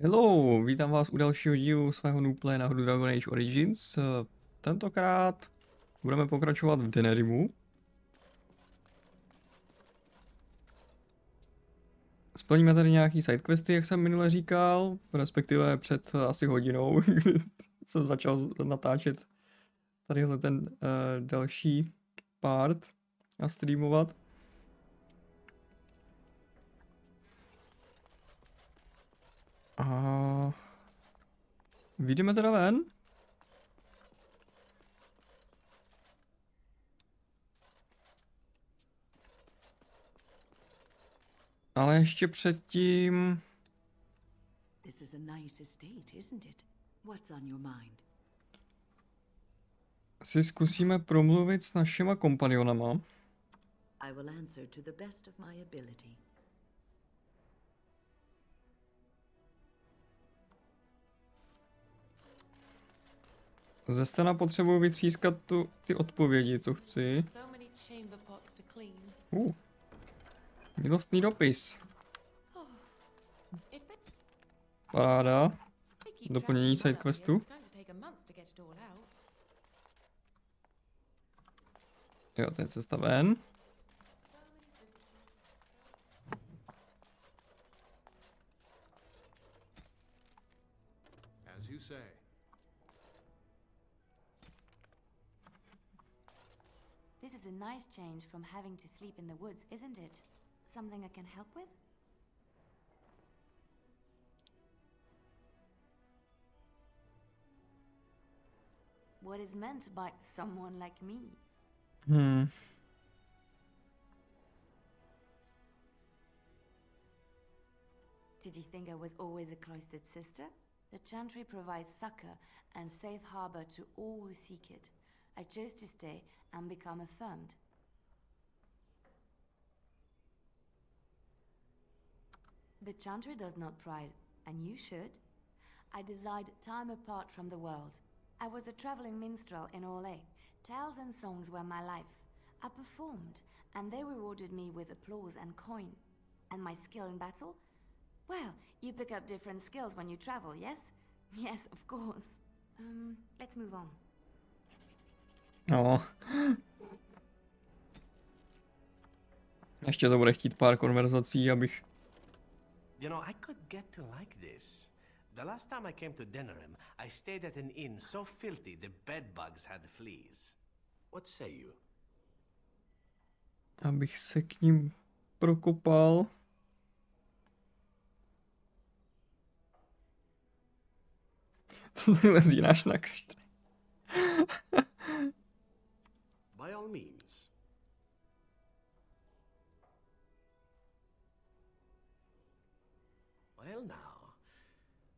Hello, vítám vás u dalšího dílu svého Noobplaye na hru Dragon Age Origins. Tentokrát budeme pokračovat v Denerimu. Splníme tady nějaký sidequesty, jak jsem minule říkal, respektive před asi hodinou, kdy jsem začal natáčet tadyhle ten další part a streamovat. A vyjdeme teda ven. Ale ještě předtím This is a nice estate, isn't it? What's on your mind? si zkusíme promluvit s našima kompanionama. I will answer to the best of my ability. Ze stena potřebuji vytřískat ty odpovědi, co chci. Milostný dopis. Paráda. Doplnění sidequestu. Jo, to je cesta ven. As you say. This is a nice change from having to sleep in the woods, isn't it? Something I can help with? What is meant by someone like me? Did you think I was always a cloistered sister? The Chantry provides succor and safe harbor to all who seek it. I chose to stay and become affirmed. The Chantry does not pride, and you should. I desired time apart from the world. I was a traveling minstrel in Orlais. Tales and songs were my life. I performed, and they rewarded me with applause and coin. And my skill in battle? Well, you pick up different skills when you travel, yes? Yes, of course. Let's move on. No. Ještě to bude chtít pár konverzací, abych... You know, I could get to like this. The last time I came to Denerim, I stayed at an inn so filthy the bed bugs had fleas. What say you? Abych se k ním prokopal. To lezínáš na každý. By all means. Well now,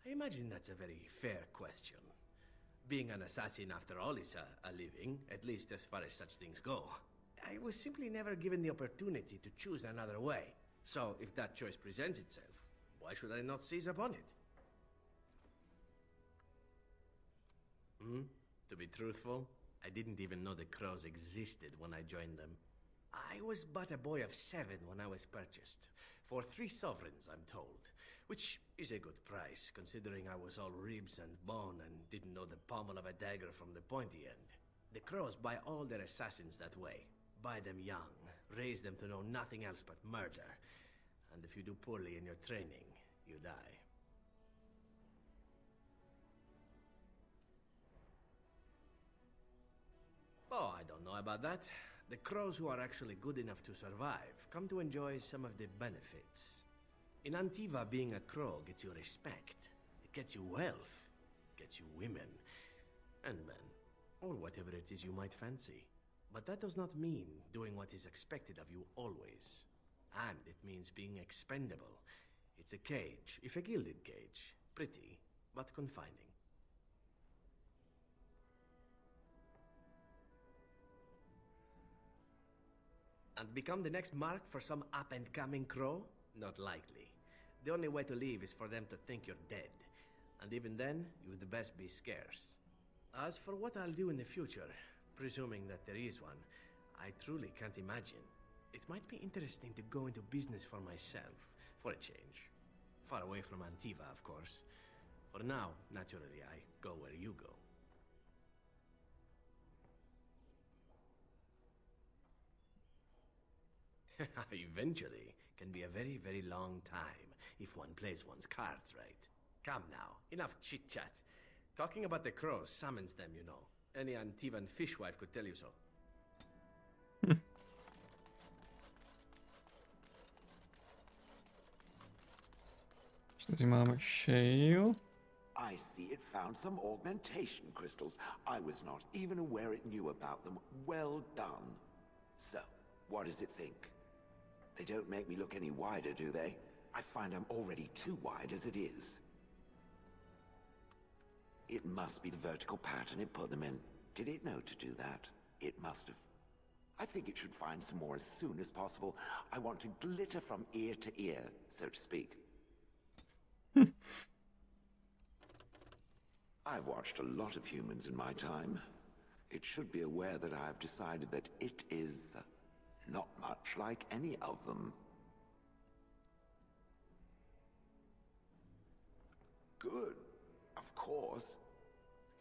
I imagine that's a very fair question. Being an assassin after all is a living, at least as far as such things go. I was simply never given the opportunity to choose another way. So if that choice presents itself, why should I not seize upon it? To be truthful, I didn't even know the crows existed when I joined them. I was but a boy of 7 when I was purchased. For 3 sovereigns, I'm told. Which is a good price, considering I was all ribs and bone and didn't know the pommel of a dagger from the pointy end. The crows buy all their assassins that way. Buy them young, raise them to know nothing else but murder. And if you do poorly in your training, you die. Oh, I don't know about that. The crows who are actually good enough to survive come to enjoy some of the benefits. In Antiva, being a crow gets you respect. It gets you wealth. Gets you women. And men. Or whatever it is you might fancy. But that does not mean doing what is expected of you always. And it means being expendable. It's a cage, if a gilded cage. Pretty, but confining. And become the next mark for some up-and-coming crow? Not likely. The only way to leave is for them to think you're dead. And even then, you'd best be scarce. As for what I'll do in the future, presuming that there is one, I truly can't imagine. It might be interesting to go into business for myself, for a change. far away from Antiva, of course. For now, naturally, I go where you go. Eventually can be a very, very long time if one plays one's cards right. Come now, enough chit-chat. Talking about the crows summons them, you know. Any Antivan fishwife could tell you so. Tady máme shale. I see it found some augmentation crystals. I was not even aware it knew about them. Well done. So, what does it think? They don't make me look any wider, do they? I find I'm already too wide as it is. It must be the vertical pattern it put them in. Did it know to do that? It must have. I think it should find some more as soon as possible. I want to glitter from ear to ear, so to speak. I've watched a lot of humans in my time. It should be aware that I've decided that it is not much like any of them. Good, of course.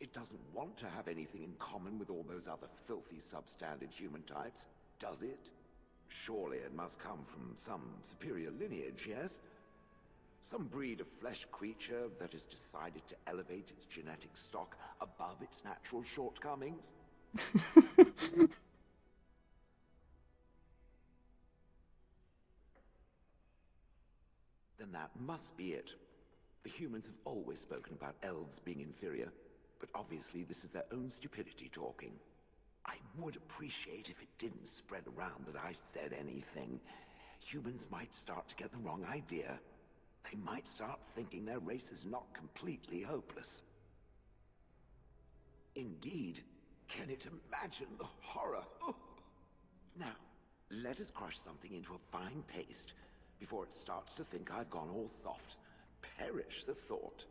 It doesn't want to have anything in common with all those other filthy substandard human types, does it? Surely it must come from some superior lineage, yes? Some breed of flesh creature that has decided to elevate its genetic stock above its natural shortcomings? Then that must be it. The humans have always spoken about elves being inferior, but obviously this is their own stupidity talking. I would appreciate if it didn't spread around that I said anything. Humans might start to get the wrong idea. They might start thinking their race is not completely hopeless. Indeed, can it imagine the horror? Oh. Now, let us crush something into a fine paste before it starts to think I've gone all soft. Perish the thought.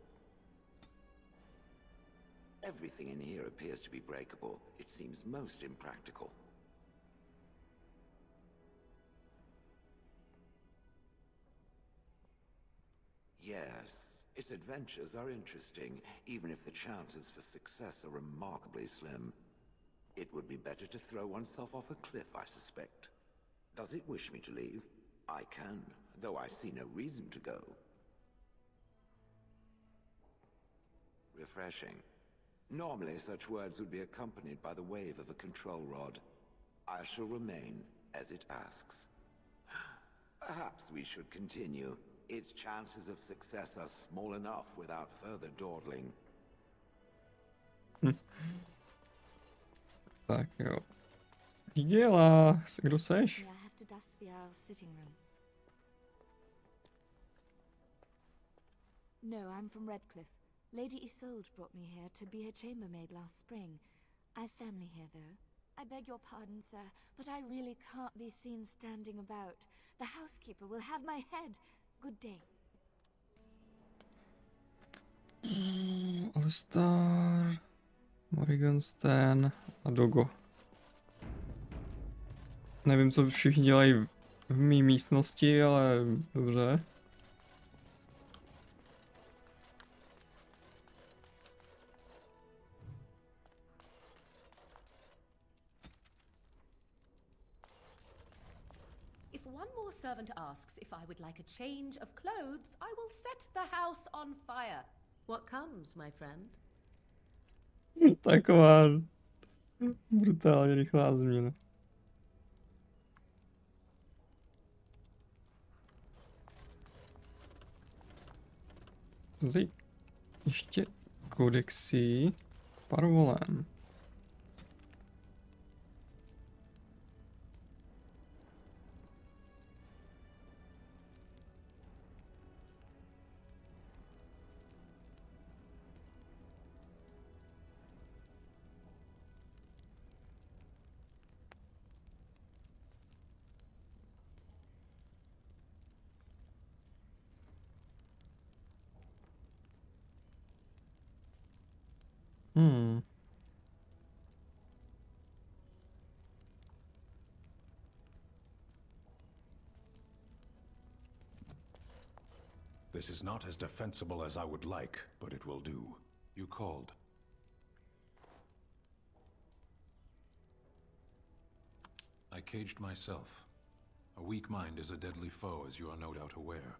Everything in here appears to be breakable. It seems most impractical. Yes, its adventures are interesting, even if the chances for success are remarkably slim. It would be better to throw oneself off a cliff, I suspect. Does it wish me to leave? I can, though I see no reason to go. Refreshing. Normally such words would be accompanied by the wave of a control rod. I shall remain as it asks. Perhaps we should continue. Its chances of success are small enough without further dawdling. Tak jo. Dělá, kdo seš? I have to dust the Earl's sitting room. No, I'm from Redcliffe. Lady Isolde brought me here to be her chambermaid last spring. I've family here, though. I beg your pardon, sir, but I really can't be seen standing about. The housekeeper will have my head. Good day. Zdar, Morrigansten a Dogo. Nevím, co všichni dělají v mý místnosti, ale dobře. If one more servant asks if I would like a change of clothes, I will set the house on fire. What comes, my friend? Taková brutálně rychlá změna. Tady ještě kodexy parvolem. The This is not as defensible as I would like, but it will do. You called. I caged myself. A weak mind is a deadly foe, as you are no doubt aware.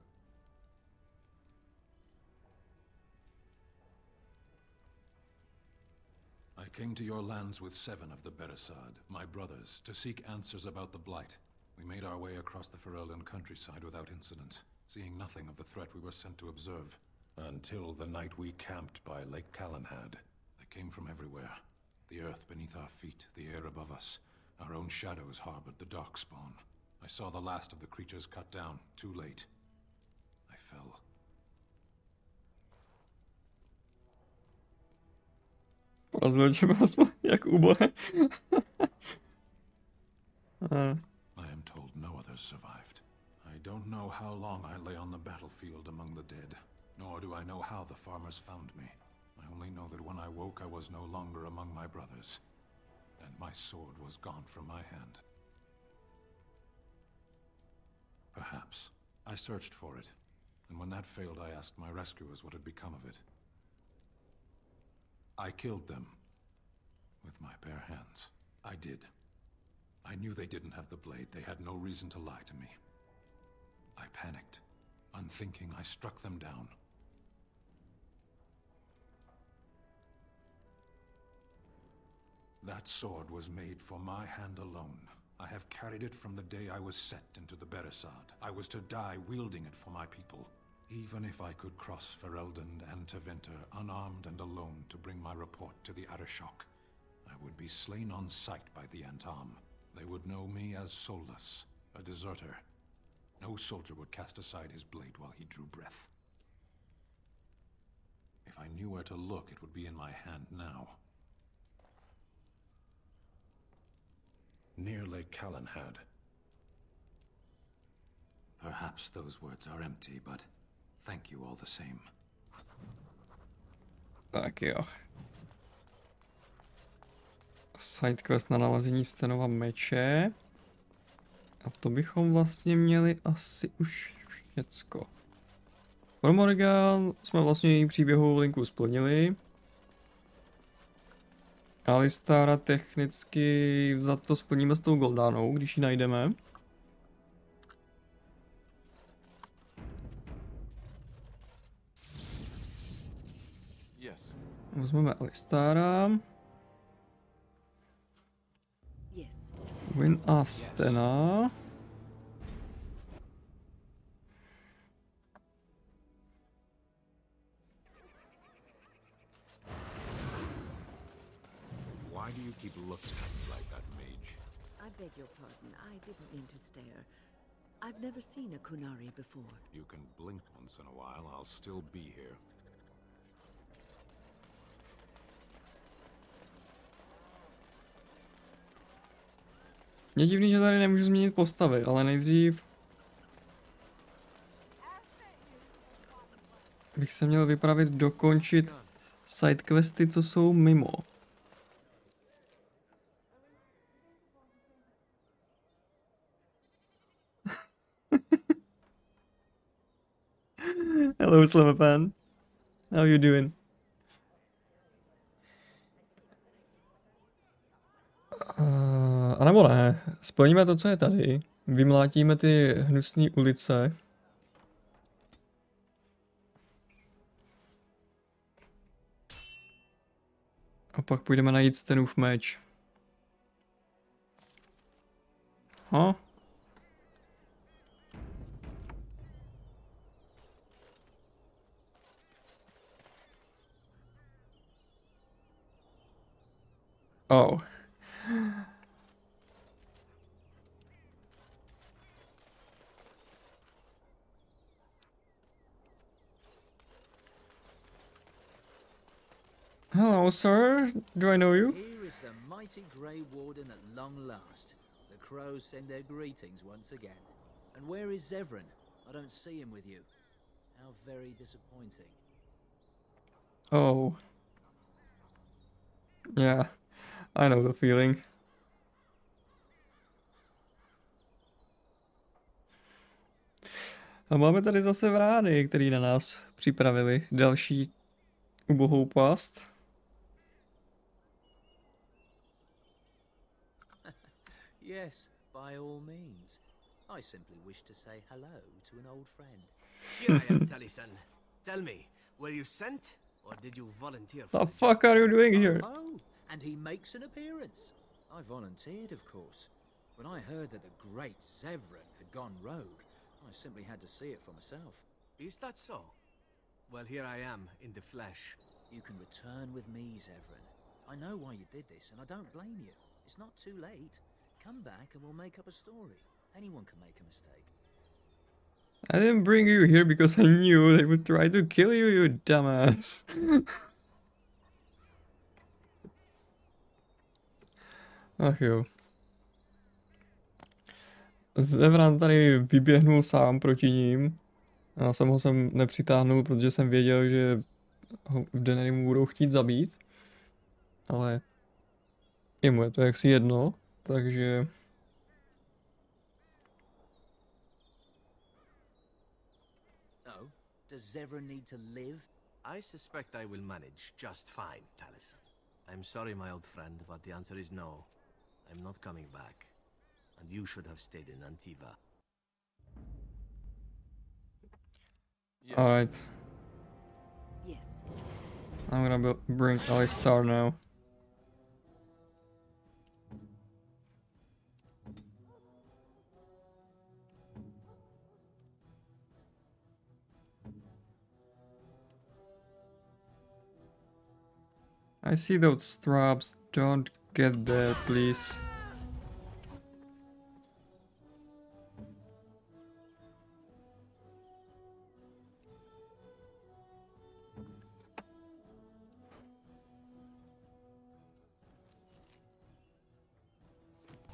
I came to your lands with 7 of the Beresad, my brothers, to seek answers about the Blight. We made our way across the Ferelden countryside without incident, seeing nothing of the threat we were sent to observe. Until the night we camped by Lake Calenhad. They came from everywhere. The earth beneath our feet, the air above us. Our own shadows harbored the darkspawn. I saw the last of the creatures cut down, too late. I fell. Porozhlédneme aspoň jak úbohe. I am told no others survived. I don't know how long I lay on the battlefield among the dead, nor do I know how the farmers found me. I only know that when I woke I was no longer among my brothers, and my sword was gone from my hand. Perhaps. I searched for it, and when that failed I asked my rescuers what had become of it. I killed them. With my bare hands. I did. I knew they didn't have the blade. They had no reason to lie to me. I panicked. Unthinking, I struck them down. That sword was made for my hand alone. I have carried it from the day I was set into the Beresad. I was to die wielding it for my people. Even if I could cross Ferelden and Tevinter unarmed and alone to bring my report to the Arishok, I would be slain on sight by the Antam. They would know me as soulless, a deserter. No soldier would cast aside his blade while he drew breath. If I knew where to look, it would be in my hand now. Near Lake Calenhad. Perhaps those words are empty, but thank you all the same. Tak jo. Sidequest na nalezení Stenova meče. A to bychom vlastně měli asi už všecko. Pro Morgan jsme vlastně její příběhovou linku splnili. Alistara technicky za to splníme s tou Goldanou, když ji najdeme. Vezmeme Alistara. Win a Stena. Why do you keep looking at me like that, mage? I beg your pardon. I didn't mean to stare. I've never seen a Kunari before. You can blink once in a while, I'll still be here. Je divný, že tady nemůžu změnit postavy, ale nejdřív bych se měl vypravit dokončit sidequesty, co jsou mimo. Hello, Slavapan. How you doing? A nebo ne, splníme to, co je tady. Vymlátíme ty hnusné ulice. A pak půjdeme najít Stenův meč. Ha? Oh. Hello, sir. Do I know you? Here is the mighty Grey Warden at long last. The crows send their greetings once again. And where is Zevran? I don't see him with you. How very disappointing. Oh. Yeah, I know the feeling. A máme tady zase vrány, který na nás připravili další ubohou past. Yes, by all means. I simply wish to say hello to an old friend. Here I am, Taliesin. Tell me, were you sent, or did you volunteer for The the fuck are you doing here? Oh, and he makes an appearance. I volunteered, of course. When I heard that the great Zevran had gone rogue, I simply had to see it for myself. Is that so? Well, here I am, in the flesh. You can return with me, Zevran. I know why you did this, and I don't blame you. It's not too late. Come back and we'll make up a story. Anyone can make a mistake. I didn't bring you here because I knew they would try to kill you, you dumbass. Ach jo. Zevran tady vyběhnul sám proti ním. Já jsem ho sem nepřitáhnul, protože jsem věděl, že ho v Denerimu budou chtít zabít. Ale jemu je to jaksi jedno, takže... No? Does Zevran need to live? I suspect I will manage just fine, Taliesin. I'm sorry, my old friend, but the answer is no. I'm not coming back. And you should have stayed in Antiva. Yes. Alright, Yes. I'm gonna bring Alistar now. I see those straps, don't get there, please.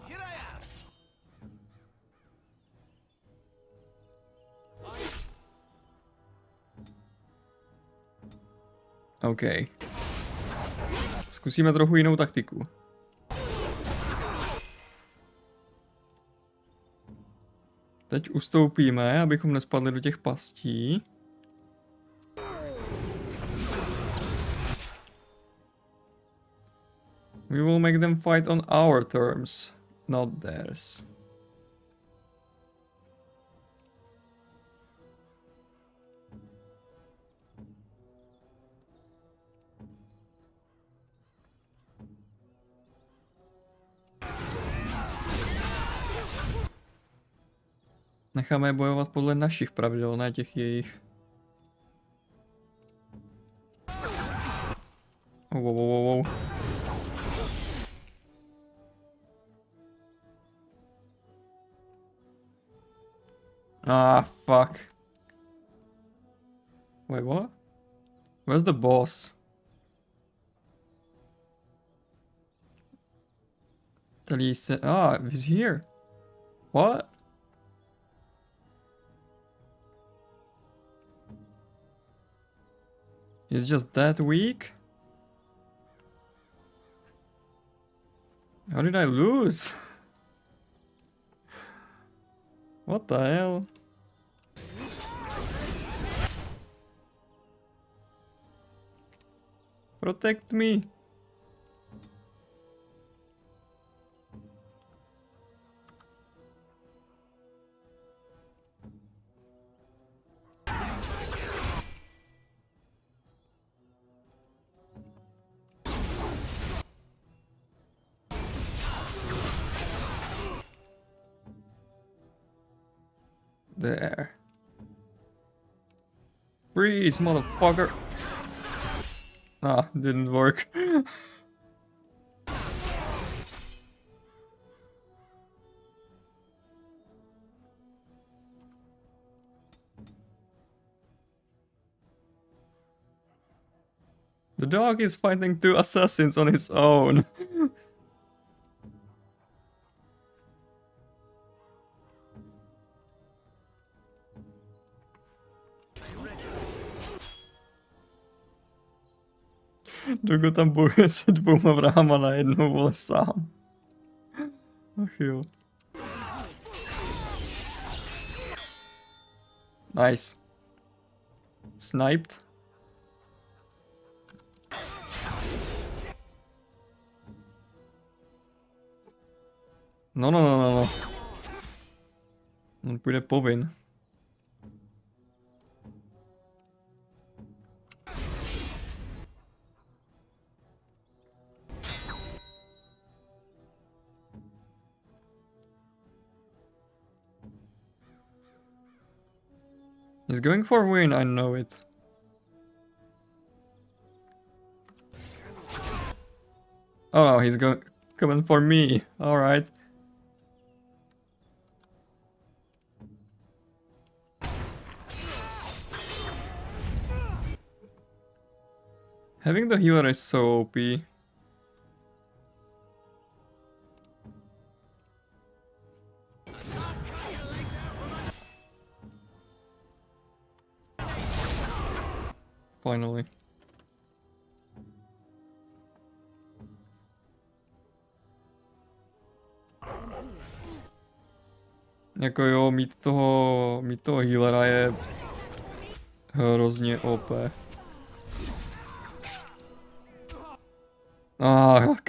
Here I am! OK. Zkusíme trochu jinou taktiku. Teď ustoupíme, abychom nespadli do těch pastí. We will make them fight on our terms, not theirs. Necháme je bojovat podle našich pravidel, ne těch jejich. Wow. Ah, fuck. Wait, what? Where's the boss? Taliesin. Ah, he's here. What? He's just that weak? How did I lose? What the hell? Protect me! There. Freeze, motherfucker! Ah, didn't work. The dog is fighting two assassins on his own. Dokud tam bojuje se dvouma vrahama najednou, vole, sám. Ach jo. Nice. Sniped. No. On půjde povin. He's going for win, I know it. Oh no, he's coming for me. Alright. Having the healer is so OP. Finally. Jako jo, mít toho healera je hrozně OP.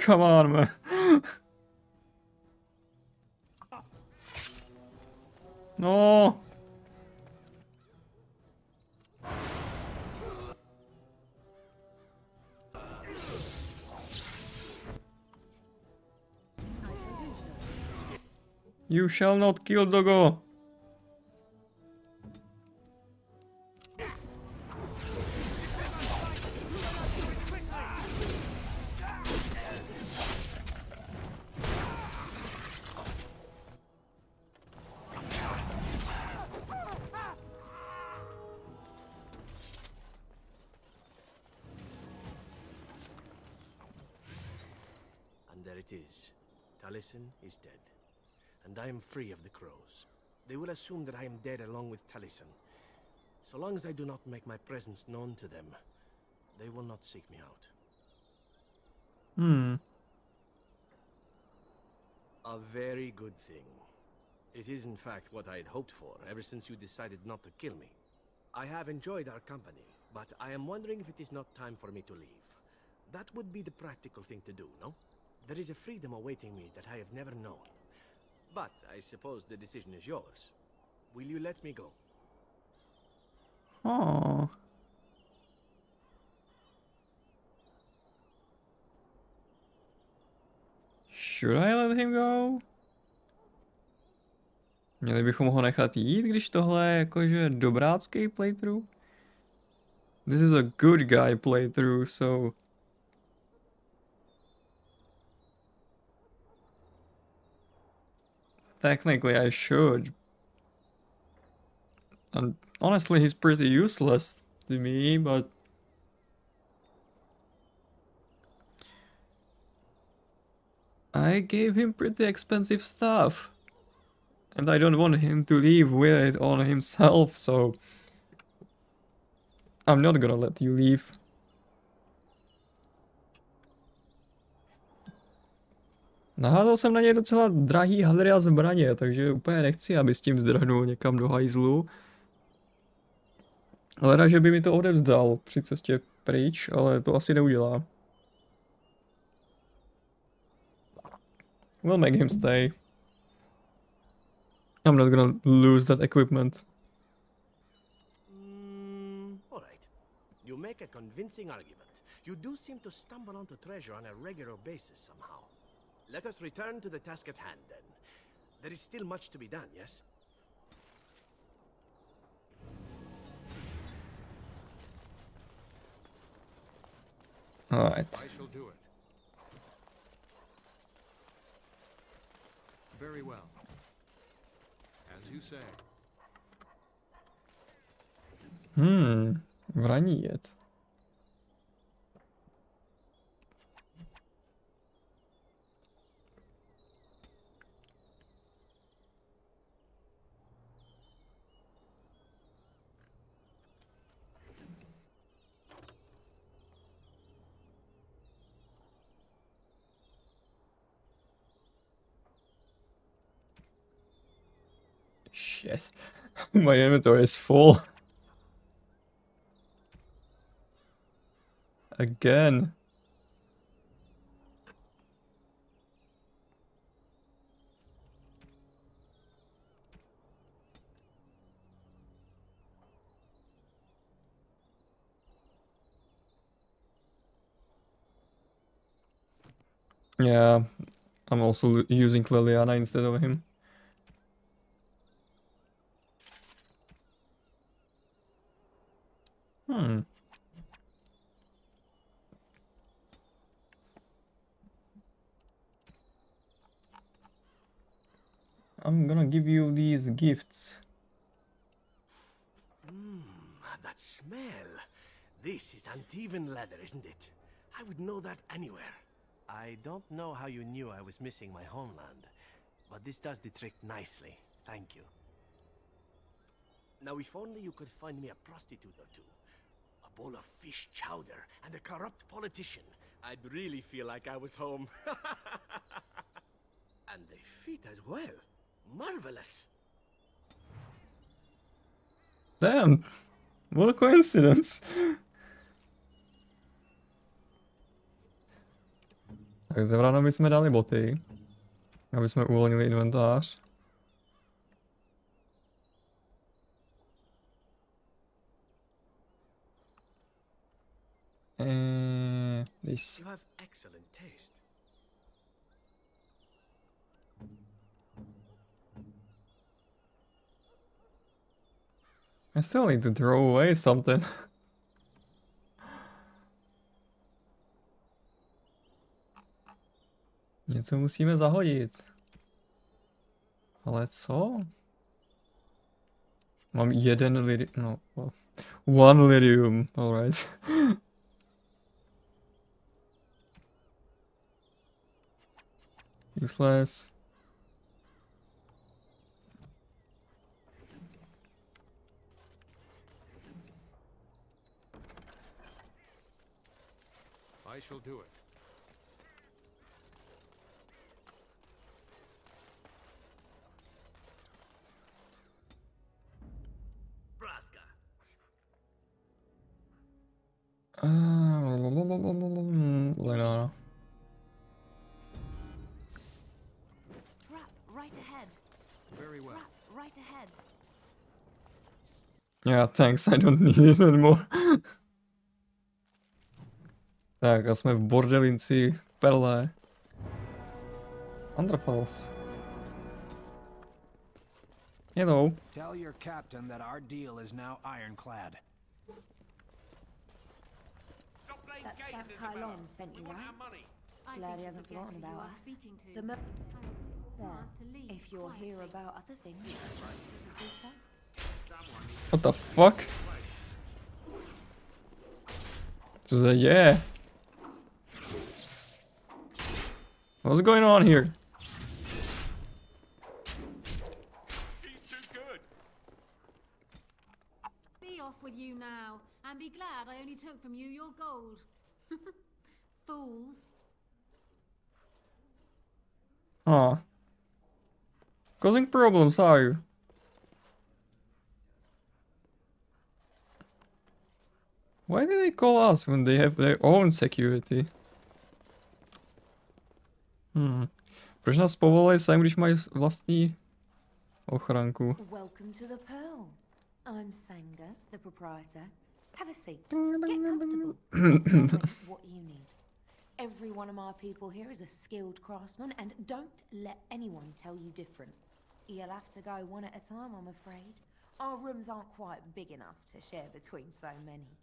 Come on, man. No. You shall not kill Doggo. And there it is. Taliesin is dead. And I am free of the crows. They will assume that I am dead along with Taliesin. So long as I do not make my presence known to them, they will not seek me out. A very good thing. It is in fact what I had hoped for ever since you decided not to kill me. I have enjoyed our company, but I am wondering if it is not time for me to leave. That would be the practical thing to do, no? There is a freedom awaiting me that I have never known. But I suppose the decision is yours. Will you let me go? Oh. Should I let him go? Měli bychom ho nechat jít, když tohle je jakože dobrácký playthrough? This is a good guy playthrough, so... Technically I should. And honestly he's pretty useless to me, but... I gave him pretty expensive stuff. And I don't want him to leave with it on himself, so... I'm not gonna let you leave. Naházal jsem na něj docela drahý hadry a zbraně, takže úplně nechci, aby s tím zdrhnul někam do hajzlu. Hleda, že by mi to odevzdal při cestě pryč, ale to asi neudělá. We'll make him stay. I'm not gonna lose that equipment. All right. You make a convincing argument. You do seem to stumble onto treasure on a regular basis somehow. Let us return to the task at hand, then. There is still much to be done, yes? Alright. I shall do it. Very well. As you say. Vraní jed. Shit. My inventory is full. Again. Yeah, I'm also using Liliana instead of him. I'm gonna give you these gifts. That smell. This is uneven leather, isn't it? I would know that anywhere. I don't know how you knew I was missing my homeland, but this does the trick nicely. Thank you. Now, if only you could find me a prostitute or two, a bowl of fish chowder, and a corrupt politician, I'd really feel like I was home. And they fit as well. Marvelous. Damn, what a coincidence. Tak ze vrana bychom dali boty, aby jsme uvolnili inventář. This. You have excellent taste. I still need to throw away something. Něco musíme zahodit. Ale co? Mám jeden lidi... No, well, one lithium, alright. Useless. I shall do it. Braska. Lena. Trap right ahead. Very well. Trap right ahead. Yeah, thanks, I don't need it anymore. Tak a jsme v bordelinci Perle. Underfalls. Hello. Tell your captain that our deal is now ironclad. That scamp Kylon sent you, right? Glad he hasn't forgotten about us. If you'll hear about other things, speak up. What the fuck? Co se děje? What's going on here? She's too good. Be off with you now, and be glad I only took from you your gold. Fools. Aw. Causing problems, are you? Why do they call us when they have their own security? Proč nás povolali sem, když mají vlastní ochranku? Welcome to the Pearl. I'm Sanga, the proprietor. Have a seat. Get comfortable. Tell me what you need. Every one of my people here is a skilled craftsman, and don't let anyone tell you different. You'll have to go one at a time, I'm afraid. Our rooms aren't quite big enough to share between so many.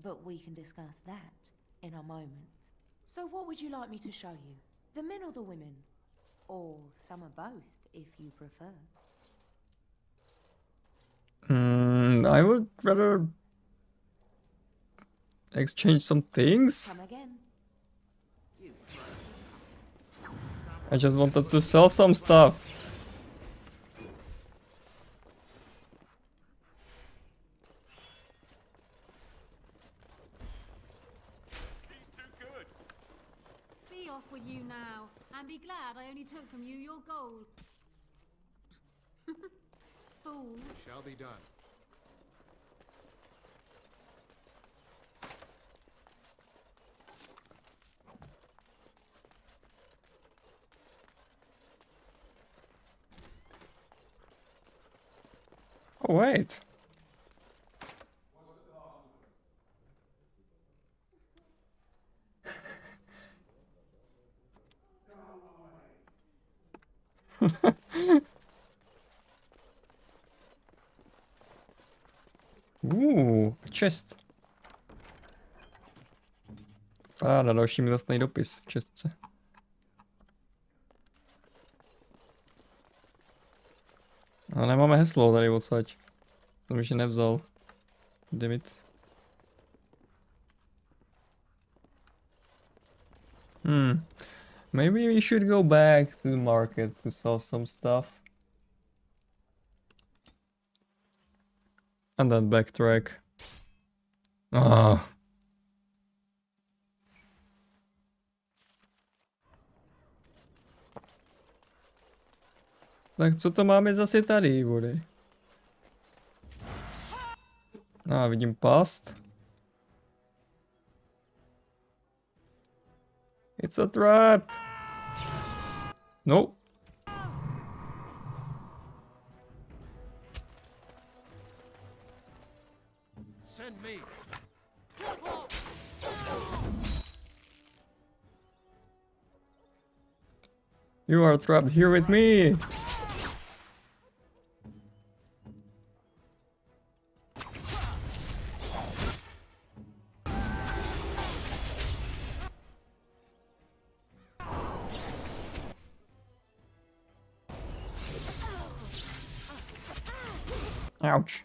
But we can discuss that in a moment. So what would you like me to show you? The men or the women? Or some of both, if you prefer. I would rather exchange some things. Come again. I just wanted to sell some stuff. Be off with you now, and be glad I only took from you your gold. fool. Shall be done. Oh, wait. Čest. Paráda, další milostný dopis v čestce. A nemáme heslo tady odsaď. Jsem ještě nevzal. Demit. Maybe we should go back to the market to sell some stuff. And then backtrack. Tak co to máme zase tady, vody? Vidím past. It's a trap. No. Send me. You are trapped here with me. Ouch.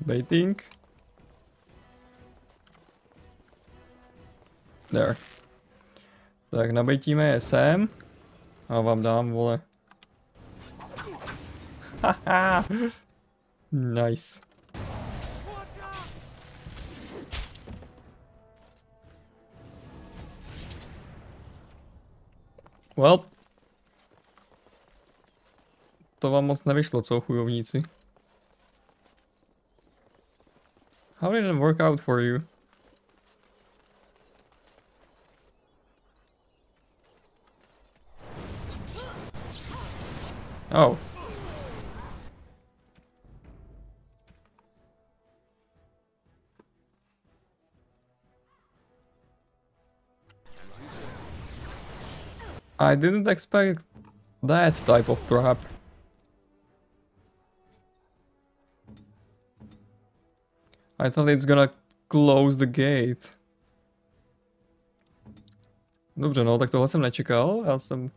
Baiting. There. Tak nabejtíme je sem. A vám dám, vole. Haha. Nice. Well. To vám moc nevyšlo, co, chujovníci? How did it work out for you? Oh. I didn't expect that type of trap. I thought it's gonna close the gate. Dobře, no, tak tohle jsem nečekal. Já jsem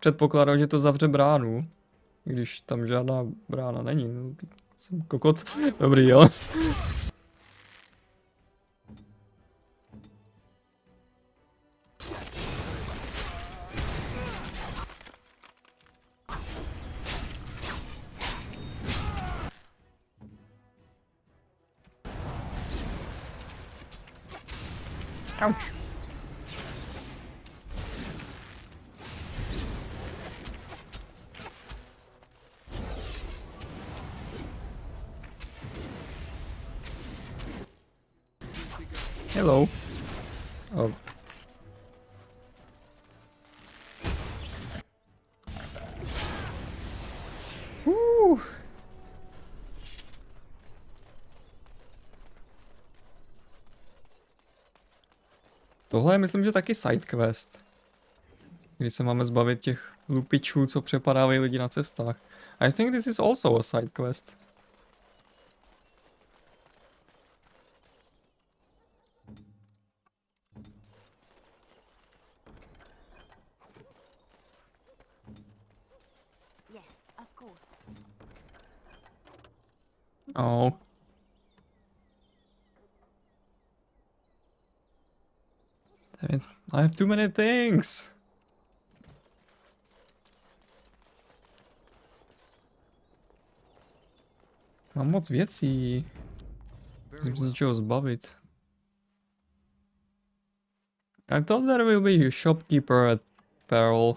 předpokládal, že to zavře bránu. Když tam žádná brána není. No, jsem kokot. Dobrý, jo. Ouch. Hello. Oh. Tohle je, myslím, že taky side quest. Když se máme zbavit těch lupičů, co přepadávají lidi na cestách. I think this is also a side quest. Oh. Damn it. I have too many things. Mám moc věcí. Musím se něčeho zbavit. I thought there will be a shopkeeper at Peril.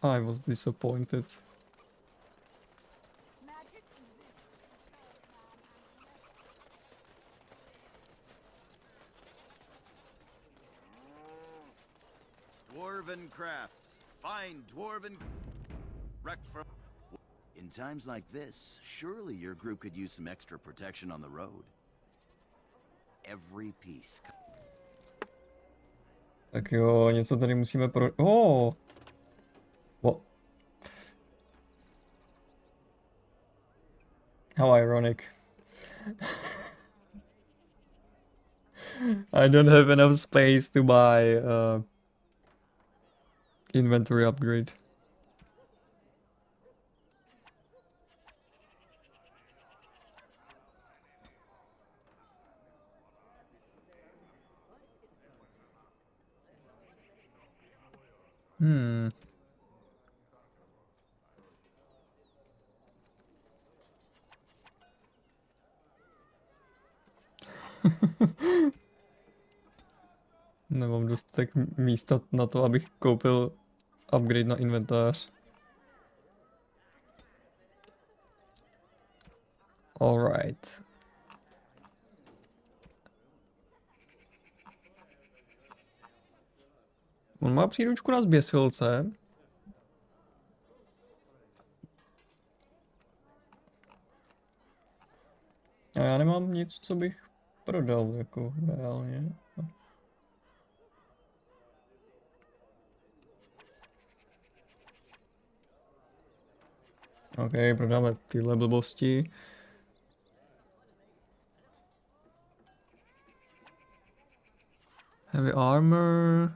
I was disappointed. Dwarven crafts. Fine dwarven wrecked from. In times like this, surely your group could use some extra protection on the road. Every piece. Tak jo, něco tady musíme pro... Oh! What? How ironic. I don't have enough space to buy inventory upgrade. Nemám dostatek místa na to, abych koupil upgrade na inventář. Alright. On má příručku na zběsilce. A já nemám nic, co bych prodal, jako reálně. OK, prodáme tyhle blbosti. Heavy armor.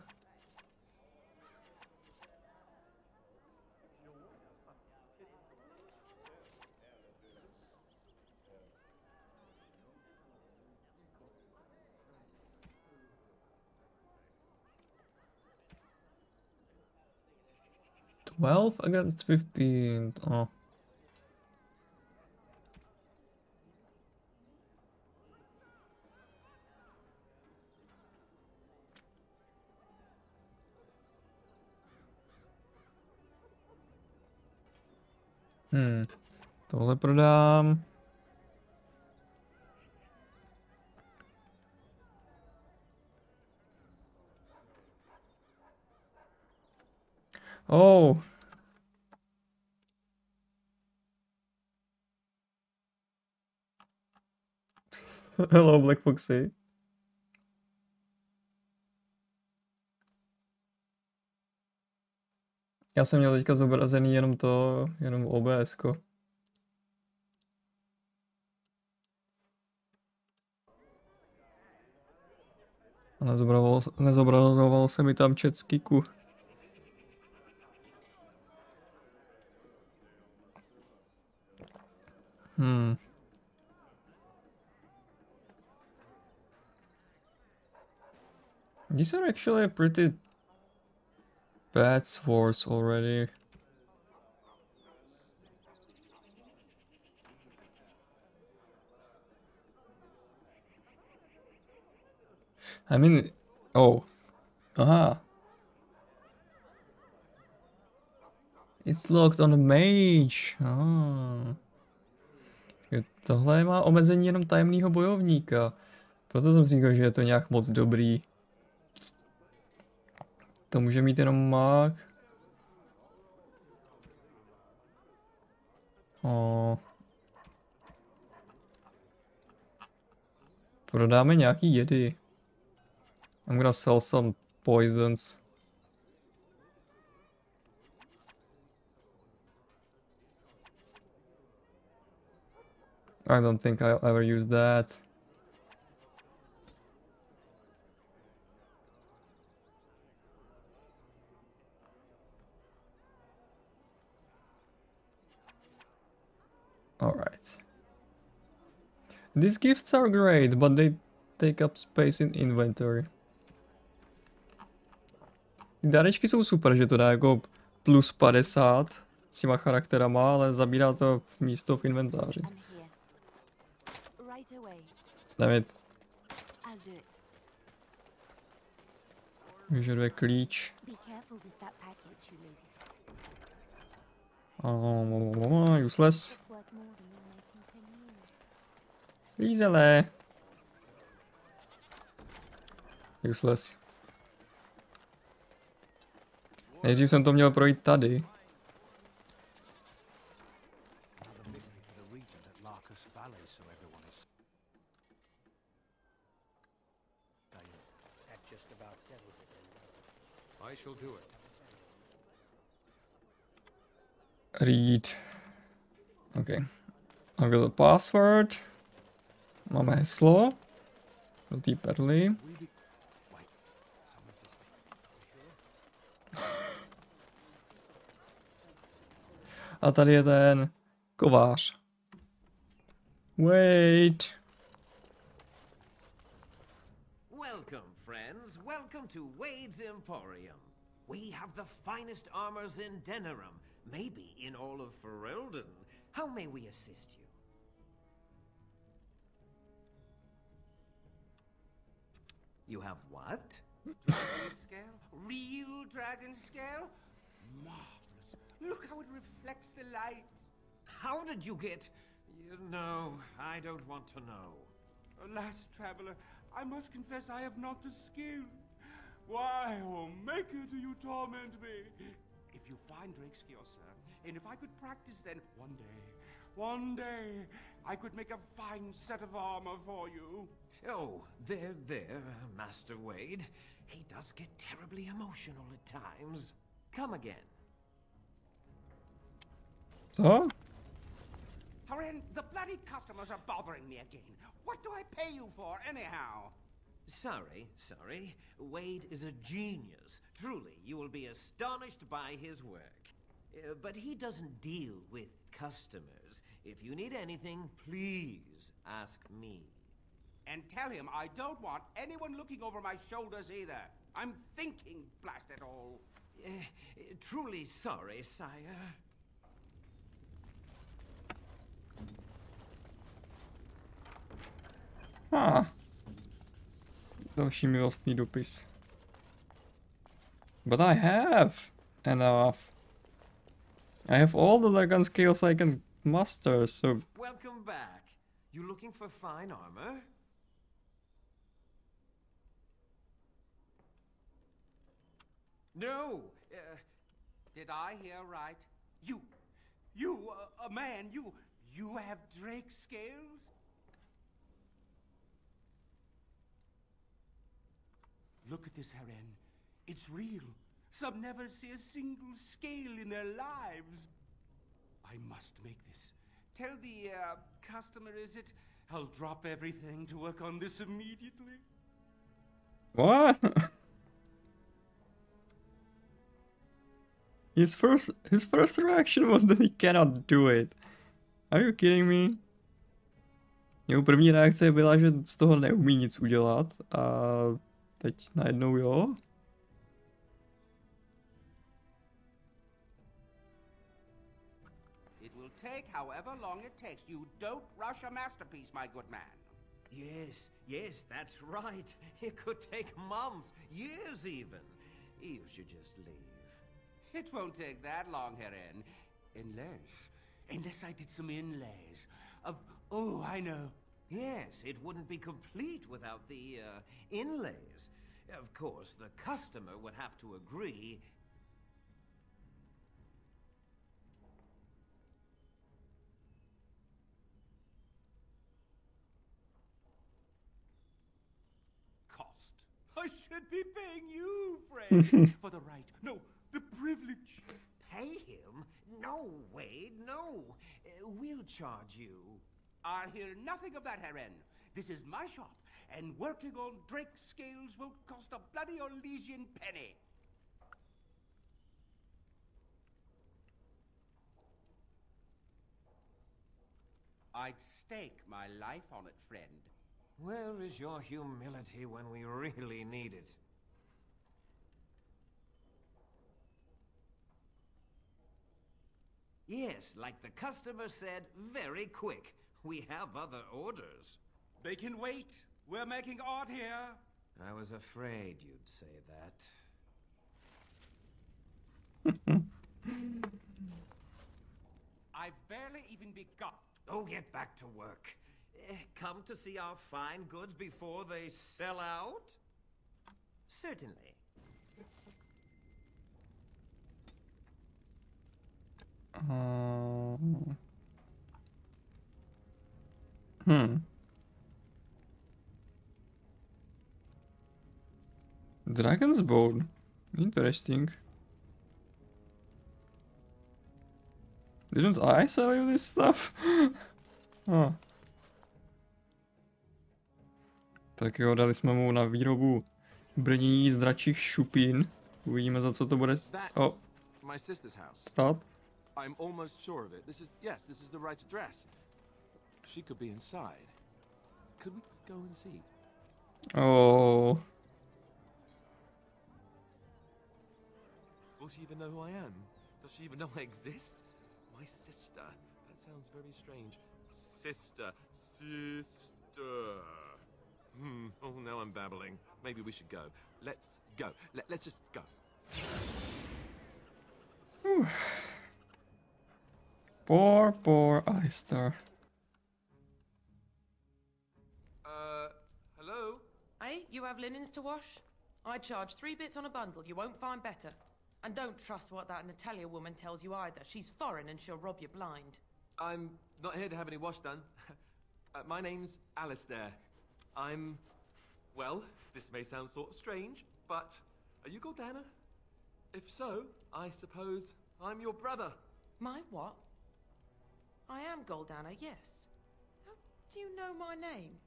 Twelve against 15. Oh. Tohle prodám. Oh. Hello, Black Foxy. Já jsem měl teďka zobrazený jenom OBS-ko. A nezobrazoval se mi tam chat z Kiku. These are actually pretty bad swords already. I mean, oh, aha. It's locked on a mage. Ah. Tohle má omezení jenom tajemného bojovníka. Proto jsem říkal, že je to nějak moc dobrý. To může mít jenom mák. Oh. Prodáme nějaký jedy. I'm gonna sell some poisons. I don't think I'll ever use that. Alright. These gifts are great, but they take up space in inventory. Dárečky jsou super, že to dá jako plus 50 s těma charakterama, ale zabírá to místo v inventáři. David. Vyžaduje klíč. Useless. Lízele. Useless. Nejdřív jsem to měl projít tady. I shall do it. Read. OK. I've got the password. Máme heslo. Do té perly. A tady je ten kovář. Wait. Welcome, friends. Welcome to Wade's Emporium. We have the finest armors in Denerim, maybe in all of Ferelden. How may we assist you? You have what? Dragon scale? Real dragon scale? Marvelous. Look how it reflects the light. How did you get... No, I don't want to know. Alas, traveler, I must confess I have not the skill. Why, oh maker, do you torment me? If you find Drake's skill, sir, and if I could practice, then one day, I could make a fine set of armor for you. Oh, there, Master Wade. He does get terribly emotional at times. Come again. Co? Haren, the bloody customers are bothering me again. What do I pay you for, anyhow? Sorry. Wade is a genius. Truly, you will be astonished by his work. But he doesn't deal with customers. If you need anything, please ask me. And tell him I don't want anyone looking over my shoulders either. I'm thinking, blast it all. Truly sorry, sire. Další milostný dopis. But I have enough. I have all the dragon skills I can muster, so... Welcome back. You looking for fine armor? No! Did I hear right? You, a man, you have Drake scales? Look at this, Haren. It's real. Some never see a single scale in their lives. I must make this. Tell the, customer, is it? I'll drop everything to work on this immediately. What? His first reaction was that he cannot do it. Are you kidding me? Jeho první reakce byla, že z toho neumí nic udělat a teď najednou jo? It will take however long it takes. You don't rush a masterpiece, my good man. Yes, that's right. It could take months, years even. You should just leave. It won't take that long, Haren. Unless I did some inlays of... Oh, I know. Yes, it wouldn't be complete without the, inlays. Of course, the customer would have to agree. Cost. I should be paying you, friend, for the right. No, the privilege. Pay him? No, Wade, no. We'll charge you. I'll hear nothing of that, Haren. This is my shop, and working on Drake scales won't cost a bloody Elysian penny. I'd stake my life on it, friend. Where is your humility when we really need it? Yes, like the customer said, very quick. We have other orders. They can wait. We're making art here. I was afraid you'd say that. I've barely even begun. Oh, get back to work. Come to see our fine goods before they sell out? Certainly. Dragon's Bone. Interesting. Didn't I sell you this stuff? Oh. Tak jo, dali jsme mu na výrobu brnění z dračích šupín. Uvidíme, za co to bude Oh. My sister's house. Stop. I'm almost sure of it. This is the right address. She could be inside. Could we go and see? Oh. Will she even know who I am? Does she even know I exist? My sister. That sounds very strange. Sister. Oh, now I'm babbling. Maybe we should go. Let's go. Let's just go. Poor Alistair. Hello? Hey, you have linens to wash? I charge 3 bits on a bundle. You won't find better. And don't trust what that Natalia woman tells you either. She's foreign and she'll rob you blind. I'm not here to have any wash done. My name's Alistair. Well, this may sound sort of strange, but are you Goldana? If so, I suppose I'm your brother. My what? I am Goldana, yes. How do you know my name?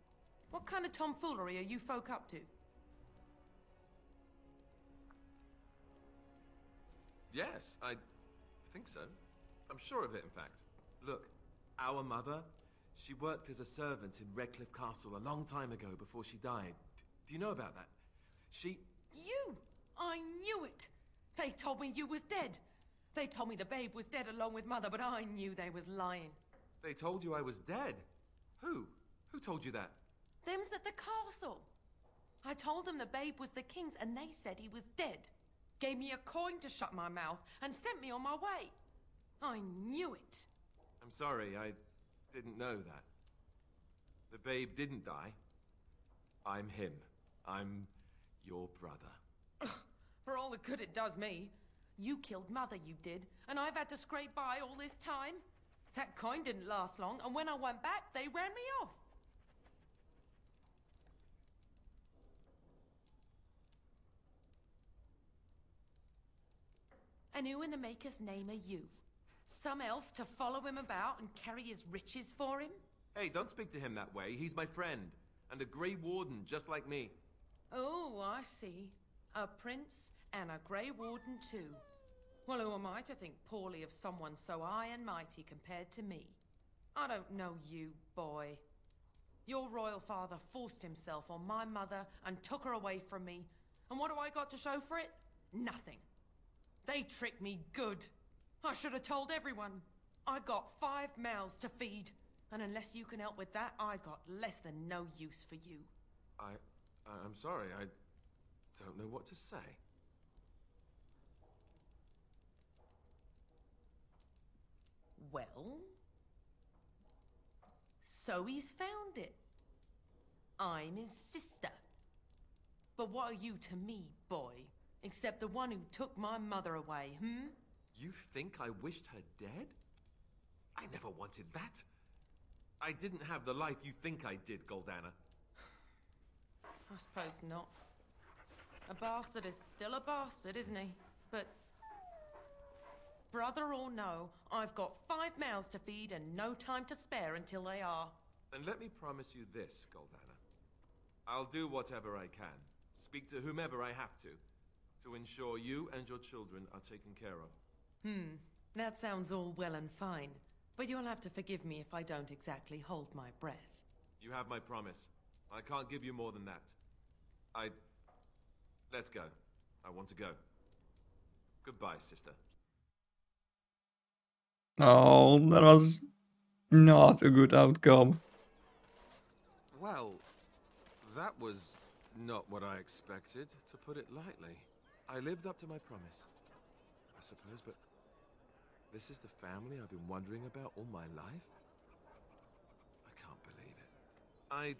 What kind of tomfoolery are you folk up to? Yes, I think so. I'm sure of it, in fact. Look, our mother, she worked as a servant in Redcliffe Castle a long time ago before she died. Do you know about that? You! I knew it! They told me you was dead. They told me the babe was dead along with mother, but I knew they was lying. They told you I was dead? Who? Who told you that? Them's at the castle. I told them the babe was the king's and they said he was dead. Gave me a coin to shut my mouth and sent me on my way. I knew it. I'm sorry, I didn't know that. The babe didn't die. I'm him. I'm your brother. For all the good it does me. You killed mother, you did, and I've had to scrape by all this time. That coin didn't last long, and when I went back, they ran me off. And who in the maker's name are you? Some elf to follow him about and carry his riches for him? Hey, don't speak to him that way. He's my friend, and a Grey Warden just like me. Oh, I see. A prince and a Grey Warden too. Well, who am I to think poorly of someone so high and mighty compared to me? I don't know you, boy. Your royal father forced himself on my mother and took her away from me. And what do I got to show for it? Nothing. They tricked me good. I should have told everyone. I got 5 mouths to feed. And unless you can help with that, I got less than no use for you. I'm sorry, I don't know what to say. Well, so he's found it. I'm his sister. But what are you to me, boy? Except the one who took my mother away, You think I wished her dead? I never wanted that. I didn't have the life you think I did, Goldana. I suppose not. A bastard is still a bastard, isn't he? But brother or no, I've got 5 mouths to feed and no time to spare until they are. Then let me promise you this, Goldana. I'll do whatever I can, speak to whomever I have to ensure you and your children are taken care of. That sounds all well and fine, but you'll have to forgive me if I don't exactly hold my breath. You have my promise. I can't give you more than that. Let's go. I want to go. Goodbye, sister. Oh, that was not a good outcome. Well, that was not what I expected, to put it lightly. I lived up to my promise, I suppose, but This is the family I've been wondering about all my life? I can't believe it. I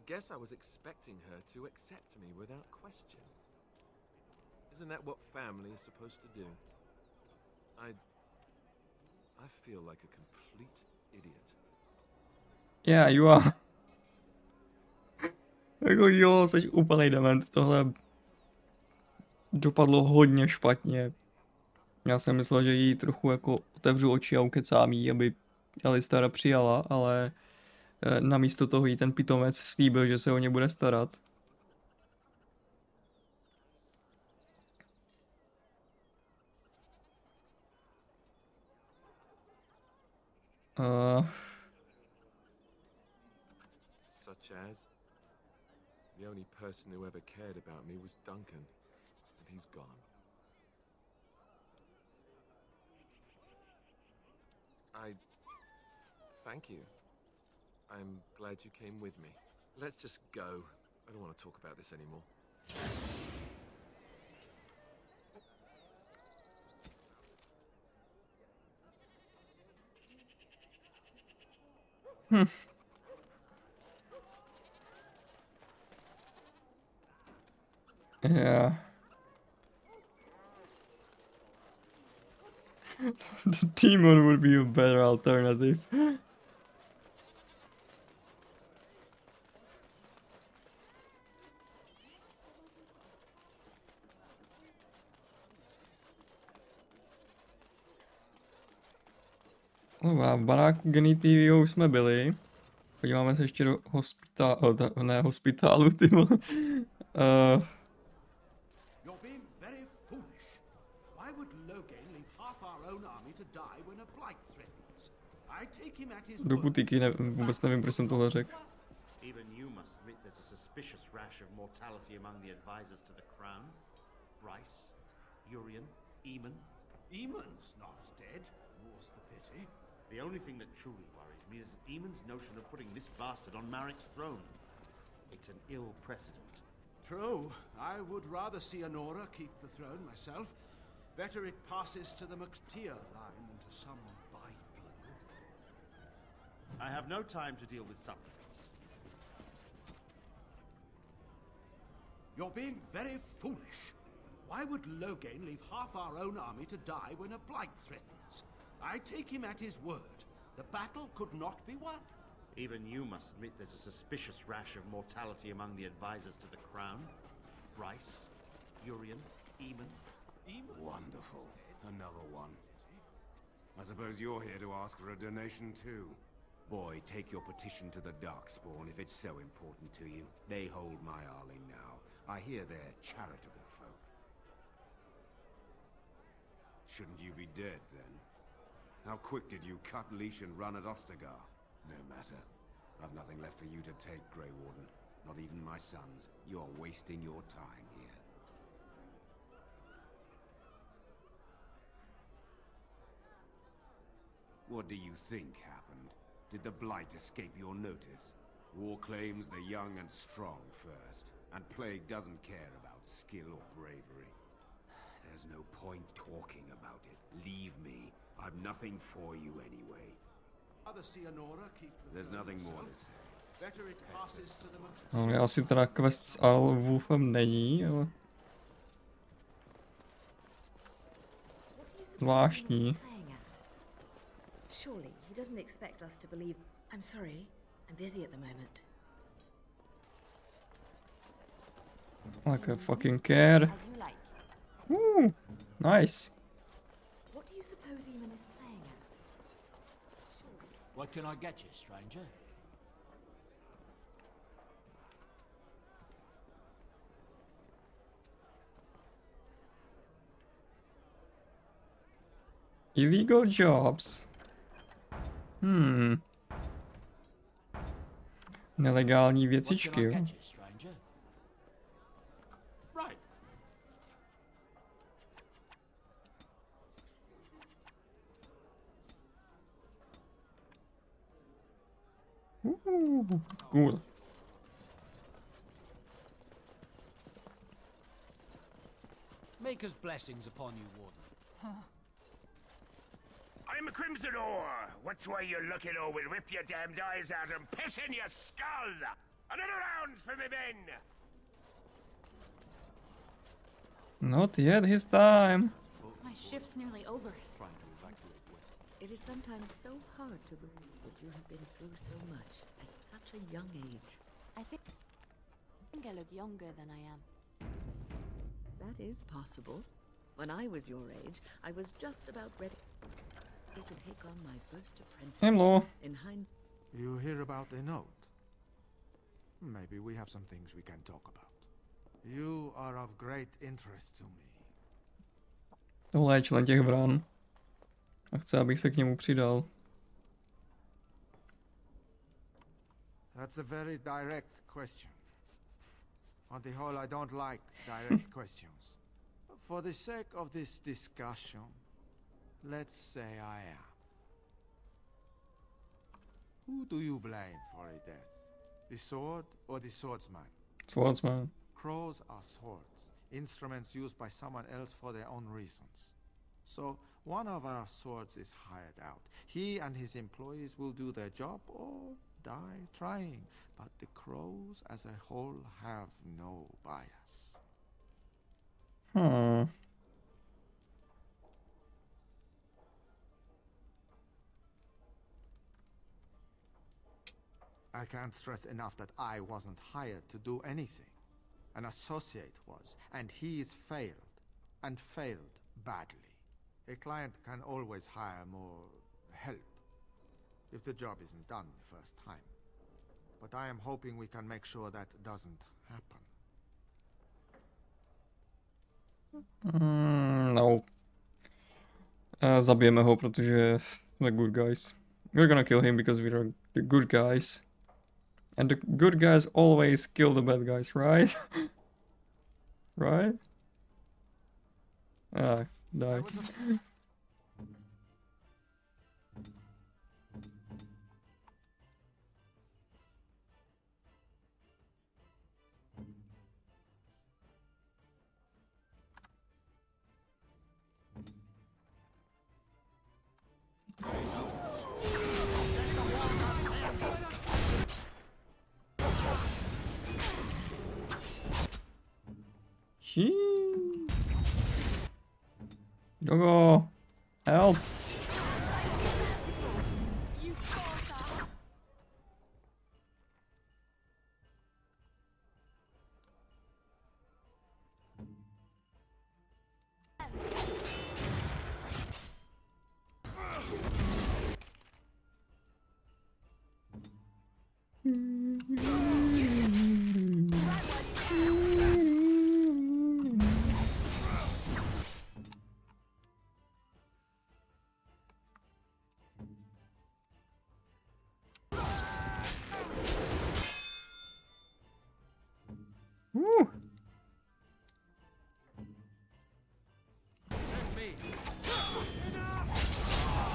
guess I was expecting her to accept me without question. Isn't that what family is supposed to do? I feel like a complete idiot. Yeah, you are. Jako jo, jsi úplnej dement, tohle dopadlo hodně špatně. Já jsem myslel, že jí trochu jako otevřu oči a ukecám jí, aby Alistara přijala, ale namísto toho jí ten pitomec slíbil, že se o ně bude starat. Such as? The only person who ever cared about me was Duncan, and he's gone. Thank you. I'm glad you came with me. Let's just go. I don't want to talk about this anymore. Yeah. The demon would be a better alternative. No, v baráku Genitivio už jsme byli. Podíváme se ještě do hospitálu, ty vole. Do butiky, vůbec nevím, proč jsem tohle řekl. Even you must admit there's a suspicious rash of mortality among the advisors to the crown. Bryce, Urian, Eamon. Eamon's not dead, more's the pity. The only thing that truly worries me is Eamon's notion of putting this bastard on Marik's throne. It's an ill precedent. True. I would rather see Honora keep the throne myself. Better it passes to the McTeer line than to some by-blow. I have no time to deal with supplicants. You're being very foolish. Why would Loghain leave half our own army to die when a blight threatens? I take him at his word. The battle could not be won. Even you must admit there's a suspicious rash of mortality among the advisors to the crown. Bryce, Urian, Eamon. Wonderful. Another one. I suppose you're here to ask for a donation too. Boy, take your petition to the Darkspawn if it's so important to you. They hold my Arling now. I hear they're charitable folk. Shouldn't you be dead, then? How quick did you cut leash and run at Ostagar? No matter. I've nothing left for you to take, Grey Warden. Not even my sons. You're wasting your time here. What do you think happened? Did the Blight escape your notice? War claims the young and strong first, and Plague doesn't care about skill or bravery. There's no point talking about it. Leave me. I've nothing for you anyway. There's nothing more to say. Better it passes to the No, asi teda quest s Alwolfem není, ale... Zvláštní. Surely he doesn't expect us to believe. I'm sorry. I'm busy at the moment. Like a fucking care. Woo, nice. What do you suppose Eamon is playing at? What can I get you, stranger? Illegal jobs. Nelegální věcičky, jo. Cool. Maker's blessings upon you, Warden. I'm a Crimson Ore. Which way you're looking, or we'll rip your damned eyes out and piss in your skull. Another round for me men. Not yet his time. My shift's nearly over. It is sometimes so hard to believe that you have been through so much at such a young age. I think I look younger than I am. That is possible. When I was your age, I was just about ready to take on my first apprentice. Hello. In hind. You hear about a note? Maybe we have some things we can talk about. You are of great interest to me. Tohle je člen těch vran. A chce, abych se k němu přidal. That's a very direct question. On the whole, I don't like direct questions. For the sake of this discussion, let's say I am. Who do you blame for a death? The sword or the swordsman? Swordsman. Crows are swords, instruments used by someone else for their own reasons. So, one of our swords is hired out. He and his employees will do their job or die trying, but the crows as a whole have no bias. I can't stress enough that I wasn't hired to do anything. An associate was, and he's failed, and failed badly. A client can always hire more help if the job isn't done the first time. But I am hoping we can make sure that doesn't happen. No. Zabijeme ho, protože jsme good guys. We're gonna kill him because we're the good guys. And the good guys always kill the bad guys, right? Right? Ah, die. Dogo, help!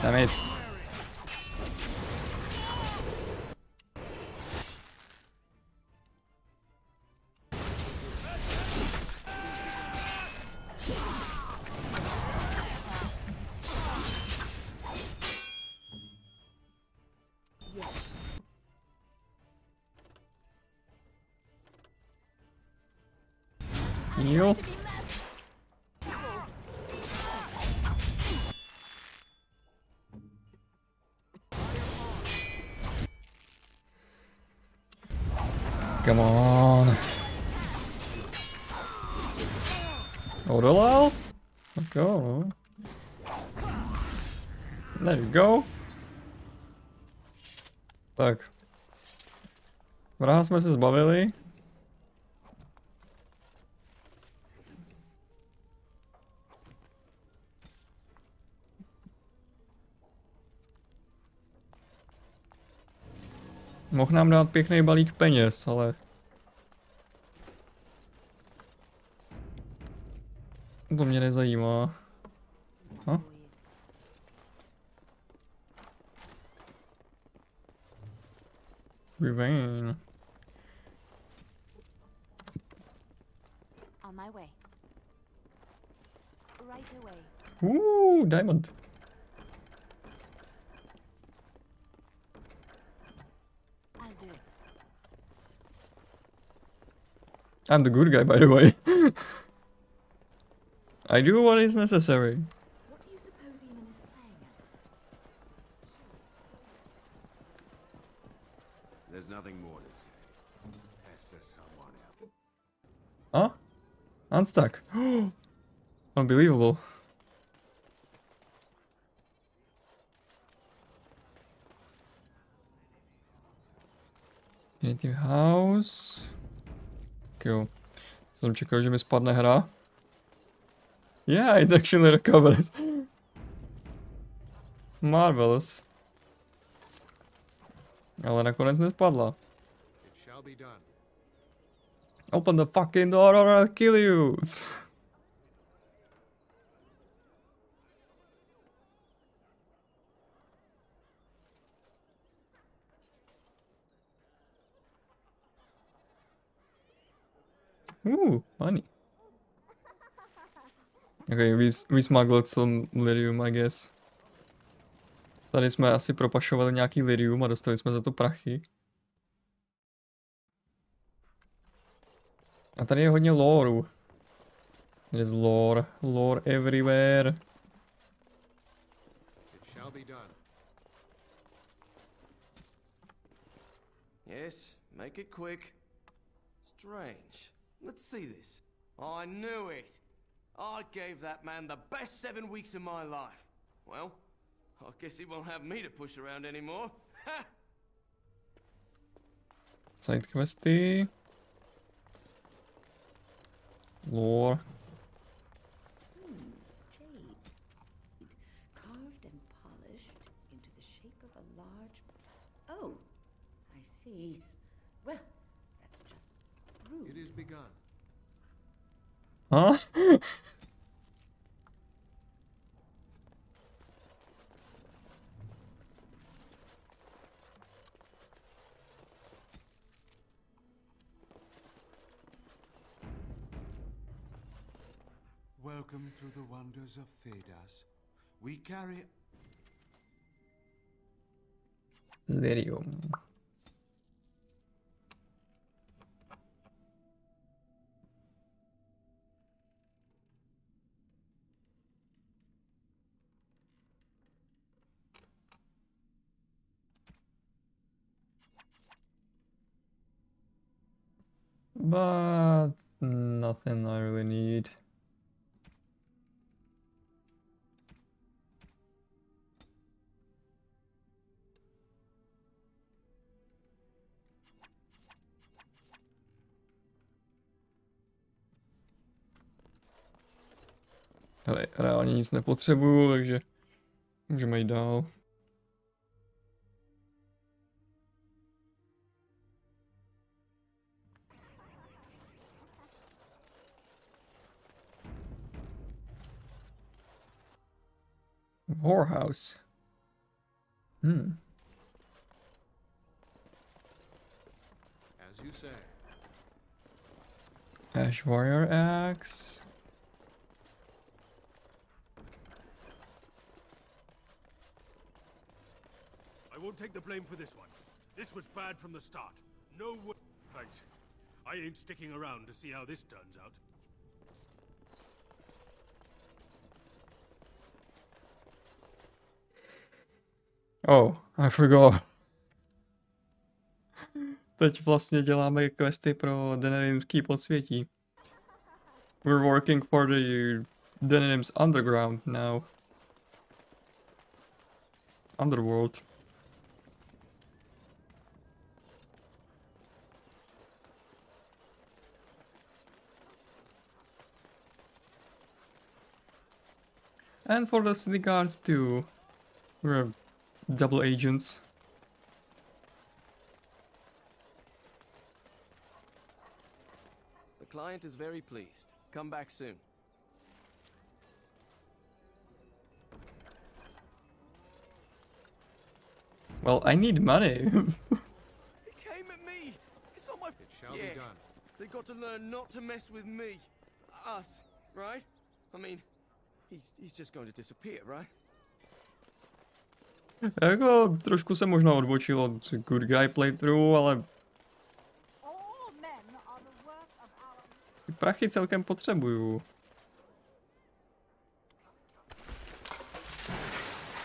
Damn it. Heal. Come on. Odolal? Go. There you go. Tak. Vraha jsme se zbavili. Mohl nám dát pěkný balík peněz, ale... To mě nezajímá. Ha? Remain. On my way. Right away. Diamond. do it. I'm the good guy, by the way. I do what is necessary. What do you suppose Eamon is playing at? There's nothing more to say. Pester someone else. Huh? Unstuck. Unbelievable. Native house. Cool. Jsem čekal, že mi spadne hra. Yeah, it actually recovered. Marvelous. Ale nakonec nespadla. It shall be done. Open the fucking door or I'll kill you. Ooh, money. Okay, we smuggled some lyrium, I guess. Tady jsme asi propašovali nějaký lyrium a dostali jsme za to prachy. A tady je hodně lore. There's lore. Lore everywhere. It shall be done. Yes, make it quick. Strange. Let's see this. I knew it. I gave that man the best 7 weeks of my life. Well, I guess he won't have me to push around anymore. Ha! Side questy. Lore. Jade. Carved and polished into the shape of a large... Oh, I see. Well, that's just rude. It is begun. Huh? Welcome to the wonders of Thedas. We carry... Lyrium. But nothing I really need. Hele, reálně nic nepotřebuju, takže můžeme jít dál. Whorehouse. As you say. Ash Warrior Axe. I won't take the blame for this one. This was bad from the start. No way. Thanks. I ain't sticking around to see how this turns out. Oh, I forgot. Teď vlastně děláme questy pro Denerimský podsvětí. We're working for the Denerim's underground now. Underworld. And for the city guard too. We're double agents. The client is very pleased. Come back soon. Well, I need money. He came at me. It's not my... It shall be done. They got to learn not to mess with me. Us, right? I mean, he's just going to disappear, right? Jako trošku se možná odbočil od Good Guy playthrough, ale ty prachy celkem potřebuju.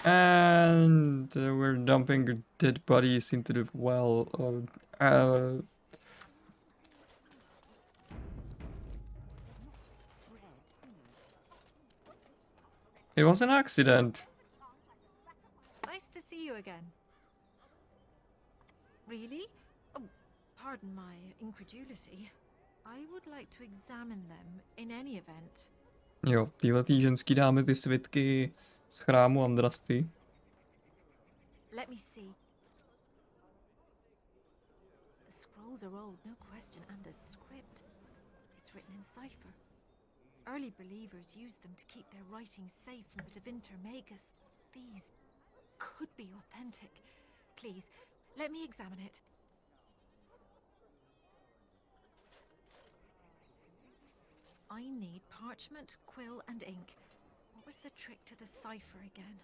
And we're dumping dead bodies into the well. It was an accident. Nice to see you again. Really? Oh, pardon my incredulity. I would like to examine them in any event. Jo, týhletý ženský dáme ty svitky z chrámu Andrasty. Let me see. The scrolls are old, no question, and the script. It's written in cipher. Early believers used them to keep their writings safe from the Divinter Magus. These could be authentic. Please, let me examine it. I need parchment, quill, and ink. What was the trick to the cipher again?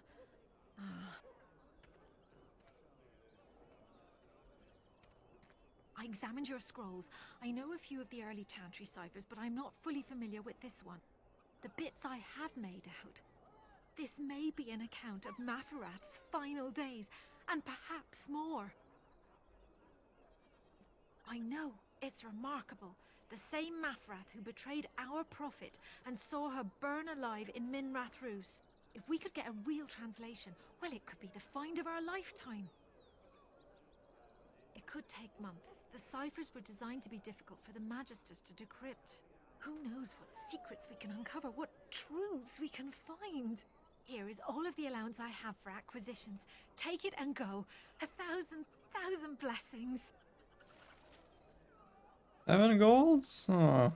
I examined your scrolls. I know a few of the early chantry ciphers, but I'm not fully familiar with this one. The bits I have made out. This may be an account of Mafarat's final days, and perhaps more. I know, it's remarkable. The same Mafrath who betrayed our prophet and saw her burn alive in Minrath Rus. If we could get a real translation, well, it could be the find of our lifetime. It could take months. The ciphers were designed to be difficult for the Magisters to decrypt. Who knows what secrets we can uncover, what truths we can find. Here is all of the allowance I have for acquisitions. Take it and go. 1,000 blessings. 7 golds? Oh.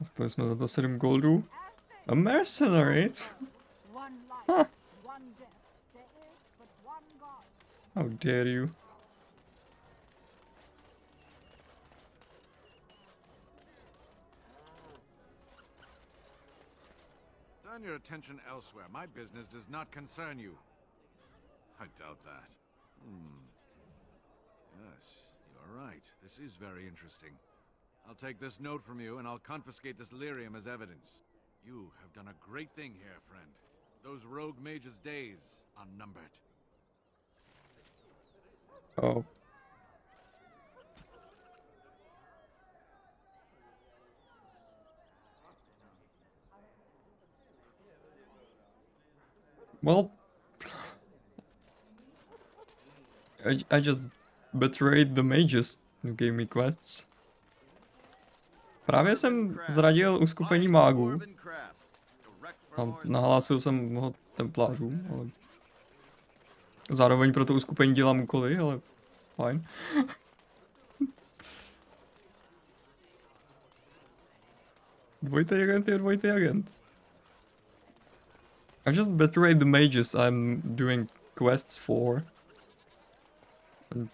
Dostali jsme za to 7 goldů. A mercenary? Huh. How dare you? Turn your attention elsewhere. My business does not concern you. I doubt that. Yes, you're right. This is very interesting. I'll take this note from you, and I'll confiscate this lyrium as evidence. You have done a great thing here, friend. Those rogue mages' days are numbered. Oh. Well, I just betrayed the mages who gave me quests. Právě jsem zradil uskupení mágů. A nahlásil jsem ho templářům, ale zároveň pro to uskupení dělám úkoly, ale fajn. Dvojitý agent je dvojitý agent. I just betrayed the mages I'm doing quests for. And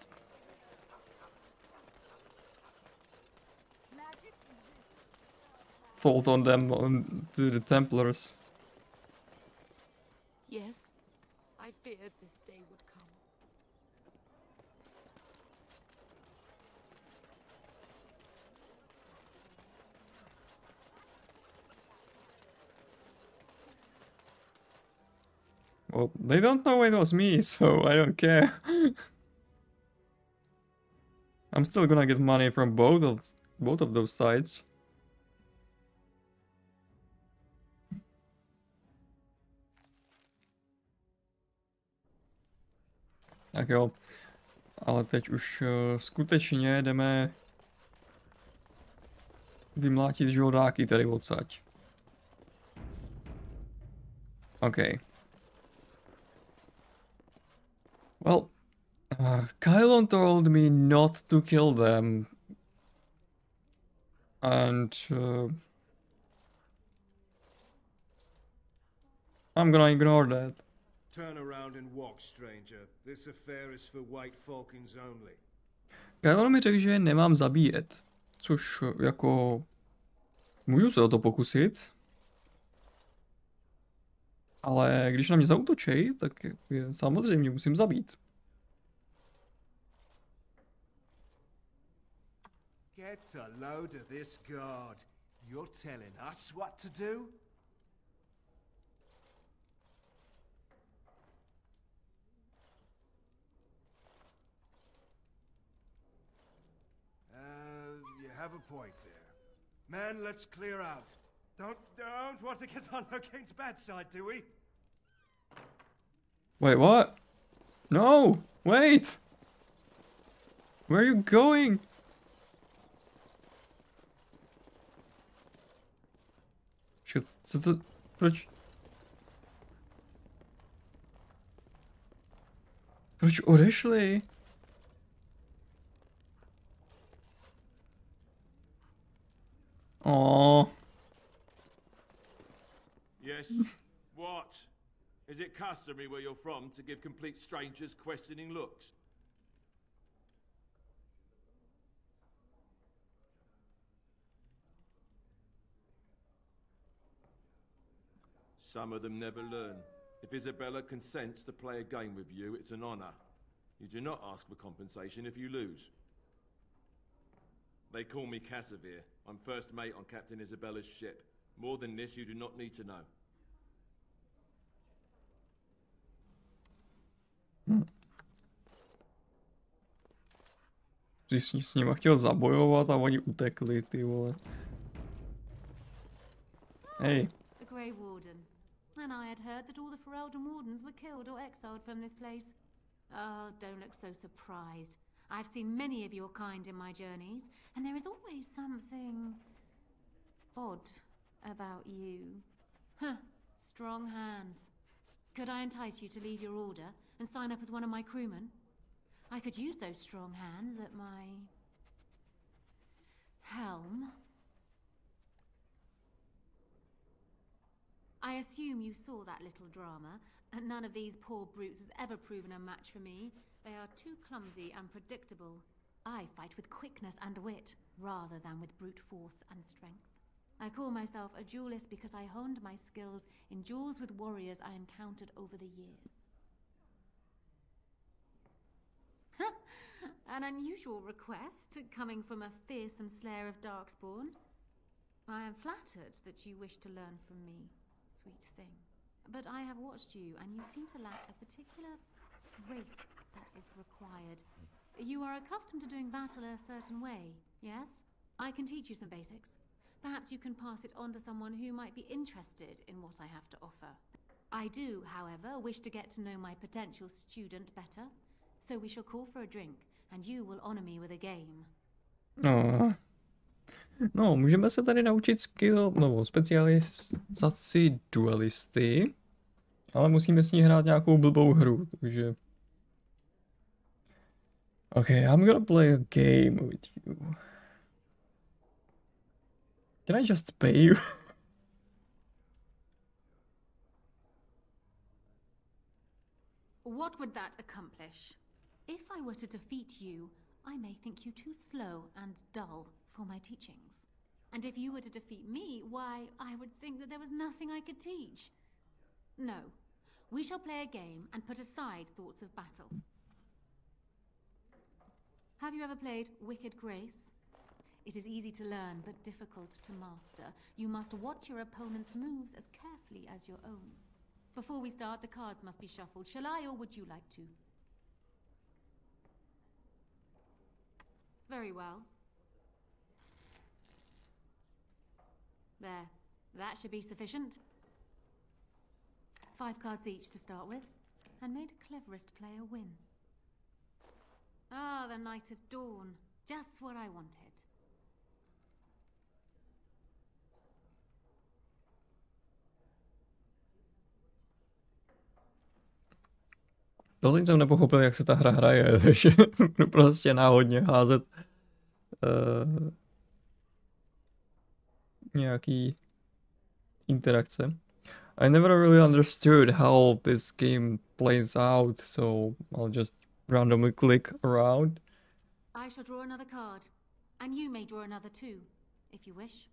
fault on them, on the Templars. Yes, I feared this day would come. Well, they don't know it was me, so I don't care. I'm still gonna get money from both of those sides. Tak jo, ale teď už skutečně jdeme vymlátit žoldáky tady odsaď. Okay. Well, Kylon told me not to kill them. And I'm gonna ignore that. Turn around and walk, stranger. This affair is for white falcons only. Kylon mi řekl, že nemám zabíjet. Což jako... Můžu se o to pokusit. Ale když na mě zaútočí, tak je samozřejmě musím zabít. Get a load of this guard. You're telling us what to do? You have a point there. Men, let's clear out. Don't want to get on Logain's bad side, do we? Wait, what? No! Wait! Where are you going? Co to... Proč? Proč odešli? Oh. Yes. What? Is it customary where you're from to give complete strangers questioning looks? Some of them never learn. If Isabella consents to play a game with you, it's an honor. You do not ask for compensation if you lose. They call me Casimir. I'm first mate on Captain Isabella's ship. More than this, you do not need to know. Jsi s nima chtěl zabojovat a oni utekli, ty vole. Hey. The Grey Warden. And I had heard that all the Ferelden Wardens were killed or exiled from this place. Oh, don't look so surprised. I've seen many of your kind in my journeys, and there is always something odd about you. Huh, strong hands. Could I entice you to leave your order and sign up as one of my crewmen? I could use those strong hands at my helm. I assume you saw that little drama, and none of these poor brutes has ever proven a match for me. They are too clumsy and predictable. I fight with quickness and wit, rather than with brute force and strength. I call myself a duelist because I honed my skills in duels with warriors I encountered over the years. An unusual request, coming from a fearsome slayer of darkspawn. I am flattered that you wish to learn from me, sweet thing. But I have watched you, and you seem to lack a particular grace that is required. You are accustomed to doing battle a certain way, yes? I can teach you some basics. Perhaps you can pass it on to someone who might be interested in what I have to offer. I do, however, wish to get to know my potential student better, so we shall call for a drink, and you will honor me with a game. No, můžeme se tady naučit skill, no, specializaci duelisty, ale musíme s ní hrát nějakou blbou hru, takže... Okay, I'm gonna play a game with you. Can I just pay you? What would that accomplish? If I were to defeat you, I may think you too slow and dull for my teachings. And if you were to defeat me, why, I would think that there was nothing I could teach. No, we shall play a game and put aside thoughts of battle. Have you ever played Wicked Grace? It is easy to learn, but difficult to master. You must watch your opponent's moves as carefully as your own. Before we start, the cards must be shuffled. Shall I, or would you like to? Very well. There. That should be sufficient. 5 cards each to start with, and may the cleverest player win. Ah, the Knight of Dawn. Just what I wanted. Doteď jsem nepochopil, jak se ta hra hraje, takže budu prostě náhodně házet nějaký interakce. I never really understood how this game plays out, so I'll just randomly click around. I shall draw another card, and you may draw another too, if you wish.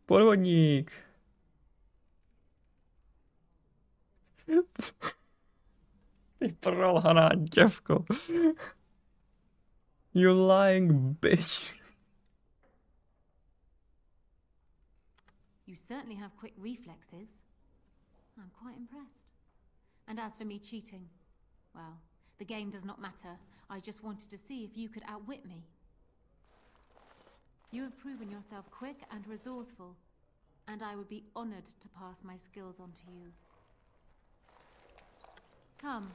Podvodník. Ty prolhaná děvko. You lying bitch. You certainly have quick reflexes. I'm quite impressed. And as for me cheating, well, the game does not matter. I just wanted to see if you could outwit me. You have proven yourself quick and resourceful, and I would be honored to pass my skills on to you. Come,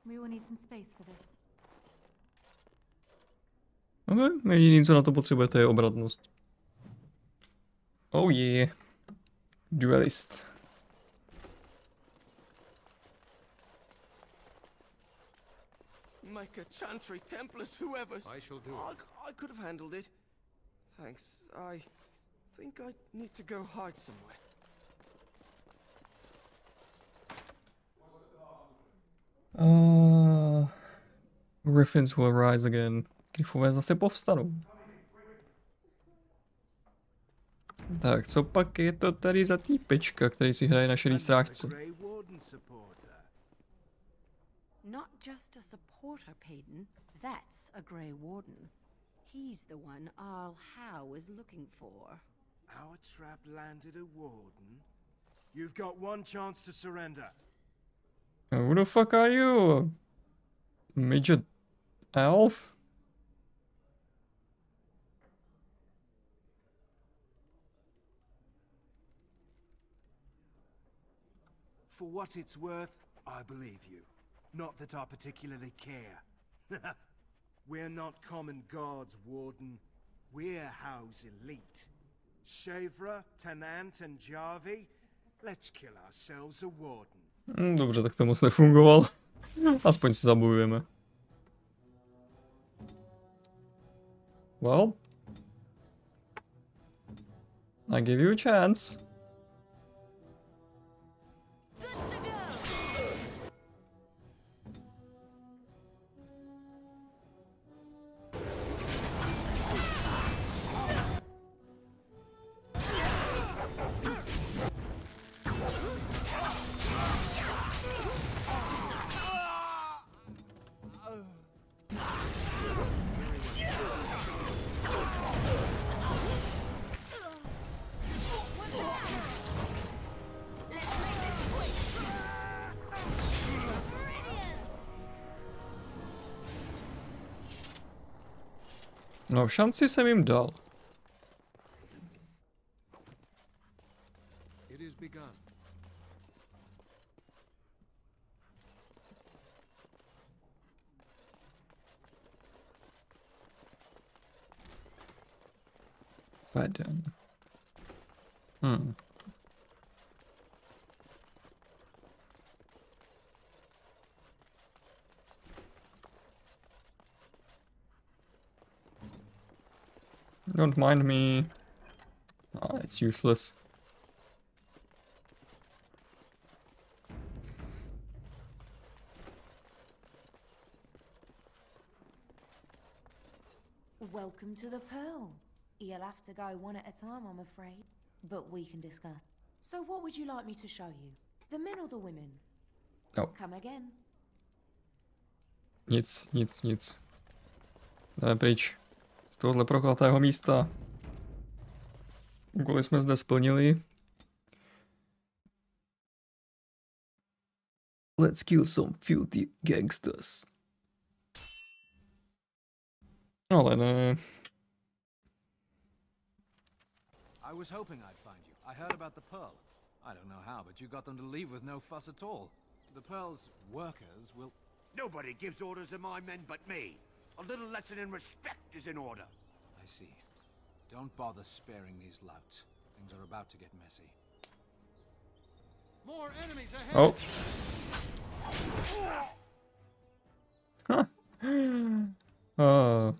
we will need some space for this. Okay, jediný, co na to potřebujete, je obratnost. Oh yeah. Duelist. Micah, Chantry, Templars, whoever's... I shall do it. I could have handled it. Thanks. I think I need to go hide somewhere. Griffins will rise again. Grifové zase povstanou. Tak, co pak je to tady za týpečka, který si hraje na šedý strážce? Not just a supporter, Payton. That's a Grey Warden. He's the one Arl Howe is looking for. Our trap landed a warden. You've got one chance to surrender. Who the fuck are you? Midget elf? For what it's worth, I believe you. Not that I particularly care. We're not common guards, Warden. We're Howe's elite. Shavra, Tenant and Jarvie, let's kill ourselves a Warden. Dobře, tak to moc nefungoval. Aspoň si zabojujeme. Well, I give you a chance. No, šanci jsem jim dal. Veden. Don't mind me. Oh, it's useless. Welcome to the Pearl. You'll have to go one at a time, I'm afraid. But we can discuss. So what would you like me to show you? The men or the women? Oh. Come again. Nic. Jdeme pryč. Z tohohle prokletého místa. Úkoly jsme zde splnili. Let's kill some filthy gangsters. Ale ne. I was hoping I'd find you. I heard about the Pearl. I don't know how, but you got them to leave with no fuss at all. The Pearl's workers will... Nobody gives orders to my men but me. A little lesson in respect is in order. I see. Don't bother sparing these louts. Things are about to get messy. More enemies ahead. Oh. Huh.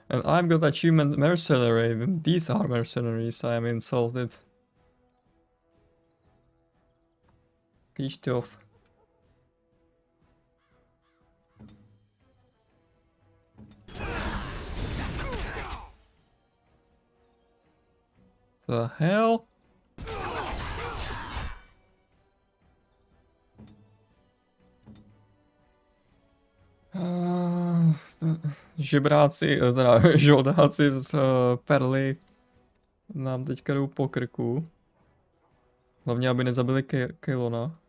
And I've got achievement mercenary. These are mercenaries. I am insulted. Christoph. The hell? Žebráci, teda žoldáci z perly nám teďka jdou po krku. Hlavně, aby nezabili Kejlona.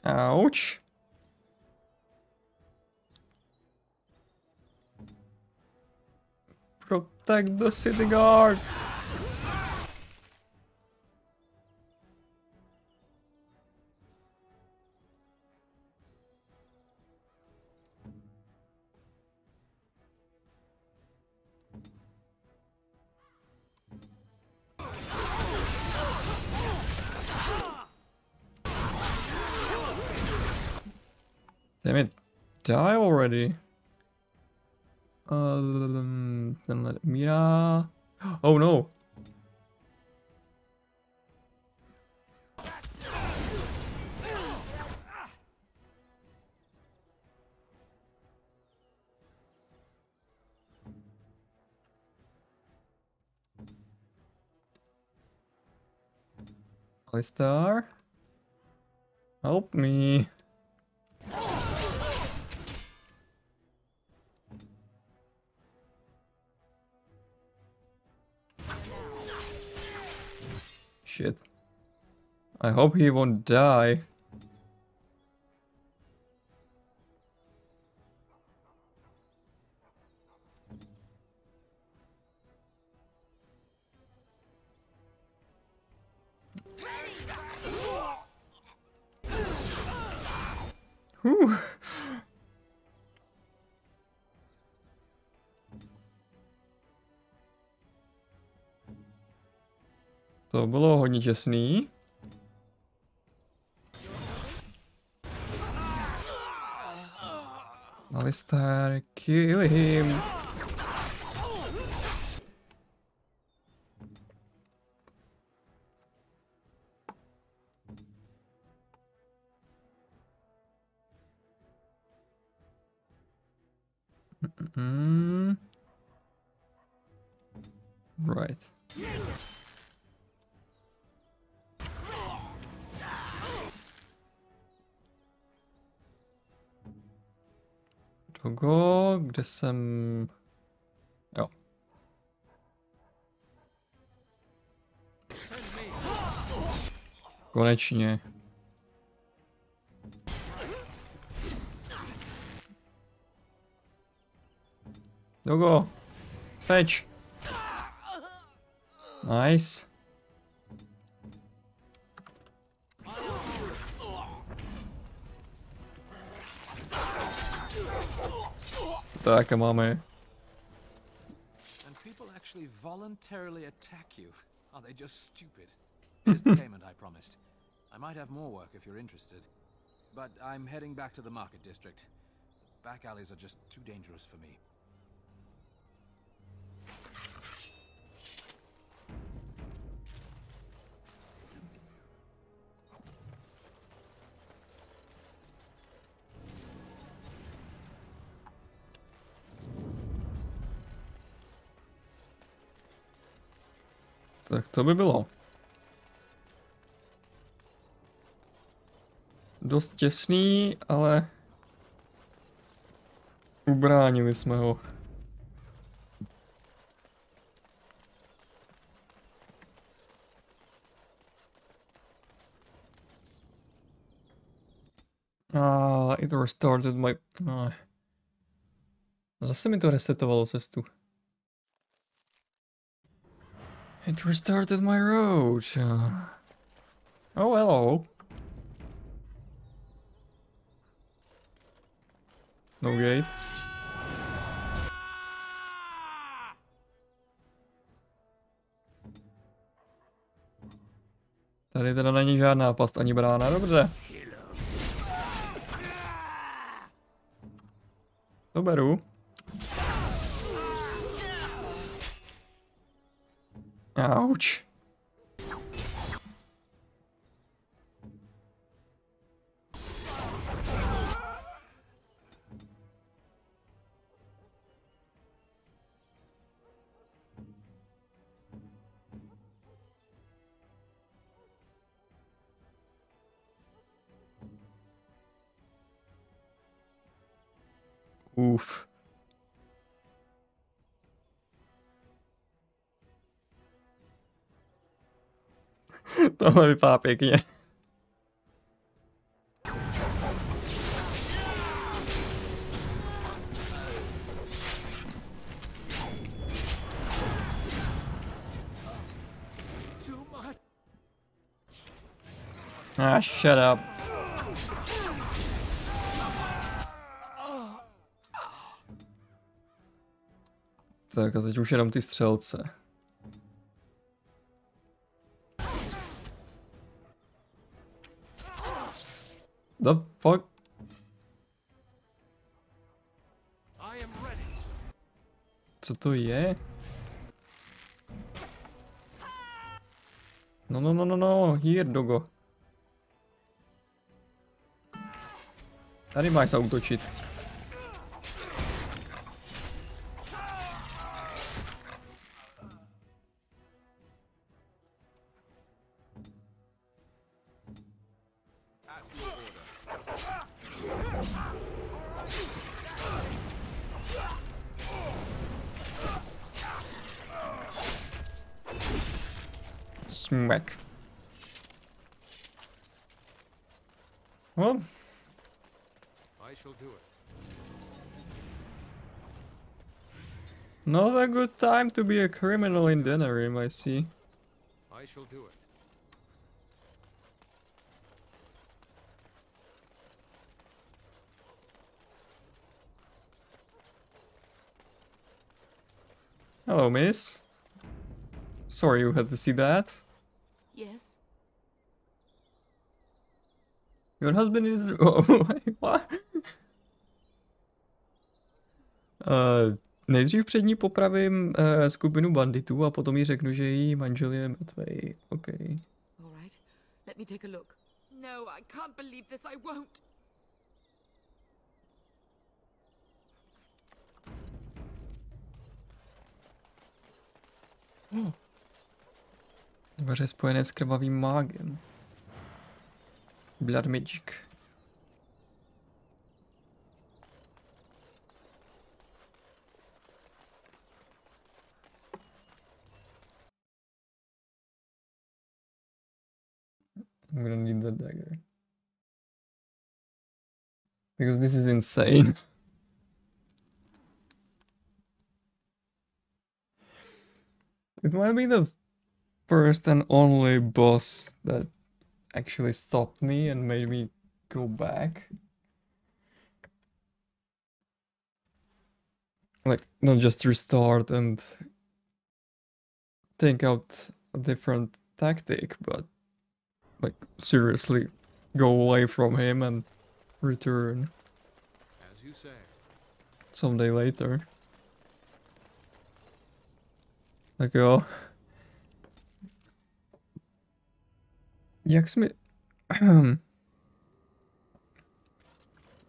Ouch. Protect the city guard. Damn it, die already. Then let Mira. Oh no. Alistar, help me. Shit. I hope he won't die. Whew. To bylo hodně těsný. Alistar, kill him. Right. Togo, kde jsem... Jo. Konečně. Togo, fetch. Nice. Tak a máme. And people actually voluntarily attack you. Are they just stupid? Here's the payment I promised. I might have more work if you're interested. But I'm heading back to the market district. Back alleys are just too dangerous for me. Tak to by bylo. Dost těsný, ale ubránili jsme ho. It restarted my... Zase mi to resetovalo cestu. It restarted my road. Oh, hello. No gate. Tady teda není žádná past ani brána, dobře. To beru. Ouch. Uf. Tohle vypadá pěkně. Ah, shut up. Tak a teď už jenom ty střelce. The fuck? Co to je? No, here dogo. Tady máš zaútočit. Smack. Well, I shall do it. not a good time to be a criminal in Denerimu, I see. I shall do it. Hello, miss. Sorry you had to see that. Yes? Your husband is... Oh, what? Nejdřív před ní popravím skupinu banditů a potom jí řeknu, že její manžel je mrtvej. OK. All right. Let me take a look. No, I can't believe this. I won't. Vaře spojené s krvavým mágem. Blood magic. I'm gonna need that dagger. Because this is insane. It might be the first and only boss that actually stopped me and made me go back. Like, not just restart and think out a different tactic, but like seriously go away from him and return. As you say. Someday later. Tak jo. Jak jsi mi...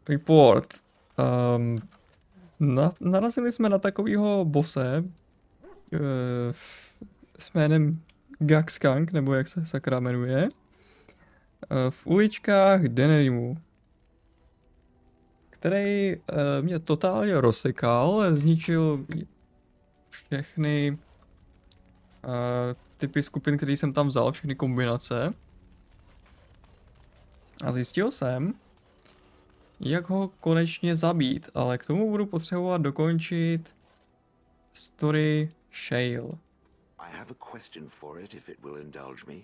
Report. Narazili jsme na takovýho bose s jménem Gaxkang, nebo jak se sakra jmenuje, v uličkách Denerimu, který mě totálně rozsekal, zničil všechny typy skupin, které jsem tam vzal, všechny kombinace. A zjistil jsem, jak ho konečně zabít, ale k tomu budu potřebovat dokončit story Shale. I have a question for it, if it will indulge me.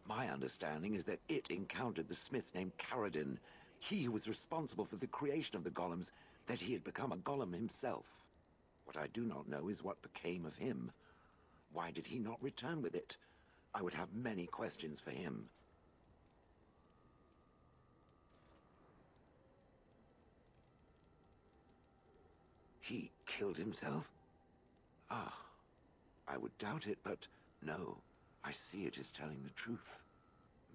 My understanding is that it encountered the smith named Karadin, he who was responsible for the creation of the golems, that he had become a golem himself. What I do not know is what became of him. Why did he not return with it? I would have many questions for him. He killed himself? Ah, I would doubt it, but no, I see it is telling the truth.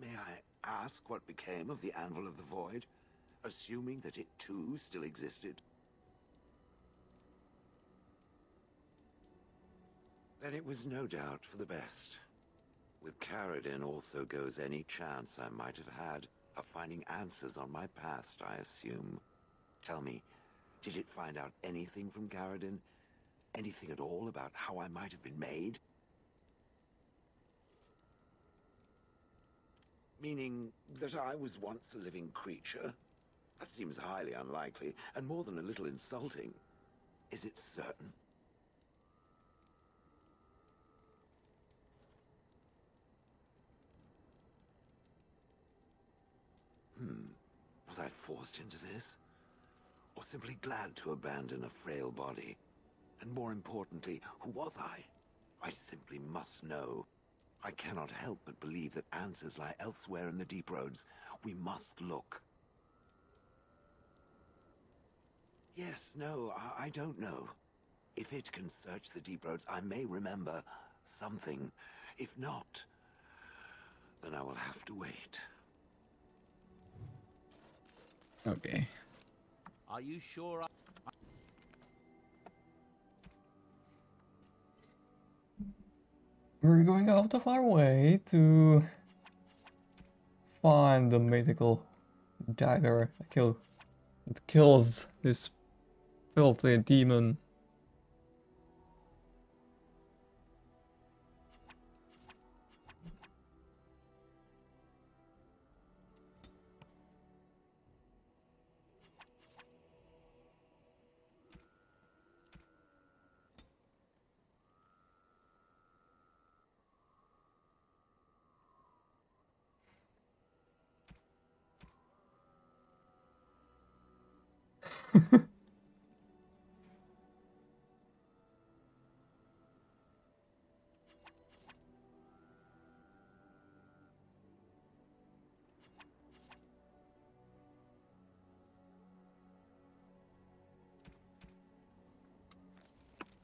May I ask what became of the Anvil of the Void, assuming that it too still existed? Then it was no doubt for the best. With Karadin also goes any chance I might have had of finding answers on my past, I assume. Tell me, Did it find out anything from Caradin? Anything at all about how I might have been made? Meaning that I was once a living creature? That seems highly unlikely, and more than a little insulting. Is it certain? Was I forced into this? Or simply glad to abandon a frail body? And more importantly, who was I? I simply must know. I cannot help but believe that answers lie elsewhere in the deep roads. We must look. Yes, no, I don't know. If it can search the deep roads, I may remember something. If not, then I will have to wait. Okay. Are you sure? We're going out of our way to find the mythical dagger that kills this filthy demon.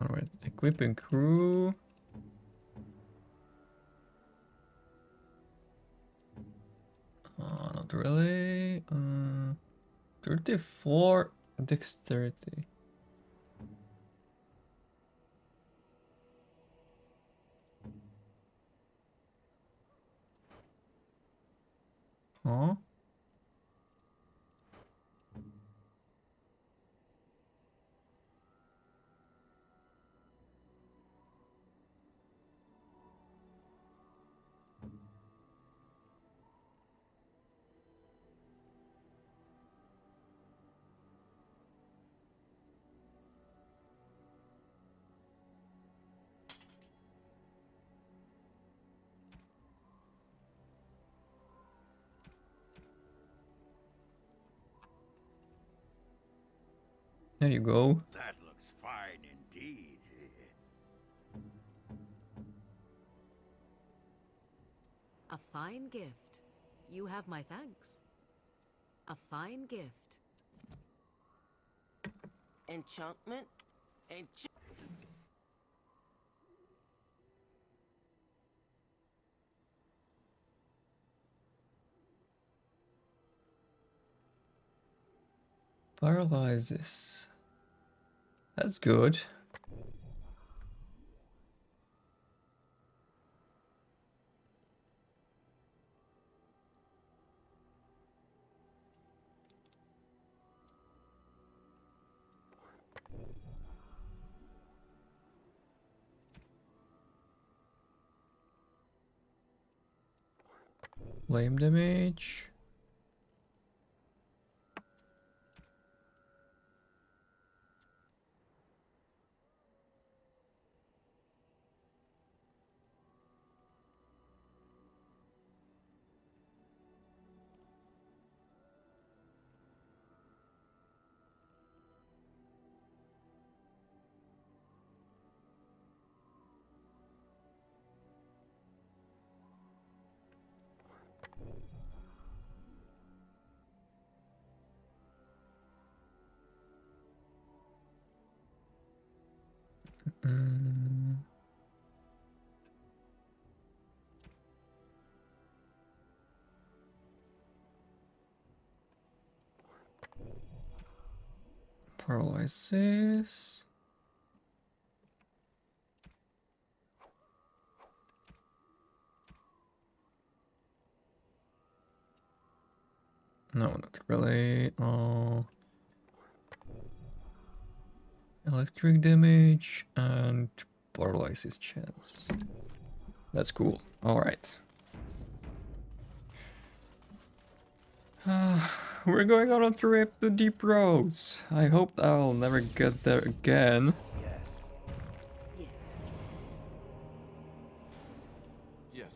Alright, equipping crew. Not really. 34 dexterity. Huh? There you go. That looks fine indeed. A fine gift. You have my thanks. A fine gift. Enchantment? Paralyzes. That's good. Flame damage. Paralysis. No, not really. Oh. Electric damage and paralysis chance. That's cool. Alright. We're going on a trip to deep roads. I hope I'll never get there again. Yes.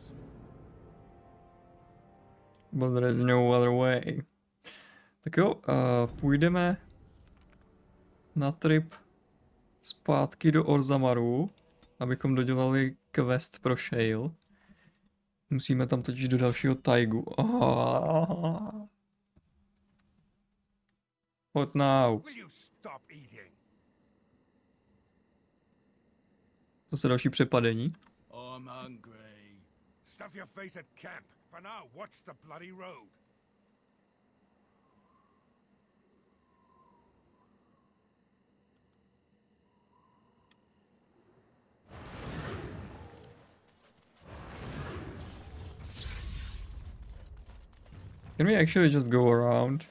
But there is no other way. Tak jo, půjdeme na trip zpátky do Orzamaru, abychom dodělali quest pro Shale. Musíme tam totiž do dalšího tajgu. What now? To se další přepadení. I'm hungry. Stuff your face at camp. For now, watch the bloody road. Can we actually just go around?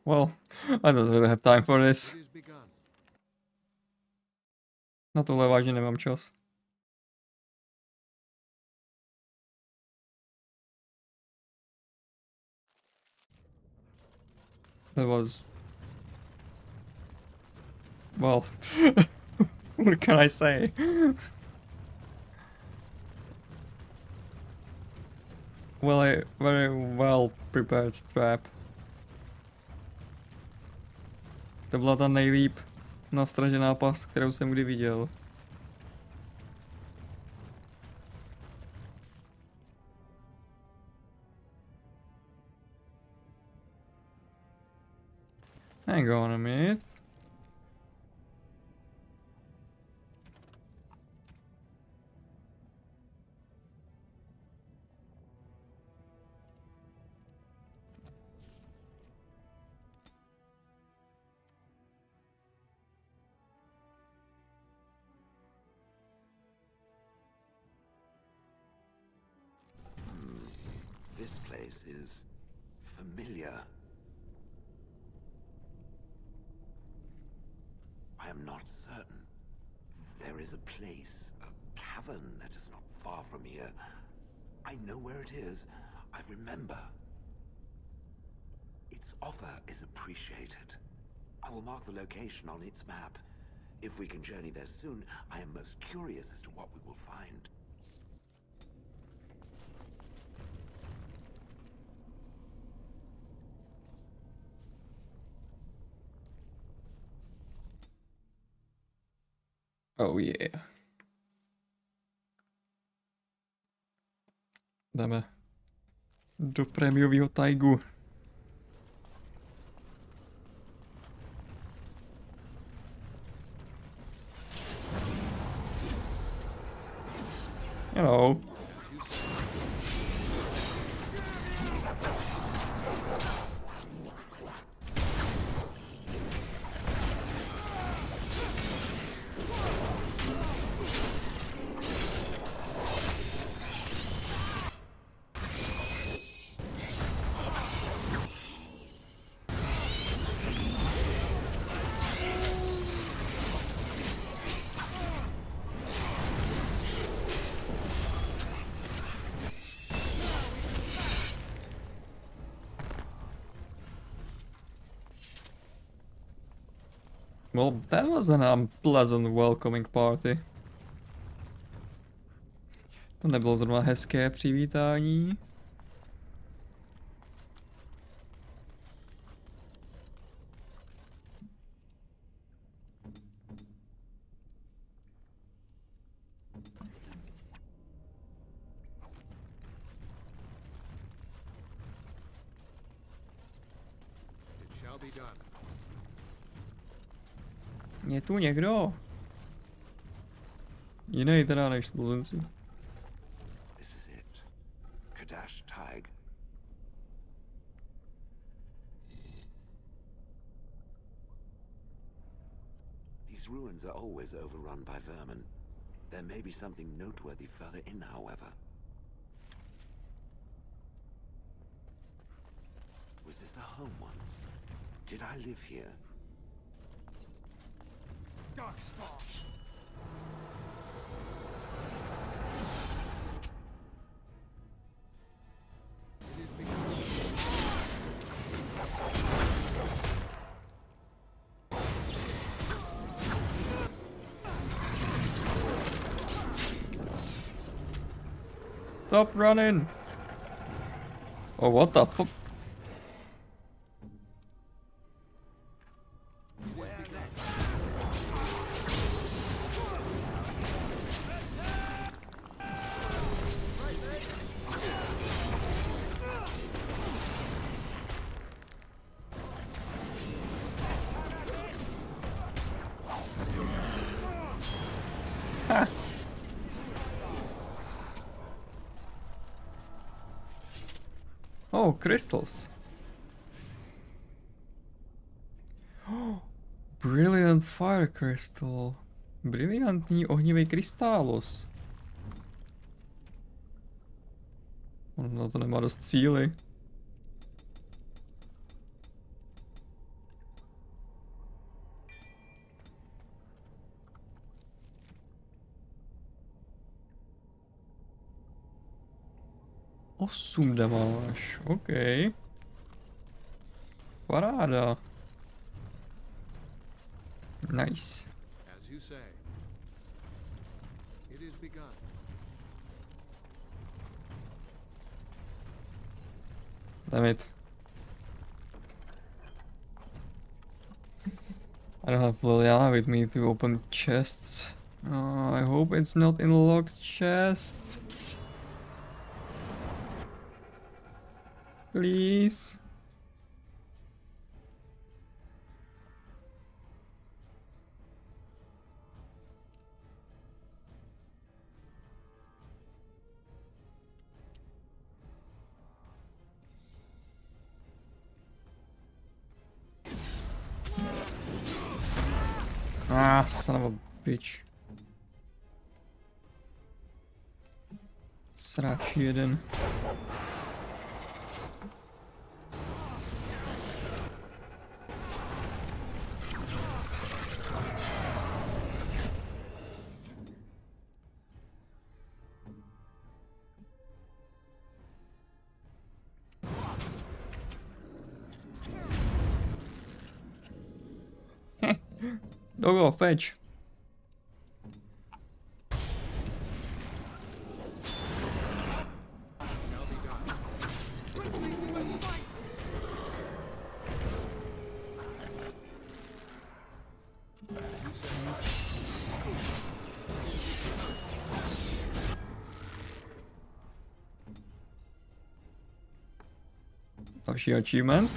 Well, I don't really have time for this. Na tohle vážně nemám čas. That was... Well, what can I say? Well, a very well prepared trap. To byla ta nejlíp nastražená past, kterou jsem kdy viděl. Hang on a minute. This place is familiar. I am not certain. There is a place, a cavern that is not far from here. I know where it is. I remember. Its offer is appreciated. I will mark the location on its map. If we can journey there soon, I am most curious as to what we will find. Oh yeah. Jdeme do prémiového tajgu. Hello. Well, that was an unpleasant welcoming party. To nebylo zrovna hezké přivítání. It shall be Je tu někdo? Jiný teda než spoluzenci. These ruins are always overrun by vermin. There may be something noteworthy further in, however. Was this the home once? Did I live here? Dark spot. Stop running! Oh, what the fuck? Oh, crystals. Oh, brilliant fire crystal. Briliantní ohnivý krystálos. On na to nemá dost síly. Osm máš, OK. Paráda. Nice. As you say, it is begun. Damn it. I don't have Liliana with me to open chests. I hope it's not in locked chest. Please. Ah, son of a bitch. Sráč jeden. Dogo, fetch. Další achievement.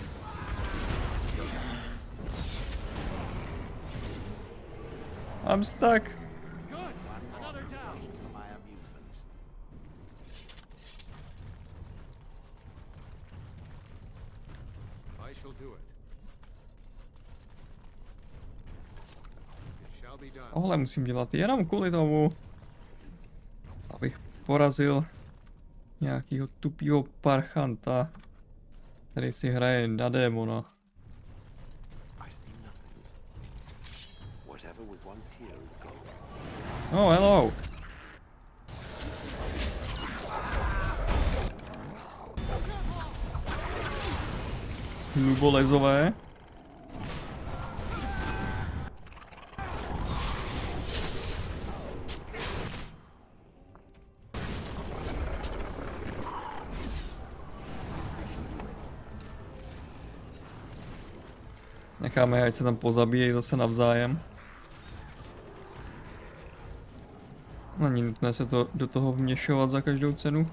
I'm stuck. Good. Another down. For my amusement. I shall do it. It shall be done. Tohle musím dělat jenom kvůli tomu, abych porazil nějakýho tupýho parchanta, který si hraje na démona. Oh, hello. Hlubolezové. Necháme, ať se tam pozabíjejí zase navzájem. Není nutné se to do toho vměšovat za každou cenu.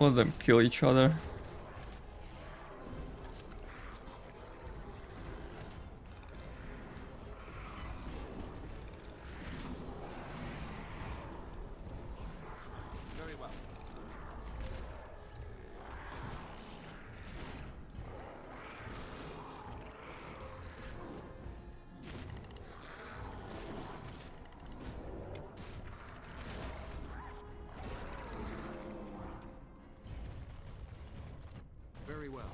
Let them kill each other. Very well. Very well.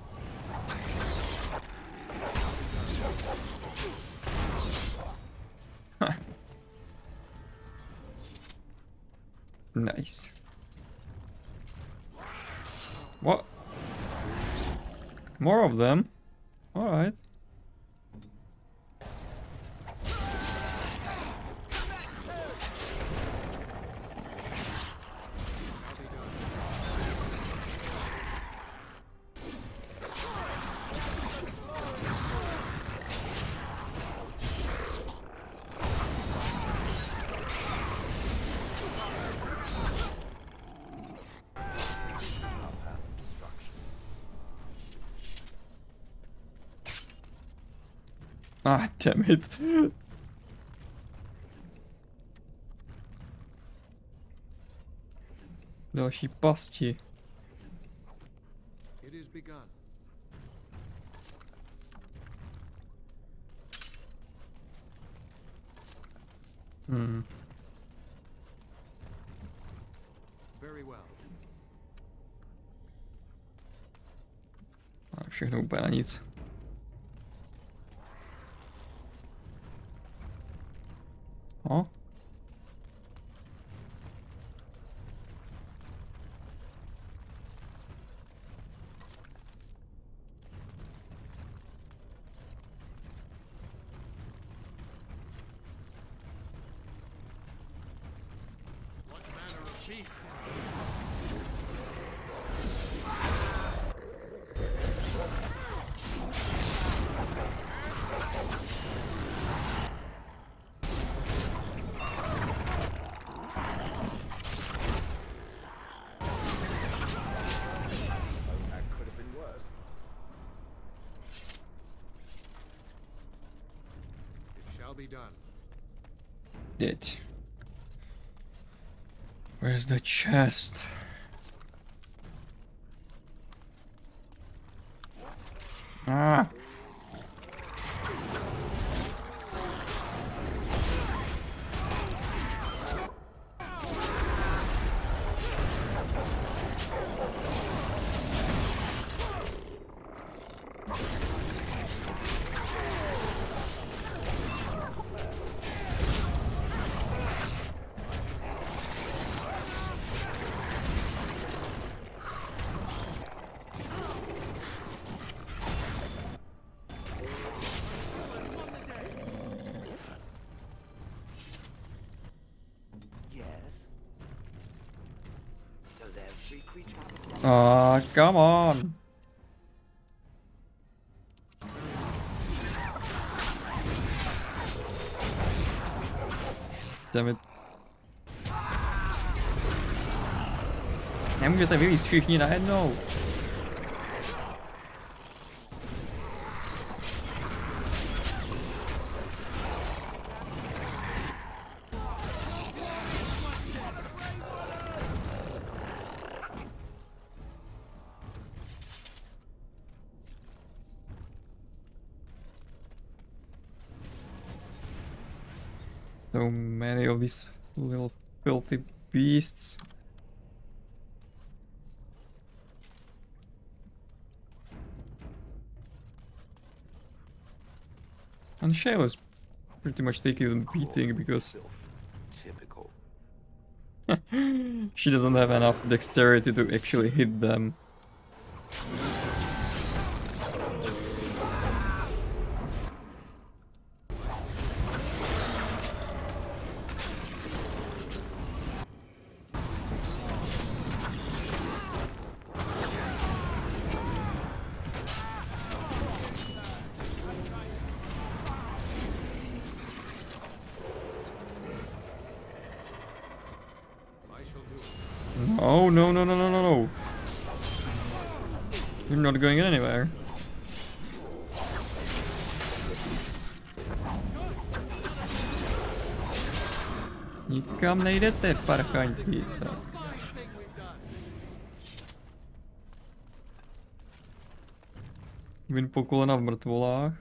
Nice. What? More of them? Alright. Ah, damn it. Další pasti. It is begun. Very well. A všechno úplně na nic. O. What manner of beast is be done. It. Where's the chest? Ah. Ah, come on. Damn it. Nemůžete vyvízt všichni najednou. So many of these little filthy beasts. And Shayla's pretty much taking the beating because typical. She doesn't have enough dexterity to actually hit them. Oh no no no no no no! You're not going anywhere. Nikam nejdete, parchanti. Vin po kolena v mrtvolách.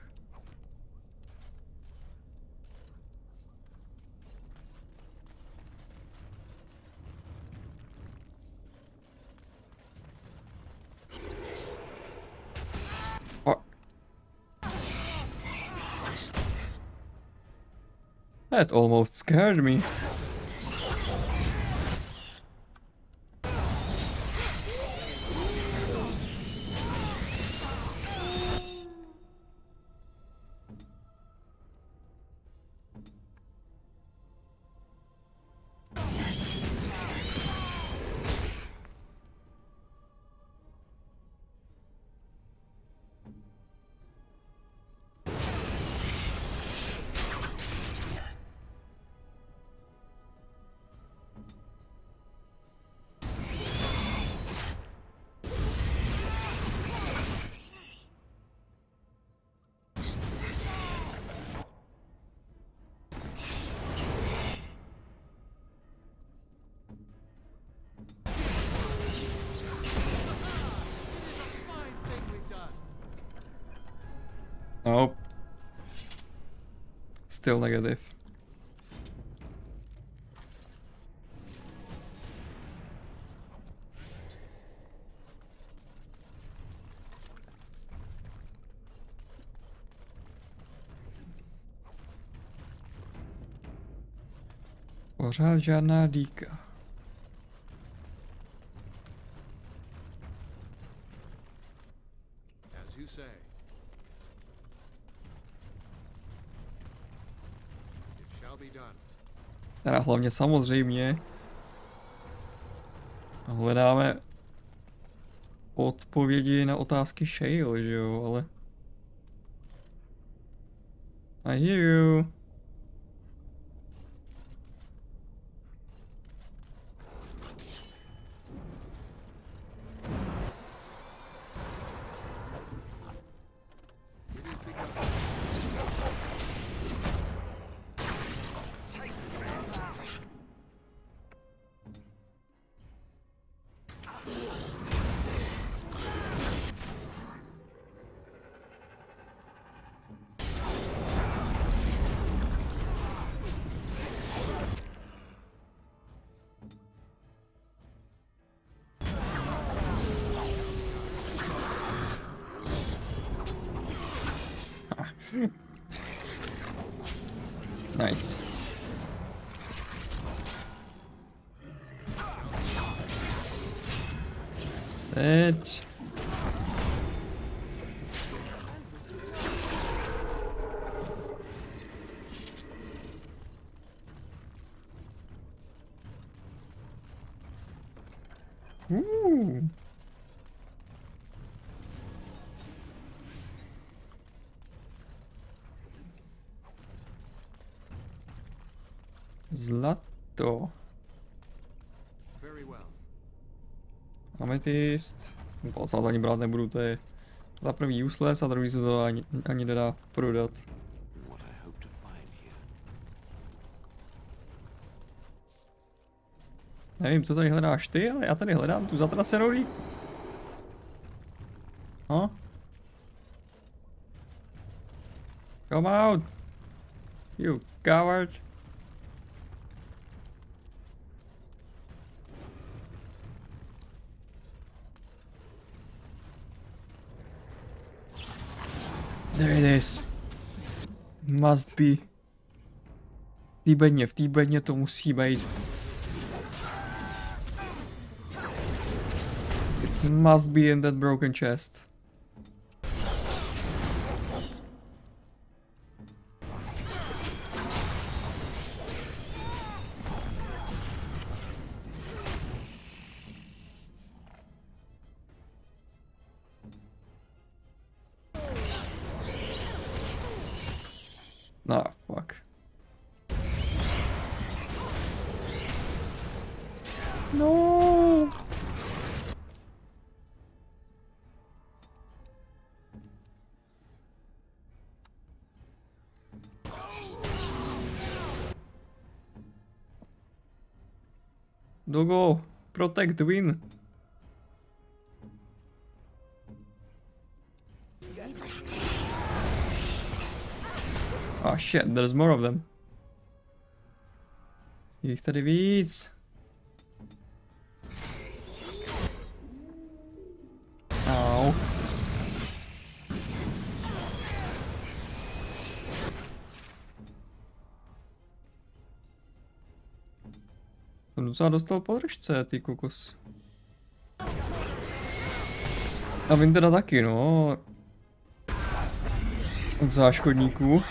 That almost scared me. Nope. Still negative. Pořád žádná dýka. Teda hlavně samozřejmě hledáme odpovědi na otázky Shale, že jo, ale I hear you. Nice. Teď. Zlato. Ametist. Palcát ani brát nebudu, to je za prvý useless a druhý se to ani nedá prodat. Nevím, co tady hledáš ty, ale já tady hledám tu zatracenou líku. No? Come out! You coward! There it is. Must be. V té bedně to musí být. It must be in that broken chest. Nah, fuck. No. Dogo, protect, win. Oh shit, there's more of them. Je jich tady víc. Au. Jsem docela dostal po držce, ty kokos. A vím teda taky, no. Od záškodníků.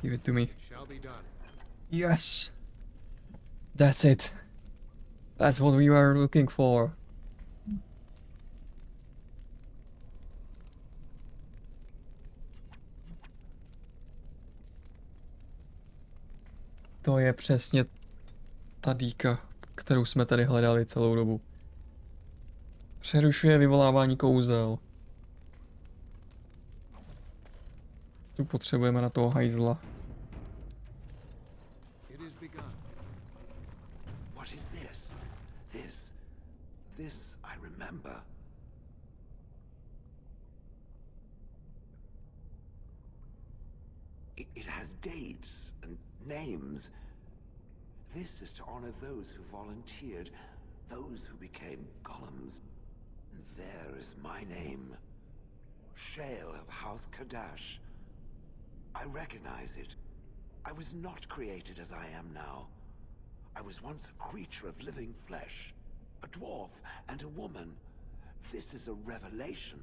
Give it to me. Yes! That's it. That's what we were looking for. To je přesně ta dýka, kterou jsme tady hledali celou dobu. Přerušuje vyvolávání kouzel. Tu potřebujeme na toho hajzla. What is this? This I remember. It has dates and names. This is to honor those who volunteered, those who became golems. And there is my name. Shale of House Kadash. I recognize it. I was not created as I am now. I was once a creature of living flesh, a dwarf and a woman. This is a revelation.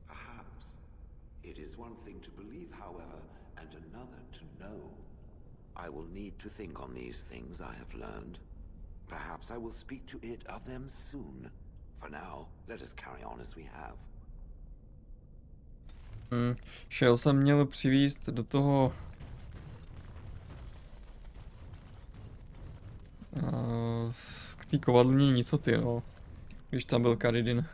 Perhaps it is one thing to believe, however, and another to know. I will need to think on these things I have learned. Perhaps I will speak to it of them soon. For now, let us carry on as we have. Šel jsem měl přivízt do toho... k té kovadlně nicoty, no. Když tam byl Karidin.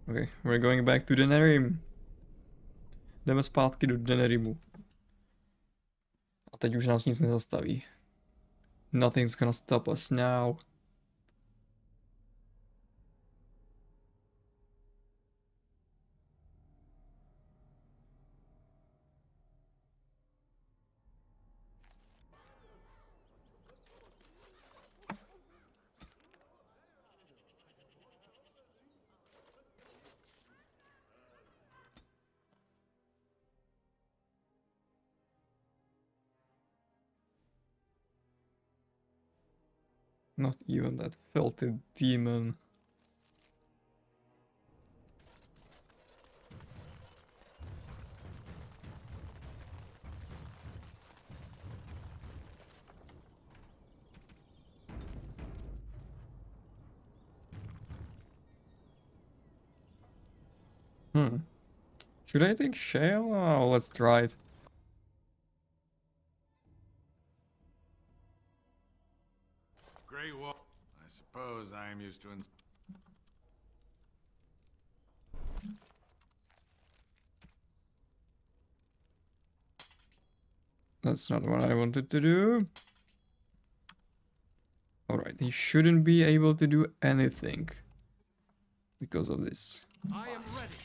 Okay, we're going back to Denerimu. Jdeme zpátky do Denerimu. A teď už nás nic nezastaví. Nothing's gonna stop us now. Not even that filthy demon. Should I take shale? Oh, let's try it. Great wall. I suppose I am used to That's not what I wanted to do. Alright, he shouldn't be able to do anything because of this. I am ready.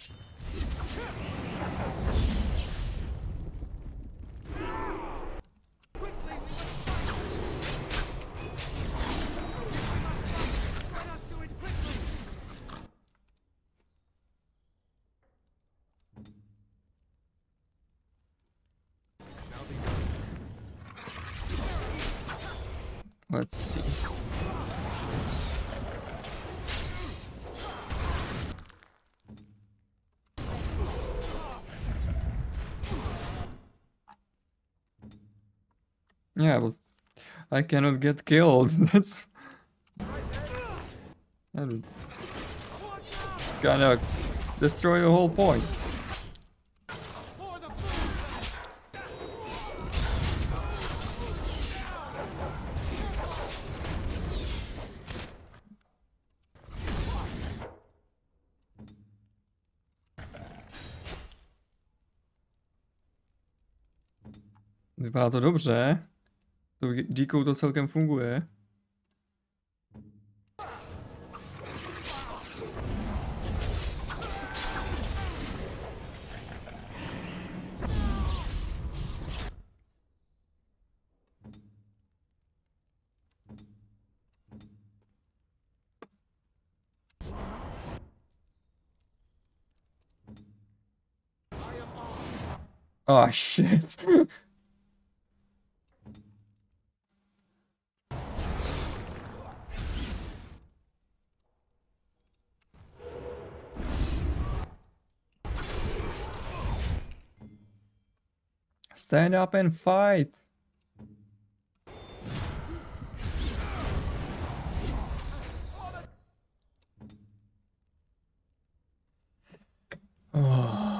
Let's see. Yeah, but I cannot get killed. That's gonna destroy the whole point. Vypadá to dobře. To díkou to celkem funguje. Oh shit. Stand up and fight. Oh.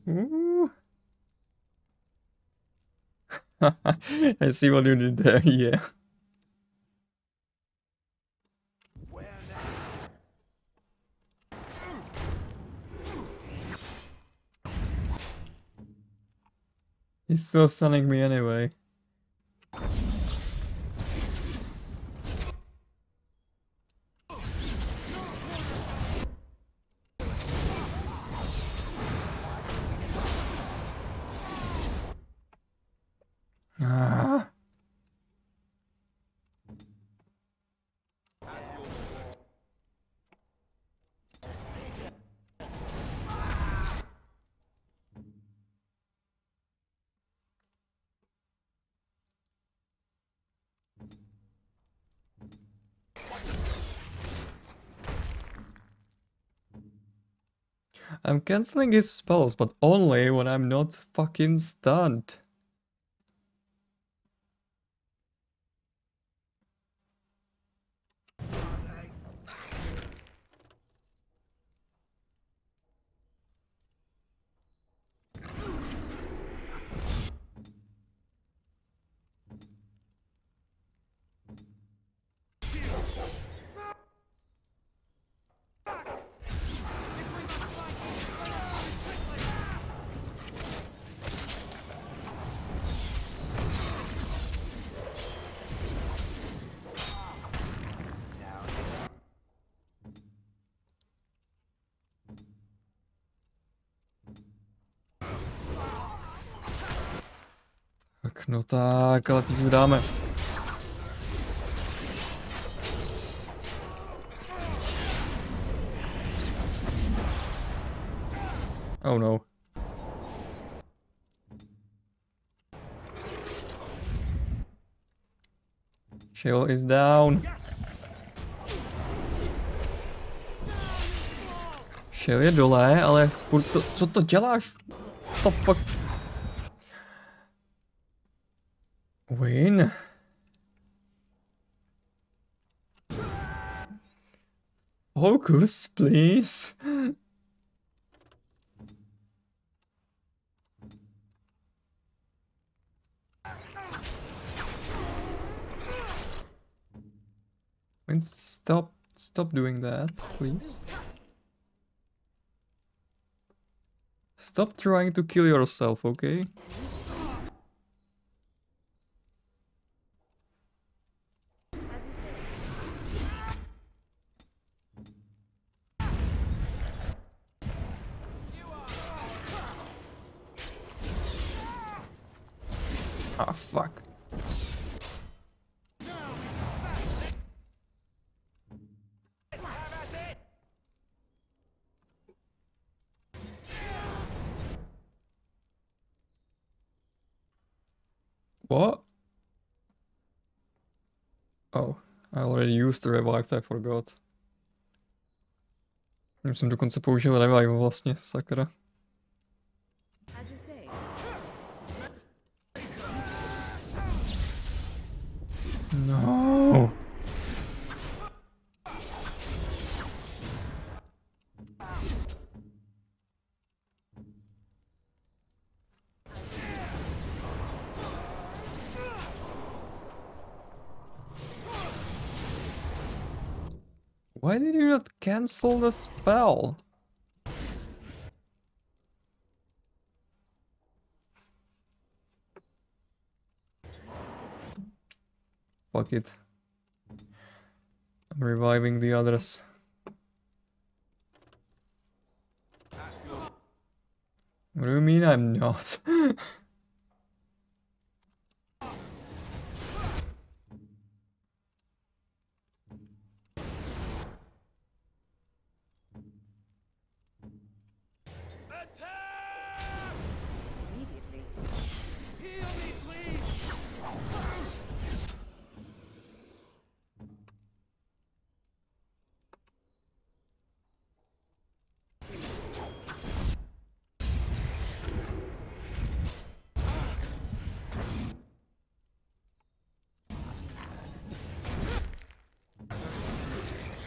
Ooh. I see what you did there, yeah. He's still stunning me anyway. Ah. I'm canceling his spells, but only when I'm not fucking stunned. Tak no tak, ale teď už dáme. Oh no. Shield is down. Shield je dole, ale co to děláš? What the fuck? Win. Focus, please. Stop doing that, please. Stop trying to kill yourself, okay? Ah, fuck. What? Oh, I already used the revived, I forgot. Už jsem dokonce použil revive vlastně, sakra. No. Why did you not cancel the spell? Fuck it. I'm reviving the others. What do you mean I'm not?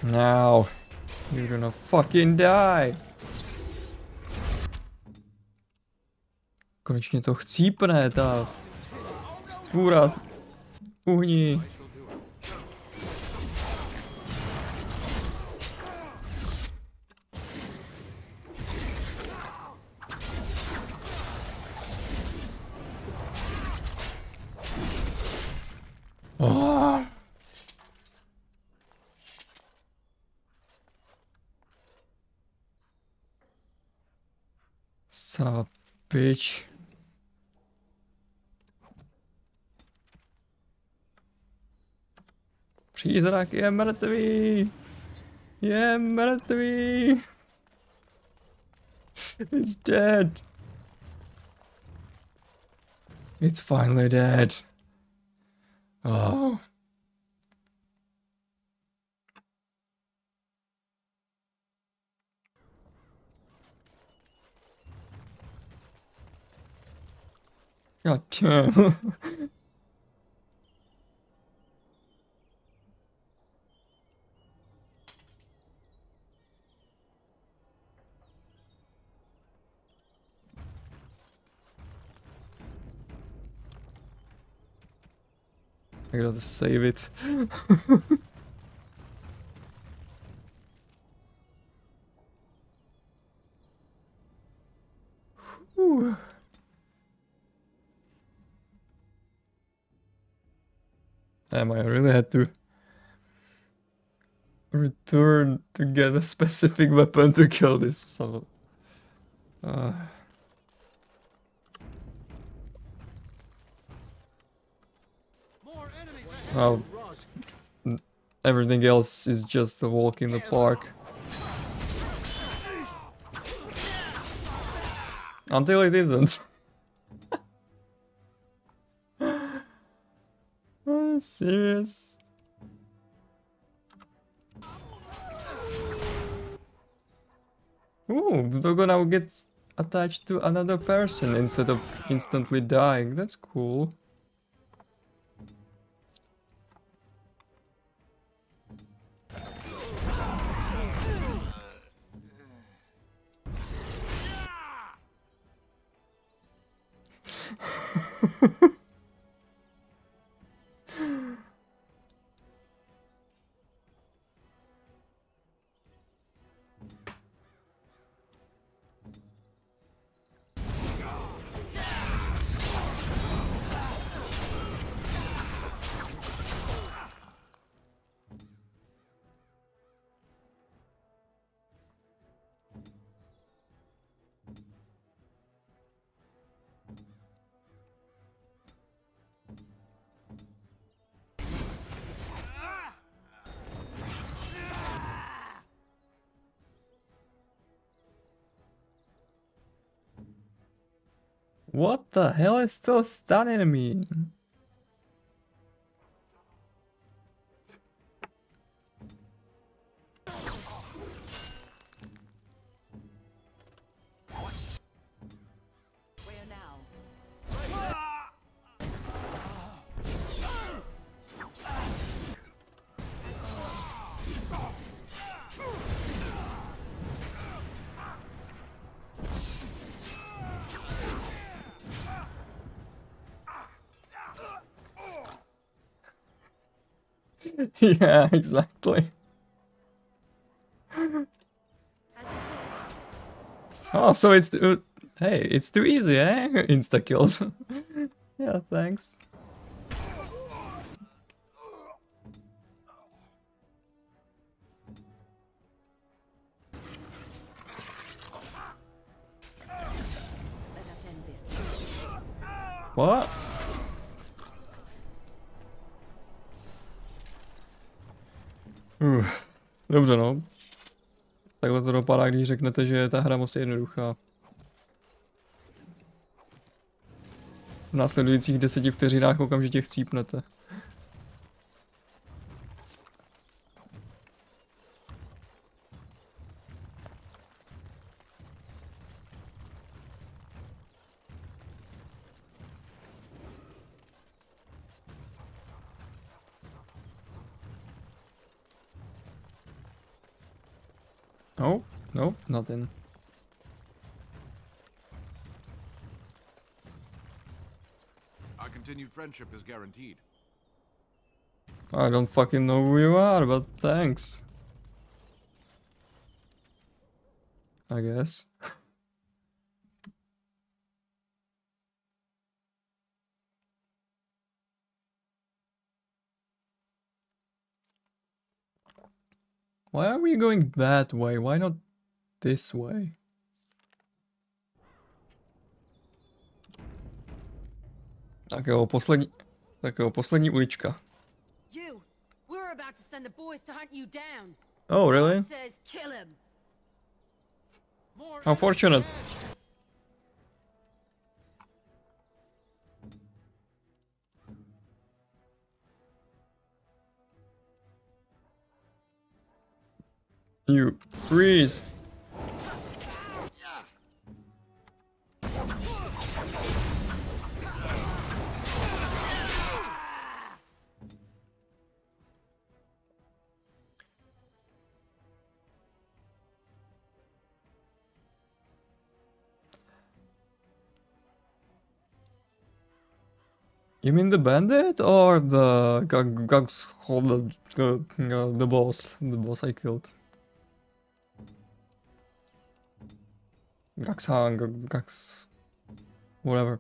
Now, you're gonna fucking die. Konečně to chcípne, ta stvůra. Uhni. Oh. Son of a bitch. Přízrak je mrtvý. Je mrtvý. It's dead. It's finally dead. Oh. God damn. I gotta save it. Whew. Damn, I really had to return to get a specific weapon to kill this son of... Well, everything else is just a walk in the park. Until it isn't. Are you serious? Ooh, the dog now gets attached to another person instead of instantly dying. That's cool. What the hell is still stunning me? Where now? Yeah, exactly. Oh, so it's hey, it's too easy, eh? Insta killed. Yeah, thanks. Let us end this. What? Dobře, no. Takhle to dopadá, když řeknete, že je ta hra moc jednoduchá. V následujících 10 vteřinách okamžitě chcípnete. Oh, nope, nothing. Our continued friendship is guaranteed. I don't fucking know who you are, but thanks. I guess. Why are we going that way? Why not this way? Tak jo, poslední ulička. You, we're about to send the boys to hunt you down. Oh, really? Boss says kill him. How fortunate. You freeze. You mean the bandit or the the boss? The boss I killed. Gax, whatever.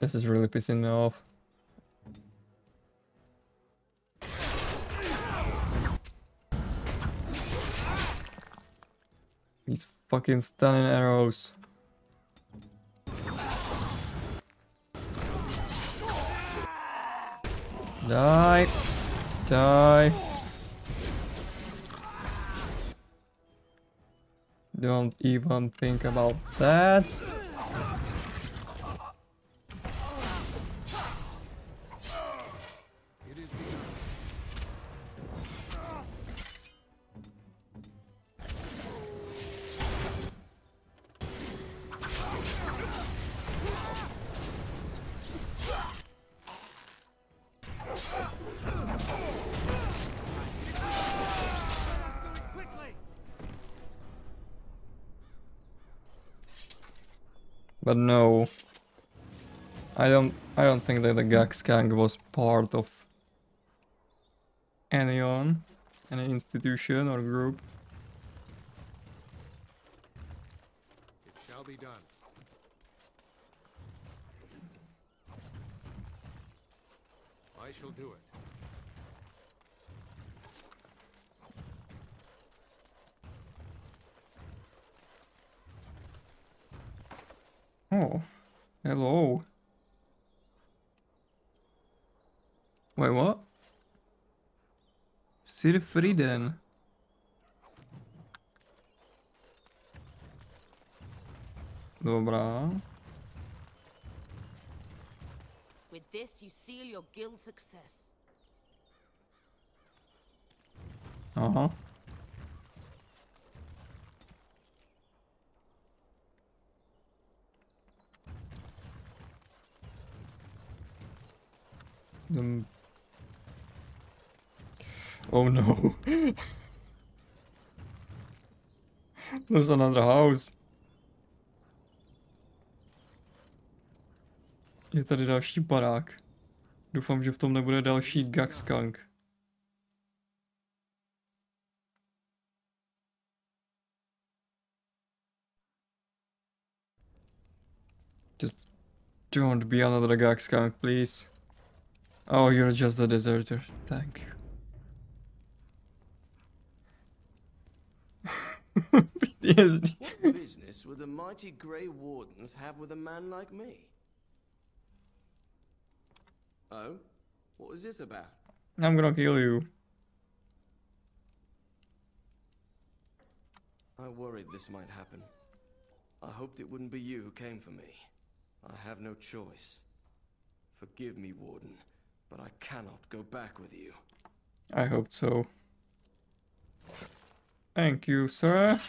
This is really pissing me off. These fucking stunning arrows. Die. Die. Don't even think about that. But no, I don't think that the Gax gang was part of any institution or group. It shall be done. I shall do it. Oh, hello. Wait, what? Sir Frieden. Dobrá. With this, you seal your guild success. Aha. Oh no. There's another house. Je tady další barák. Doufám, že v tom nebude další Gaxkang. Just don't be another Gaxkang, please. Oh, you're just a deserter. Thank you. What business would the mighty Grey Wardens have with a man like me? Oh? What was this about? I'm gonna kill you. I worried this might happen. I hoped it wouldn't be you who came for me. I have no choice. Forgive me, Warden, but I cannot go back with you. I hoped so. Thank you, sir.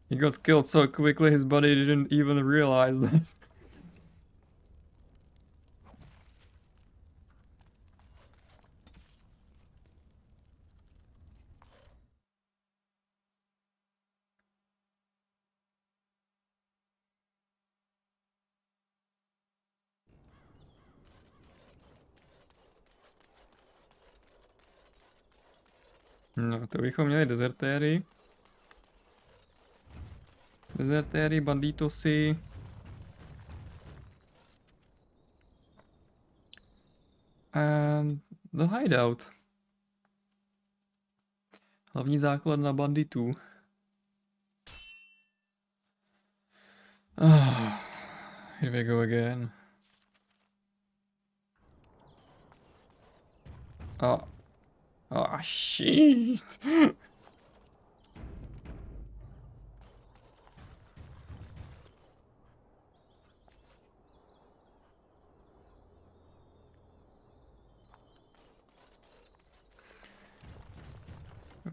He got killed so quickly his body didn't even realize that. No, to bychom měli dezertéry. Dezertéry, bandítosy. And the hideout. Hlavní základna banditů. Here we go again. Oh shit.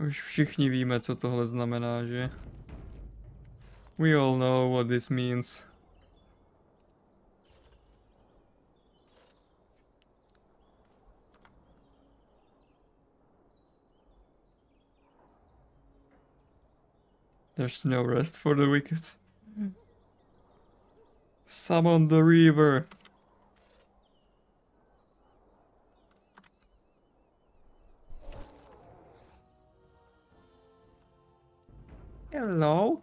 Už všichni víme, co tohle znamená, že? We all know what this means. There's no rest for the wicked. Summon the river. Hello?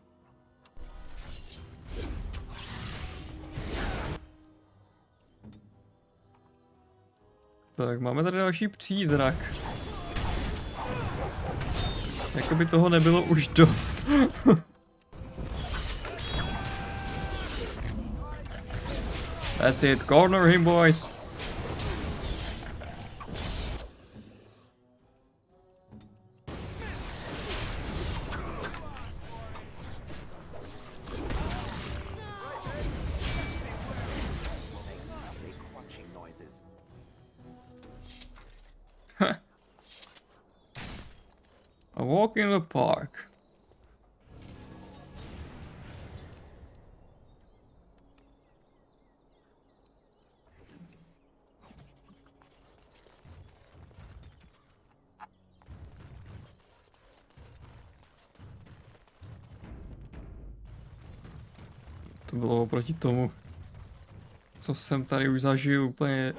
Tak, máme tady další přízrak. Jakoby toho nebylo už dost. That's it, corner him, boys. A walk in the park. To bylo oproti tomu, co jsem tady už zažil úplně.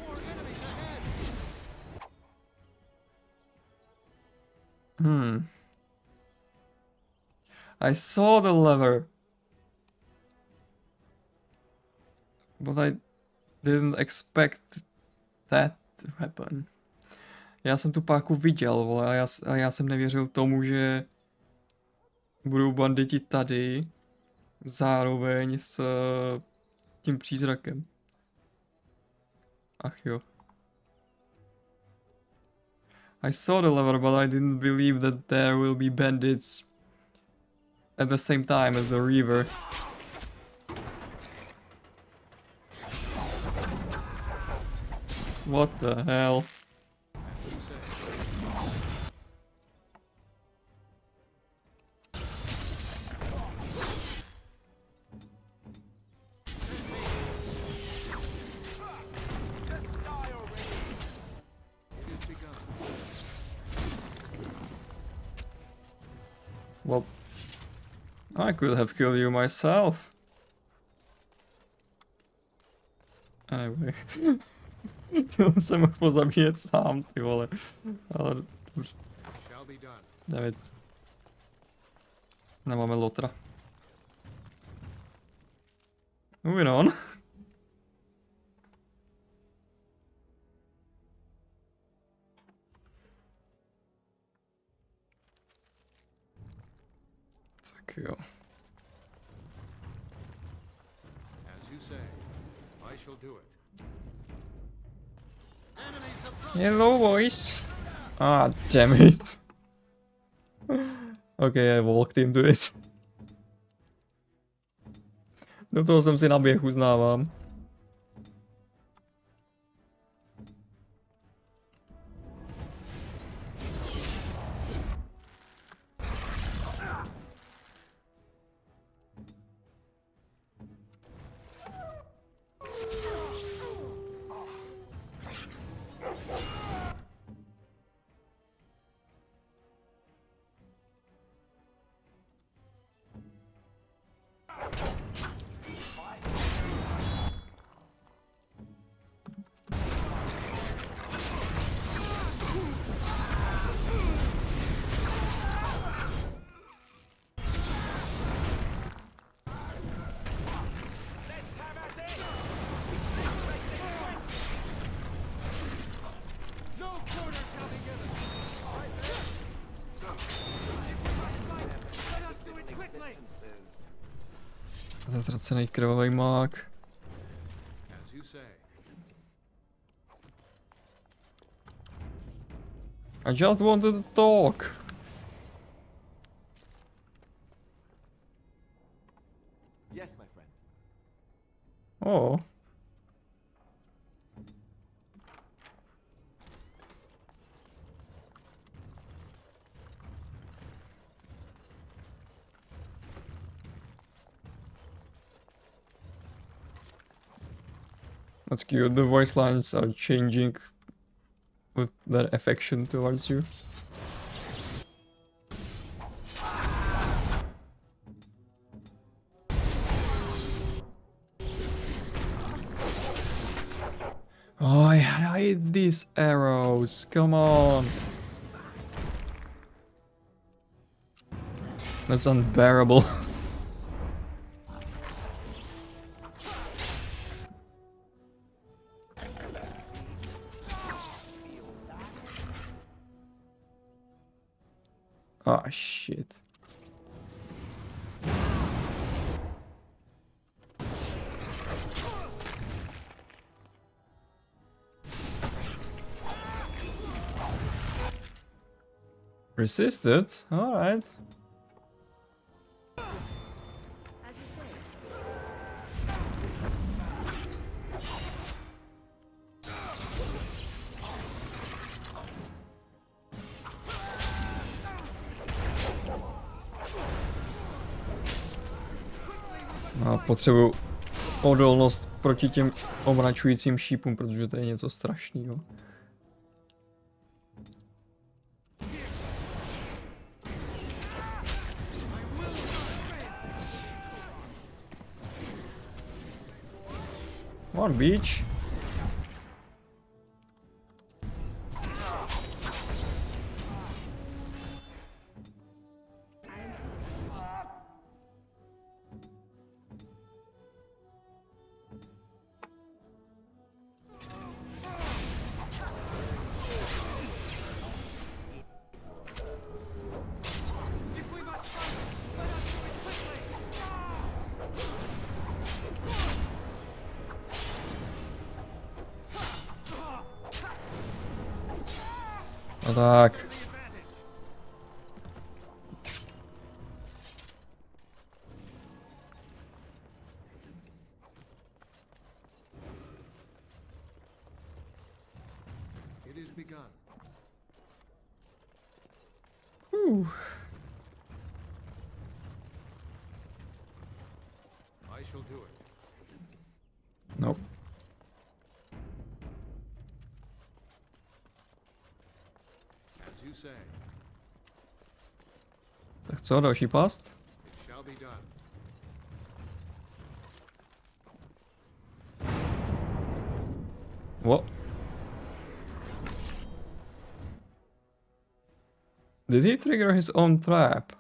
I saw the lever, but I didn't expect that to happen. Já jsem tu páku viděl, vole, a já jsem nevěřil tomu, že budou banditi tady zároveň s tím přízrakem. Ach jo. I saw the lever, but I didn't believe that there will be bandits at the same time as the river. What the hell? Well, I could have killed you myself. Anyway. To jsem mohl pozabíjet sám, ty vole. Ale dobře. David. Nemáme lotra. Moving on. Tak jo. Hello, boys. Ah, damn it. Okay, I walked into it. Do toho jsem si naběh, uznávám. Zatracený krvavý mák. I just wanted to talk. Yes, my friend. Oh. That's cute, the voice lines are changing with their affection towards you. Oh, I hate these arrows, come on. That's unbearable. Oh shit. Resisted? Alright. A potřebuju odolnost proti těm omračujícím šípům, protože to je něco strašného. Come on, beach. No tak. It is begun. I shall do it. Nope. As you say, Tak co, další past? it shall be done. What? Did he trigger his own trap?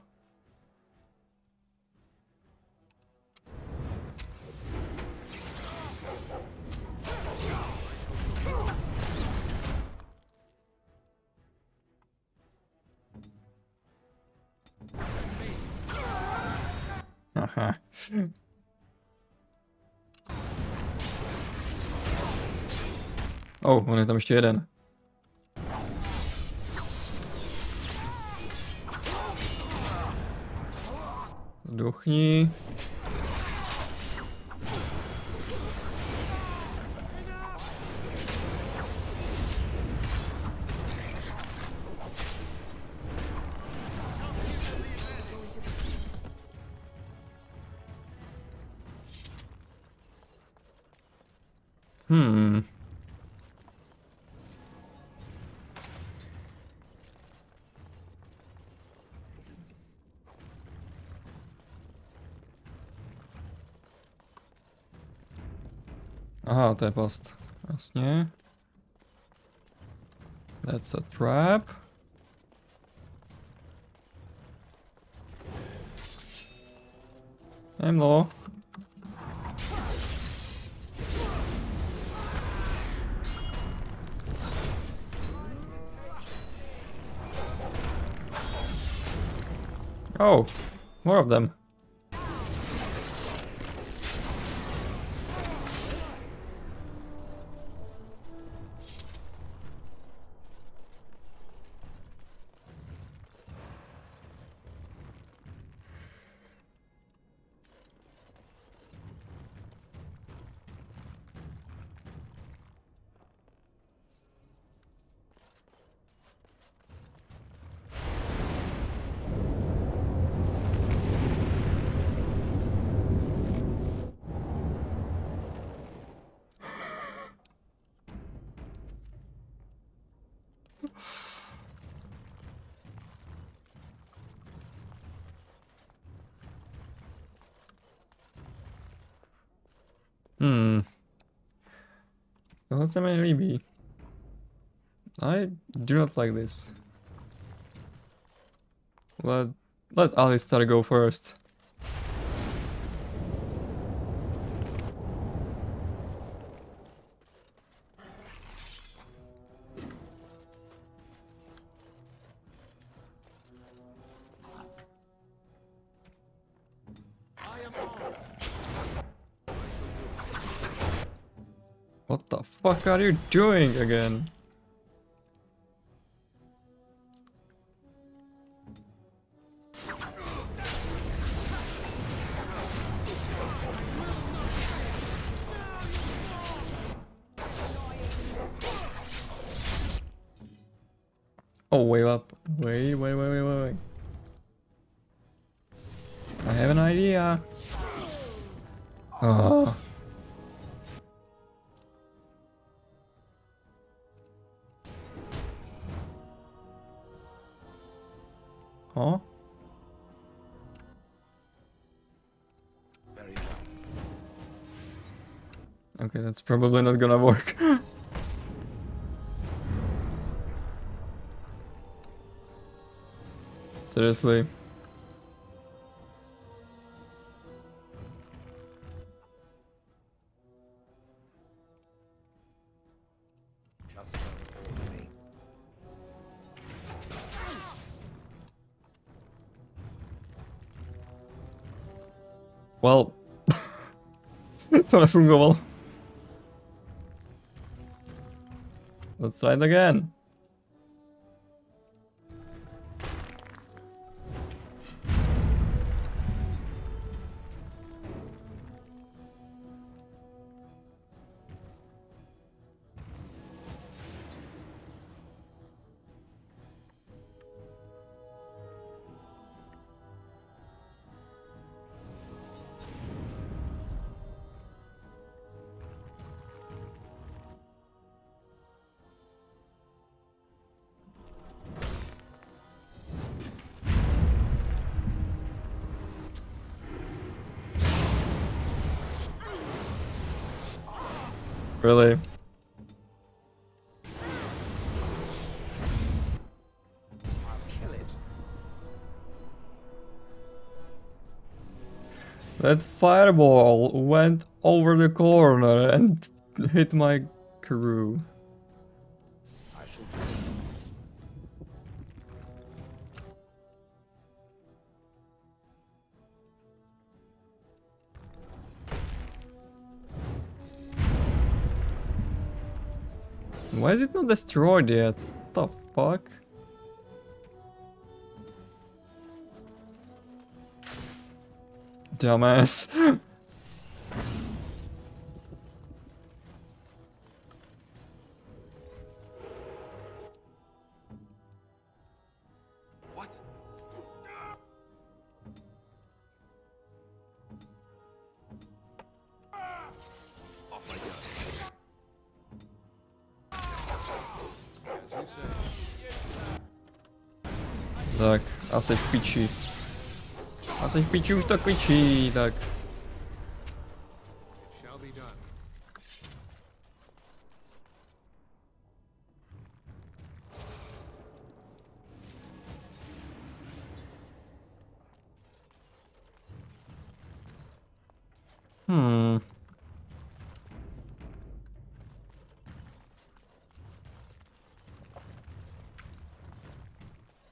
Aha. Oh, on je tam ještě jeden. Zduchni. Aha, to je past. Jasně. That's a trap. Hello. Oh, more of them. Tohle se mi nelíbí. I do not like this. Let Alistair go first. What the fuck are you doing again? Oh, wait up. Wait. I have an idea. Oh. Huh? Okay, that's probably not gonna work. Seriously. Well, to nefungovalo. Let's try it again. Really? That fireball went over the corner and hit my crew. Why is it not destroyed yet? What the fuck? Dumbass. What? Off I go. As you say. Tak, asi v piči. Asi v piči už to kvičí, tak. Shall be done.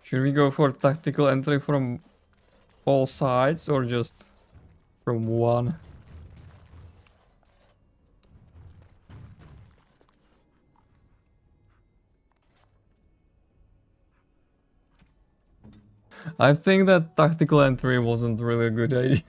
Should we go for tactical entry from all sides or just from one? I think that tactical entry wasn't really a good idea.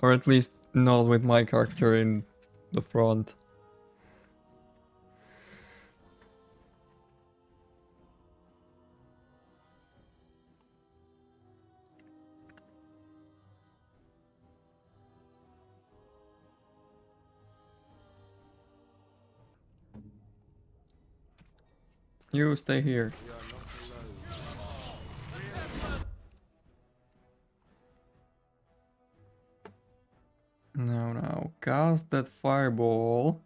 Or at least not with my character in the front. You stay here. Now, cast that fireball.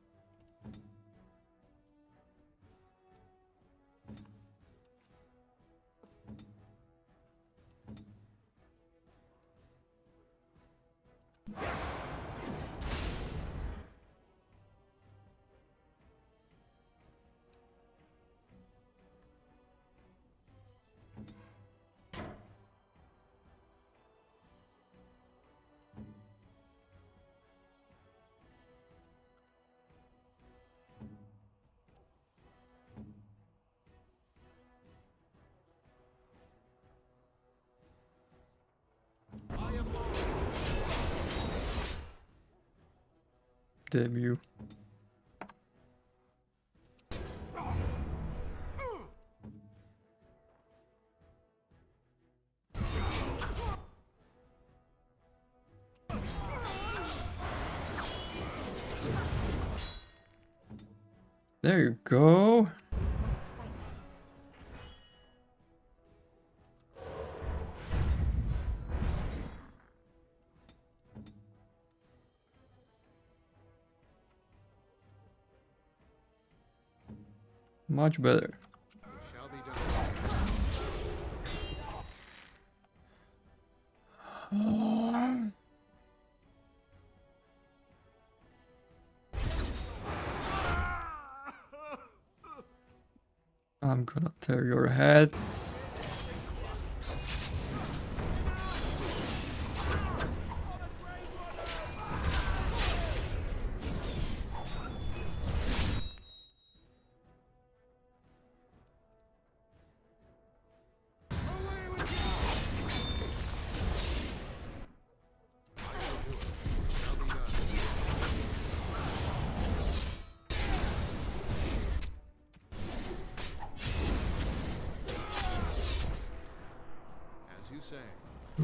Debut. There you go. Much better. Shall be done. I'm gonna tear your head.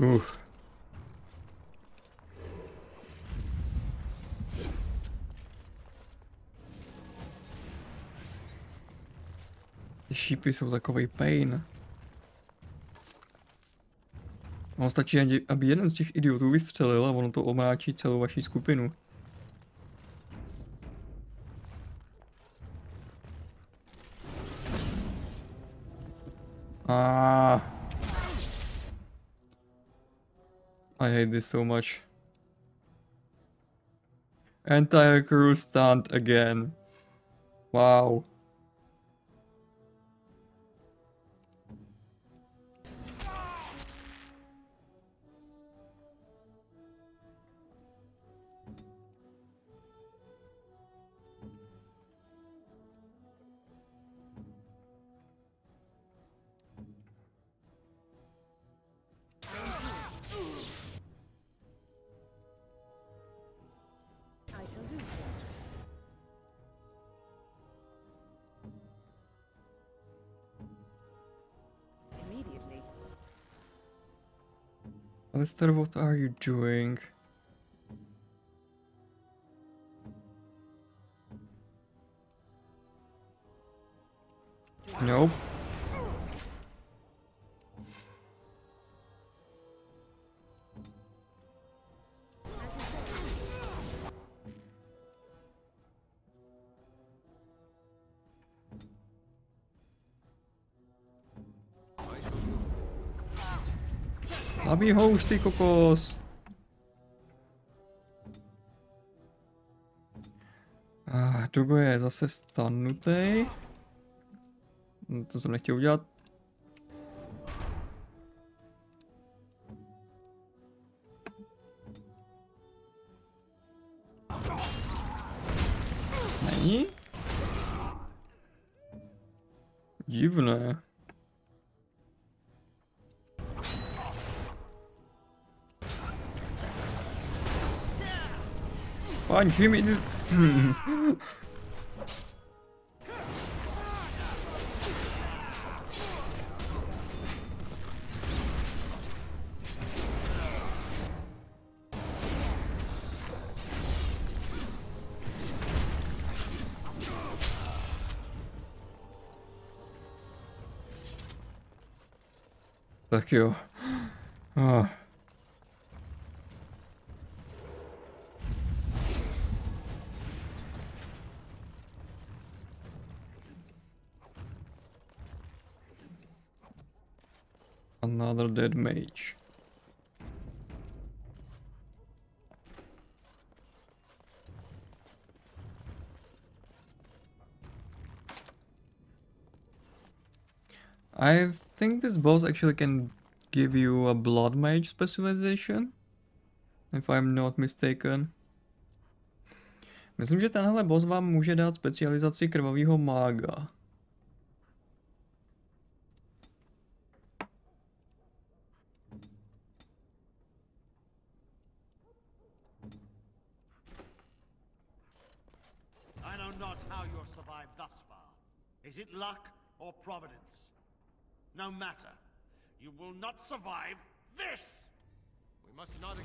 Oof. Ty šípy jsou takovej pain. Ono stačí, aby jeden z těch idiotů vystřelil a ono to omráčí celou vaši skupinu. I hate this so much. Entire crew stunned again. Wow. Alistair, what are you doing? Nope. Zabij ho už, ty kokos. Dogo je zase stanutej. To jsem nechtěl udělat. Není? Divné. Punch him in the... Tak jo. Another dead mage. I think this boss actually can give you a blood mage specialization, if I'm not mistaken. Myslím, že tenhle boss vám může dát specializaci krvavého mága. I know not how you have survived thus far. Is it luck or providence? No matter. You will not survive this! We must not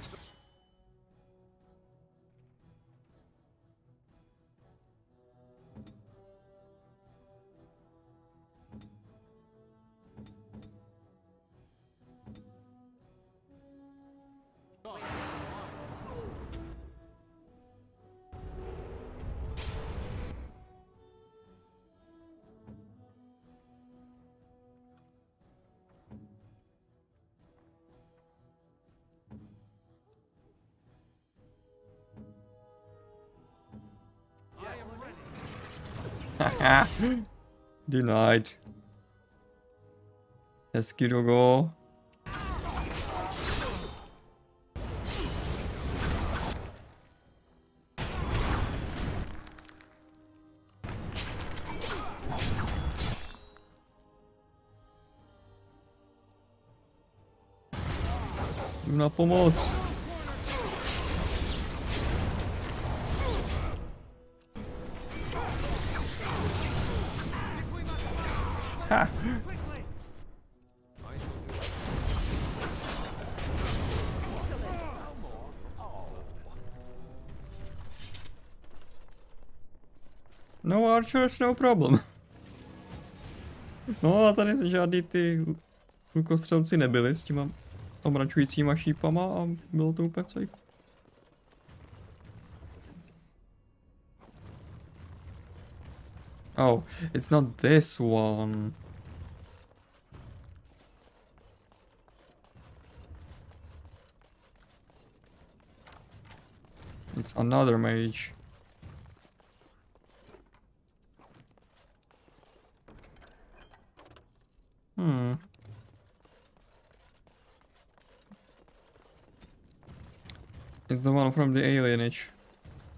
Denied. Hezky, dogo. Jdu na pomoc. Ha. No archers, no problem. No a tady žádný ty lukostřelci nebyli s těma omračujícíma šípama a bylo to úplně cajk. Oh, it's not this one. It's another mage. It's the one from the alienage,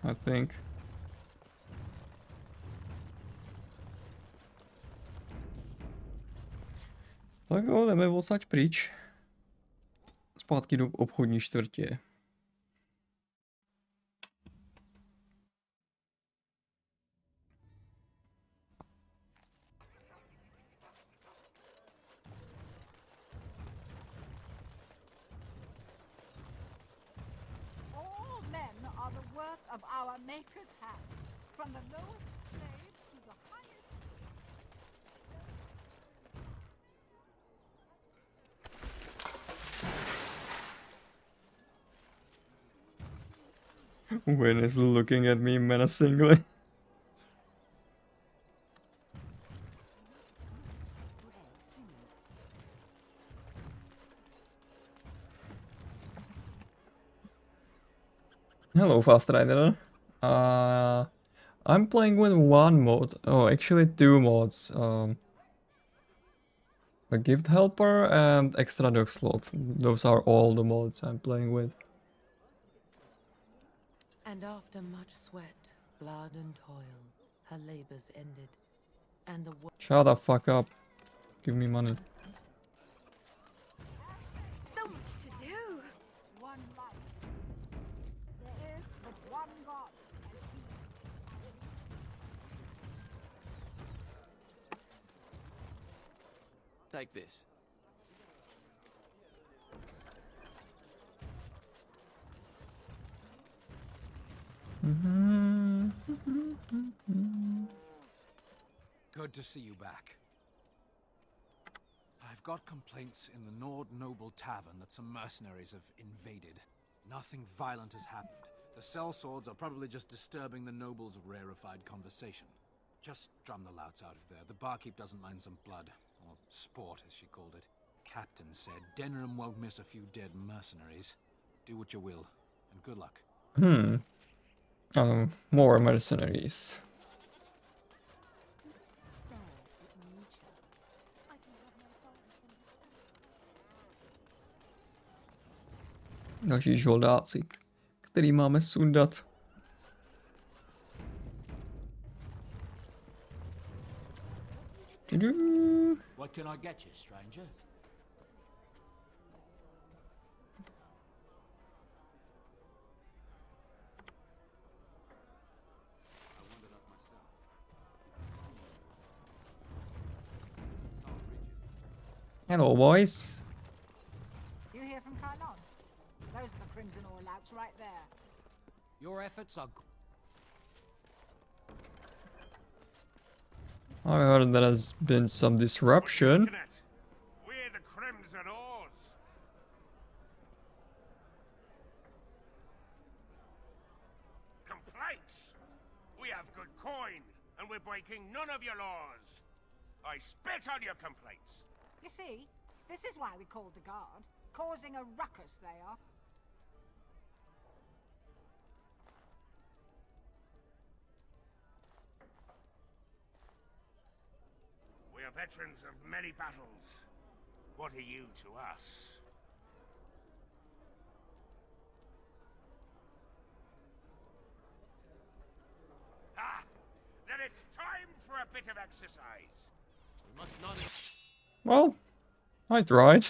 I think. Tak jo, jdeme odsaď pryč. Zpátky do obchodní čtvrtě. All men are the work of our maker's hand, from the lowest slave to the highest. Wynn is looking at me menacingly. Hello, Fast Rider. I'm playing with one mod. Oh, actually two mods. The Gift Helper and Extra Dog Slot. Those are all the mods I'm playing with. And after much sweat, blood and toil, her labors ended, and the Shut the fuck up. Give me money. So much to do. One life. There is but one God. Take this. Good to see you back. I've got complaints in the Nord Noble Tavern that some mercenaries have invaded. Nothing violent has happened. The sellswords are probably just disturbing the nobles' rarefied conversation. Just drum the louts out of there. The barkeep doesn't mind some blood. Or sport, as she called it. Captain said Denerimu won't miss a few dead mercenaries. Do what you will, and good luck. More mercenaries. Další žoldáci, který máme sundat. What can I get you, stranger? Hello, boys. You hear from Kylon? Those are the Crimson All-Outs right there. Your efforts are... I heard there has been some disruption. We're the Crimson Oars. Complaints? We have good coin, and we're breaking none of your laws. I spit on your complaints. You see, this is why we called the guard. Causing a ruckus, they are. We are veterans of many battles. What are you to us? Ah! Then it's time for a bit of exercise. We must not... Well, I tried.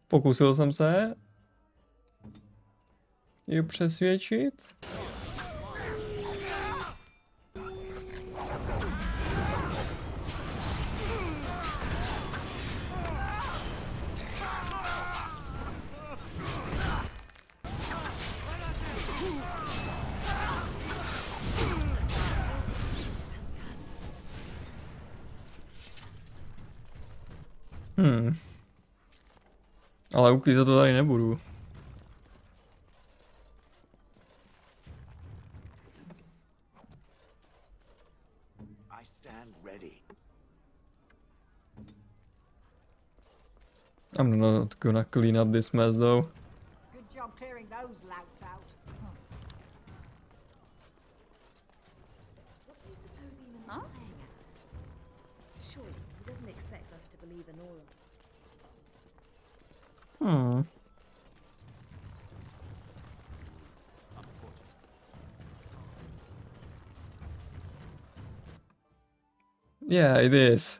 Pokusil jsem se ji přesvědčit. Ale uklízet to tady nebudu. I stand ready. I'm not gonna clean up this mess though. Good job clearing those louts out. What do you suppose Eamon's playing at? Surely he doesn't expect us to believe in all of it. Yeah, it is.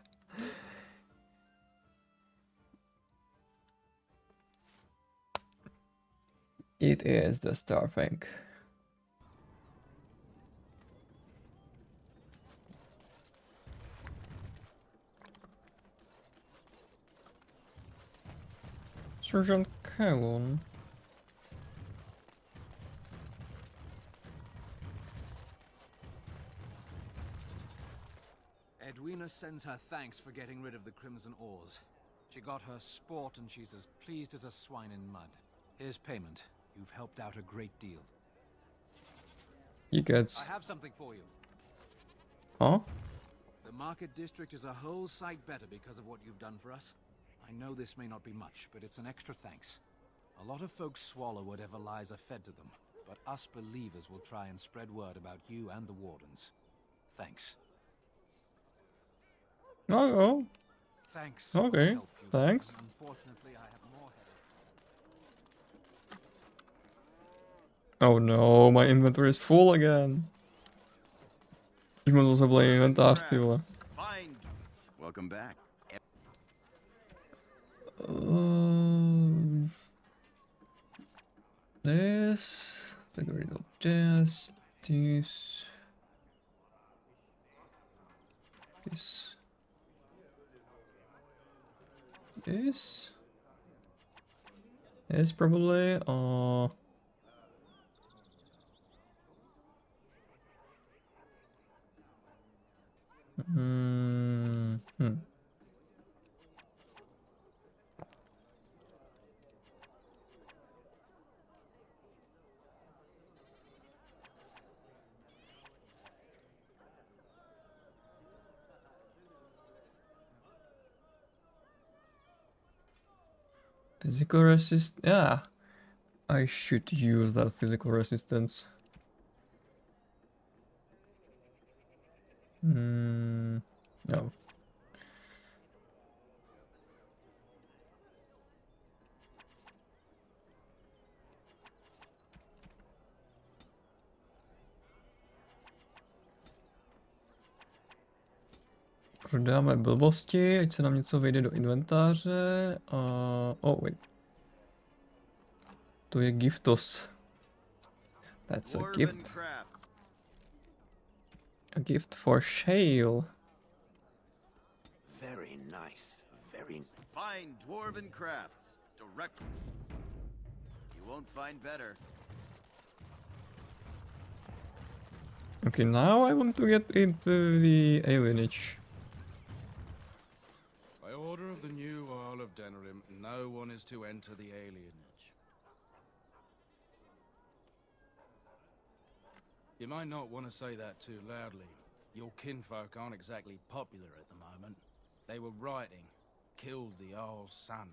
It is the star thing. Sergeant Callan. Edwina sends her thanks for getting rid of the Crimson Oars. She got her sport and she's as pleased as a swine in mud. Here's payment. You've helped out a great deal. You gets. I have something for you. Huh? The market district is a whole sight better because of what you've done for us. I know this may not be much, but it's an extra thanks. A lot of folks swallow whatever lies are fed to them, but us believers will try and spread word about you and the Wardens. Thanks. Oh. Thanks. Okay. Thanks. Unfortunately, I have more Oh no, my inventory is full again. Už mám zase plný inventář, ty vole. Welcome back. This, get rid of this, this probably, Physical resist. Yeah, I should use that physical resistance. No. Prodáme blbosti, ať se nám něco vejde do inventáře. Oh wait. To je giftos. That's a gift. A gift for Shale. Very nice. Very fine dwarven crafts. Direct. You won't find better. Okay, now I want to get into the alienage. By order of the new Earl of Denerim, no one is to enter the alienage. You might not want to say that too loudly. Your kinfolk aren't exactly popular at the moment. They were rioting, killed the Earl's son.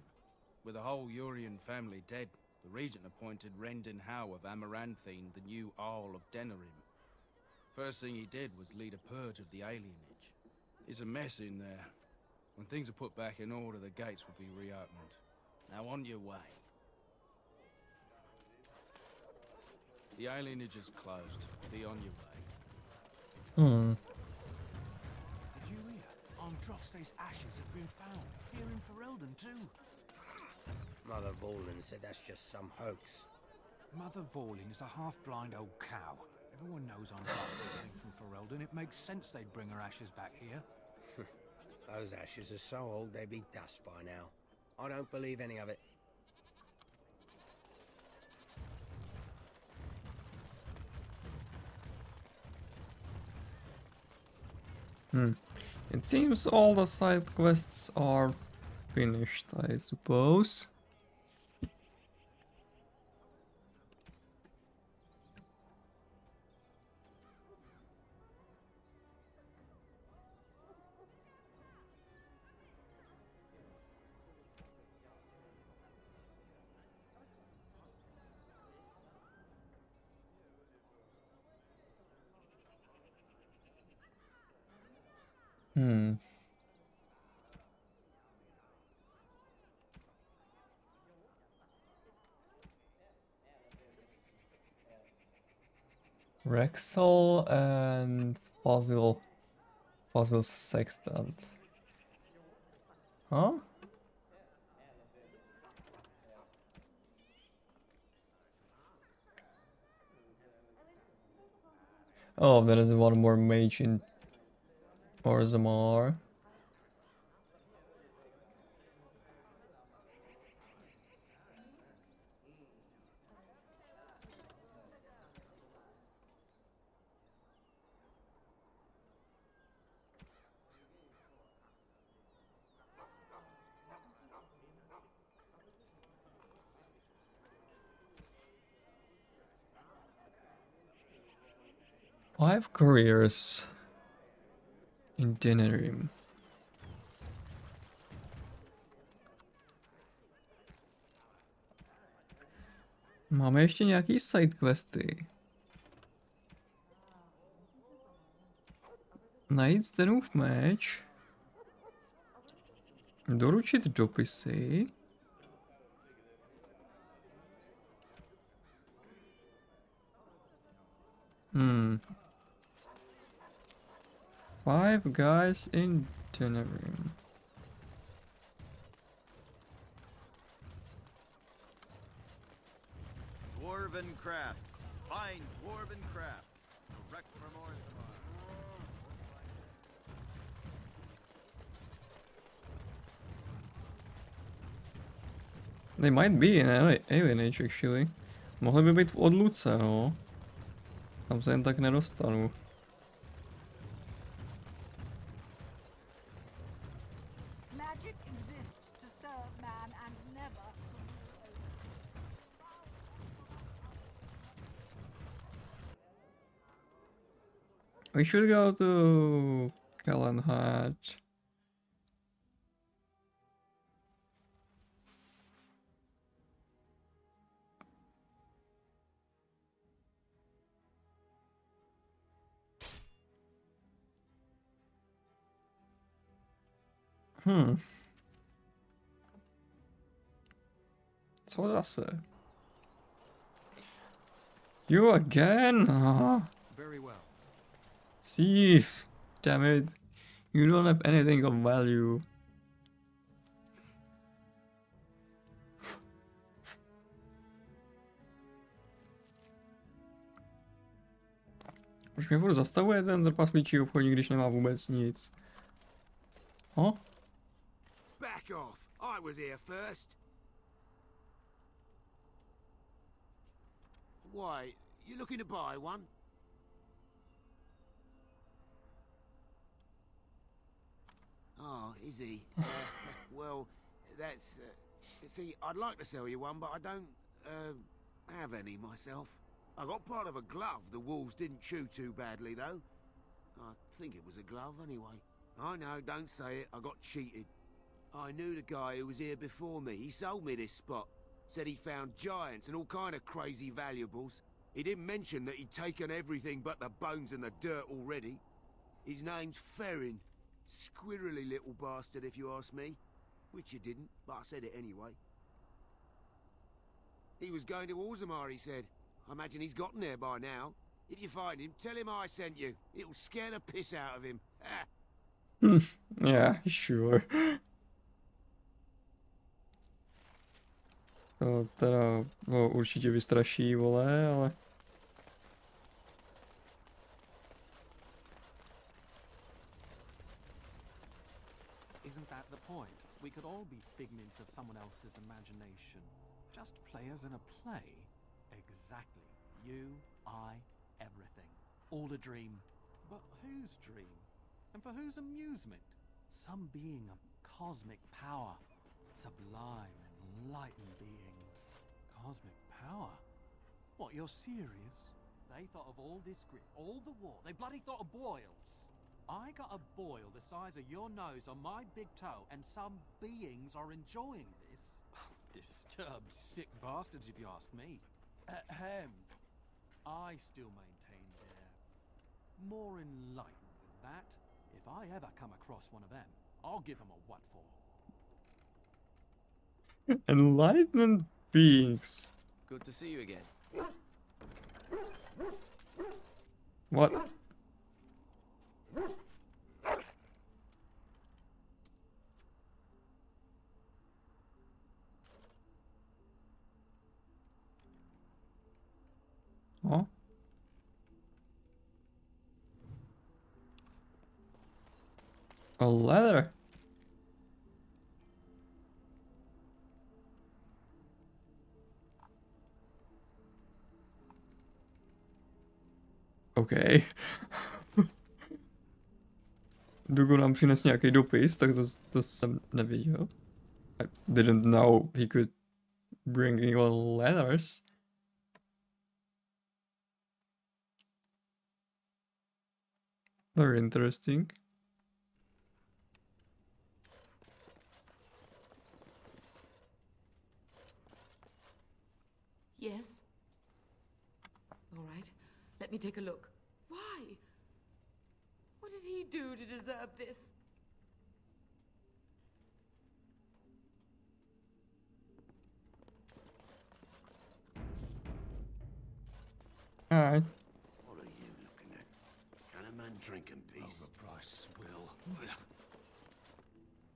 With the whole Urian family dead, the regent appointed Rendon Howe of Amaranthine the new Earl of Denerim. First thing he did was lead a purge of the alienage. It's a mess in there. When things are put back in order, the gates will be reopened. Now on your way. The alienage is closed. Be on your way. Did you hear? Androste's ashes have been found. Here in Ferelden too. Mother Vorlin said that's just some hoax. Mother Vorlin is a half-blind old cow. Everyone knows Androste came from Ferelden. It makes sense they'd bring her ashes back here. Those ashes are so old they'd be dust by now. I don't believe any of it. It seems all the side quests are finished, I suppose. Rexel and Fossil's sextant. Huh? Oh, there is one more mage in Orzammar. Five careers in Denerimu. Máme ještě nějaký sidequesty. Najít Zdarův meč. Doručit dopisy. Five guys in Denerimu. Dwarven crafts. Find dwarven crafts. Direct from Orzammar. They might be in Alien Age, actually. Mohli by být v odluce, no. Tam se jen tak nedostanu. Magic exists to serve man and never We should go to Calenhat. Co zase? You again? Very well. Cease. Damn it. You don't have anything of value. Proč mě furt zastavuje ten trpaslíčí obchodník, když nemá vůbec nic? Back off! I was here first. Why, you looking to buy one? Oh, is he? Well, that's... see, I'd like to sell you one, but I don't, have any myself. I got part of a glove the wolves didn't chew too badly, though. I think it was a glove, anyway. I know, don't say it, I got cheated. I knew the guy who was here before me. He sold me this spot. Said he found giants and all kind of crazy valuables. He didn't mention that he'd taken everything but the bones and the dirt already. His name's Ferrin. Squirrely little bastard, if you ask me. Which you didn't, but I said it anyway. He was going to Orzammar, he said. I imagine he's gotten there by now. If you find him, tell him I sent you. It'll scare the piss out of him. Yeah, sure. To teda ho určitě vystraší, vole, ale... Isn't that the point? We could all be figments of someone else's imagination. Just players in a play. Exactly. You, I, everything. All a dream. But whose dream? And for whose amusement? Some being of cosmic power. Sublime, enlightened beings. Cosmic power. What, you're serious? They thought of all this grit, all the war. They bloody thought of boils. I got a boil the size of your nose on my big toe, and some beings are enjoying this. Disturbed, sick bastards, if you ask me. Ahem. I still maintain they're more enlightened than that. If I ever come across one of them, I'll give them a what for. Enlightened beings. Good to see you again. What? Oh. A letter. OK. Dugo nám přines nějaký dopis, tak to jsem nevěděl. I didn't know he could bring even letters. Very interesting. Yes. All right. Let me take a look. Why? What did he do to deserve this? All right. What are you looking at? Can a man drink in peace? Overpriced swill.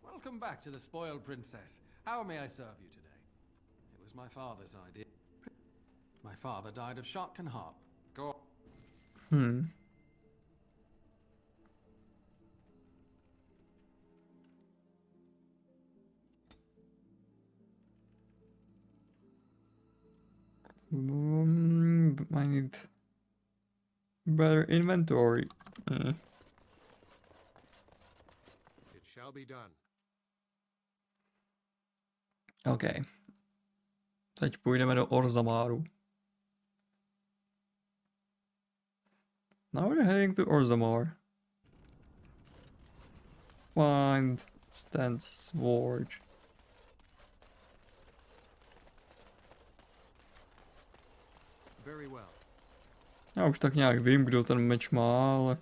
Welcome back to the Spoiled Princess. How may I serve you today? It was my father's idea. My father died of shock and heart. Go on. I need better inventory. It shall be done. OK. Teď půjdeme do Orzamáru. Now we're heading to Orzammar. Find Stan's sword. Very well. Já už tak nějak vím, kdo ten meč má, ale...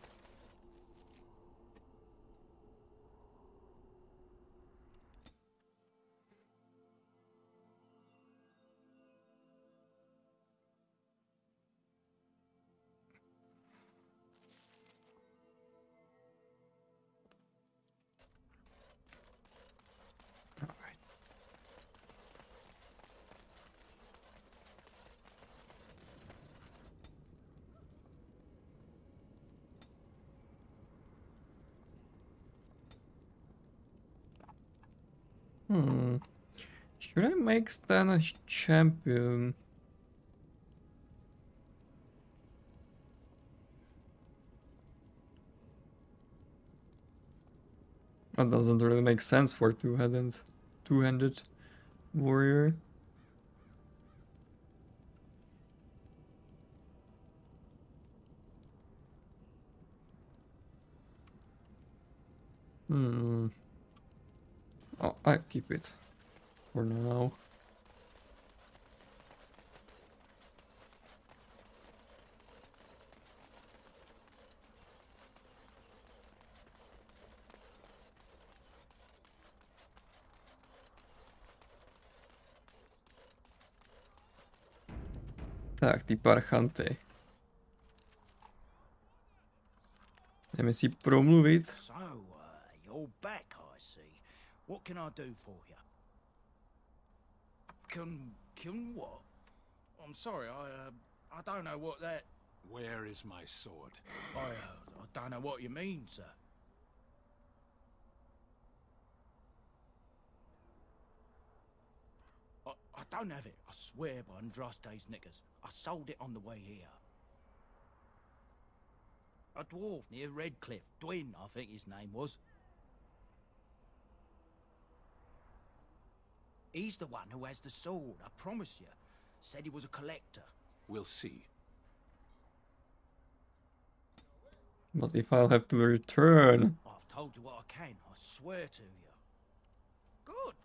Should I make Stan a champion? That doesn't really make sense for two-handed warrior. Oh, I keep it for now. Tak, ty parchanty. Jdeme si promluvit. So, you're back, I see. What can I do for you? Can what? I'm sorry, I don't know what that... Where is my sword? I don't know what you mean, sir. I don't have it, I swear by Andraste's knickers. I sold it on the way here. A dwarf near Redcliffe, Dwin, I think his name was. He's the one who has the sword, I promise you. Said he was a collector. We'll see. But if I'll have to return... I've told you what I can, I swear to you. Good.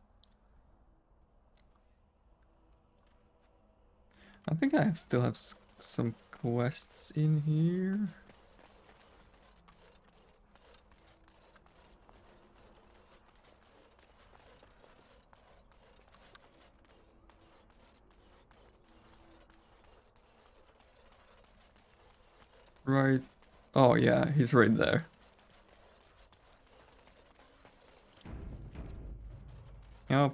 I think I still have some quests in here. Right. Oh yeah, he's right there. Yep.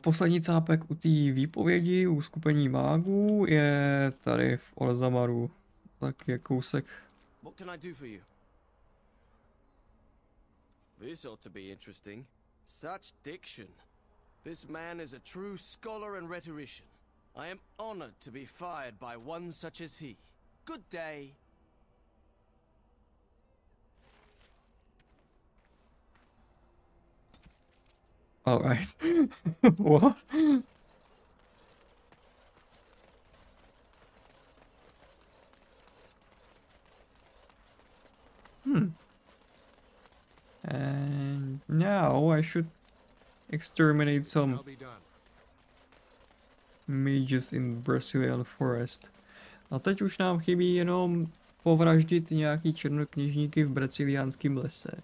Poslední cápek u té výpovědi, u skupení mágů je tady v Orzamaru. Tak je kousek. What can I do for you? This ought to be interesting. Such diction. This man is a true scholar and rhetorician. I am honored to be fired by one such as he. Good day. All right. What? And now I should exterminate some mages in Brazilian forest. A teď už nám chybí jenom povraždit nějaký černokněžníky v braziliánském lese.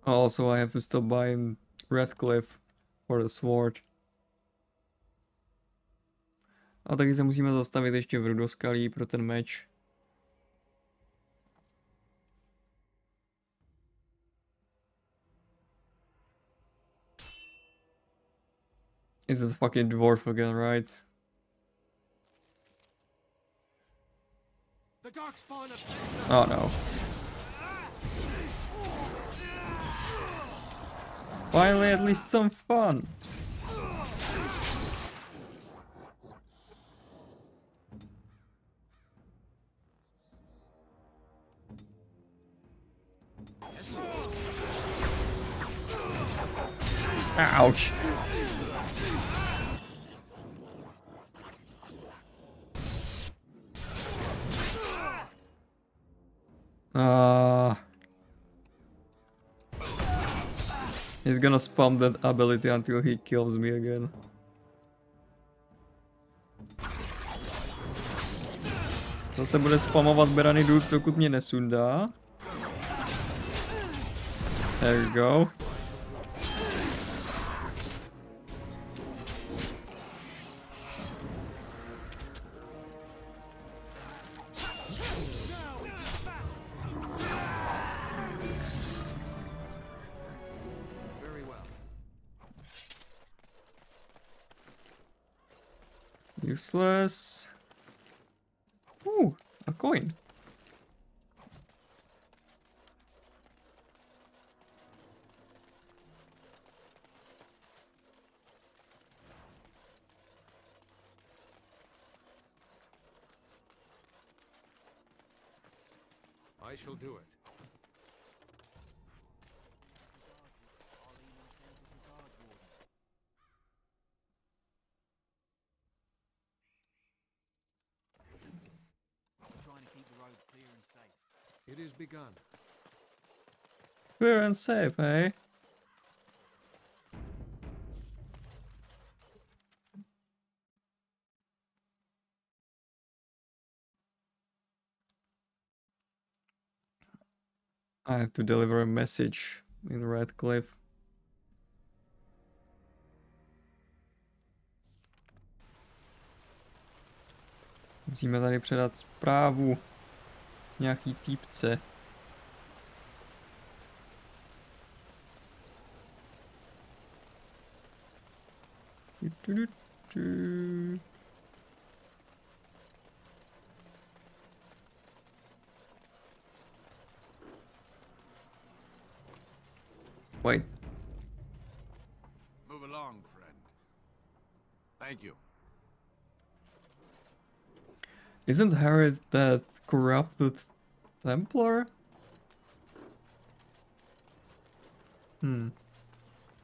Also, I have to stop by in Redcliffe for the sword. A taky se musíme zastavit ještě v Rudoskalí pro ten meč. Is that fucking dwarf again, right? Oh no. Finally, at least some fun. Ouch. He's gonna spam that ability until he kills me again. Zase bude spamovat Berany Dudes, dokud mě nesundá. There you go. Useless. Ooh, a coin. I shall do it. It is begun. Clear and safe, eh? I have to deliver a message in Redcliffe. Musíme tady předat zprávu nějaký týpce. Wait. Move along, friend. Thank you. Isn't Herod that corrupted Templar?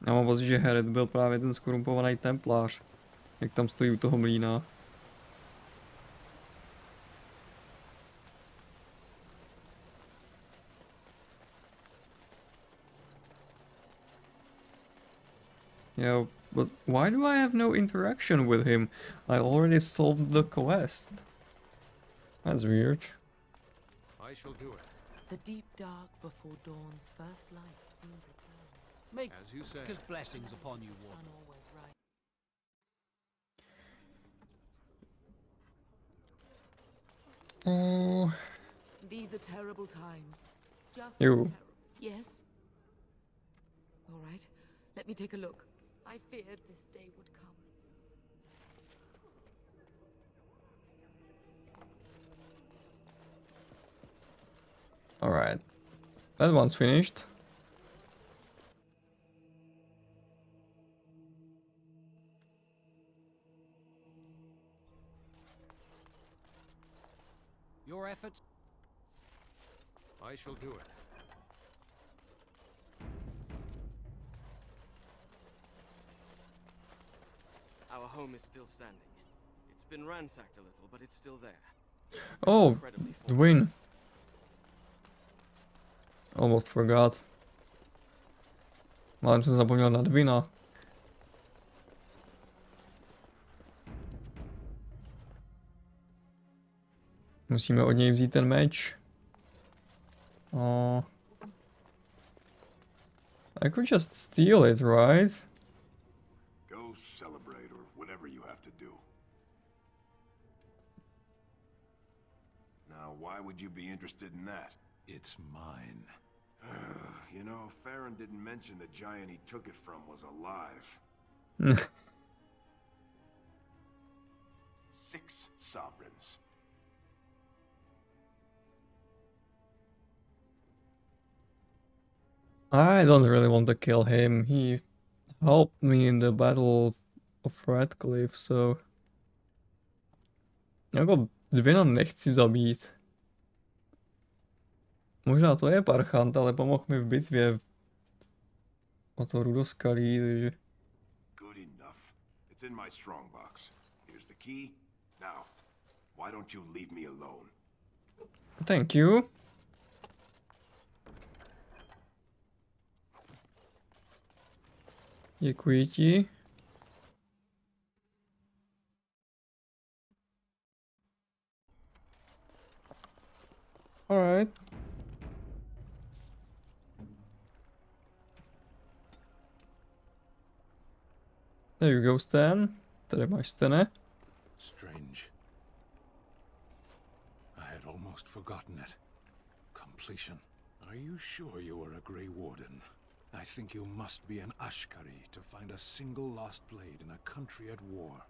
Já mám pocit, že Herod byl právě ten skorumpovaný templář, jak tam stojí u toho mlýna. Yeah, but why do I have no interaction with him? I already solved the quest. That's weird. I shall do it. The deep dark before dawn's first light seems eternal. Make as you say. Because blessings upon you, Sun Warden. always right. Oh. These are terrible times. Just Ew. terrible. Yes? Alright, let me take a look. I feared this day would come. Alright. That one's finished. Your efforts? I shall do it. Our home is still standing. It's been ransacked a little, but it's still there. Oh, Dwayne. Almost forgot. Málem jsem zapomněl na Dwina. Musíme od něj vzít ten meč. Oh. I could just steal it, right? Go celebrate or whatever you have to do. Now, why would you be interested in that? It's mine. You know, Farron didn't mention the giant he took it from was alive. 6 sovereigns. I don't really want to kill him. He helped me in the battle of Redcliffe, so... Jako Dwina nechci zabít. Možná to je parchant, ale pomohl mi v bitvě o to rudoskalí, takže... Good enough. It's in my strongbox. Here's the key. Now, why don't you leave me alone? Thank you. Děkuji ti. Alright. There you go, Stan. Tady máš Stane. Strange. I had almost forgotten it. Completion. Are you sure you are a Grey Warden? I think you must be an Ashkari to find a single lost blade in a country at war.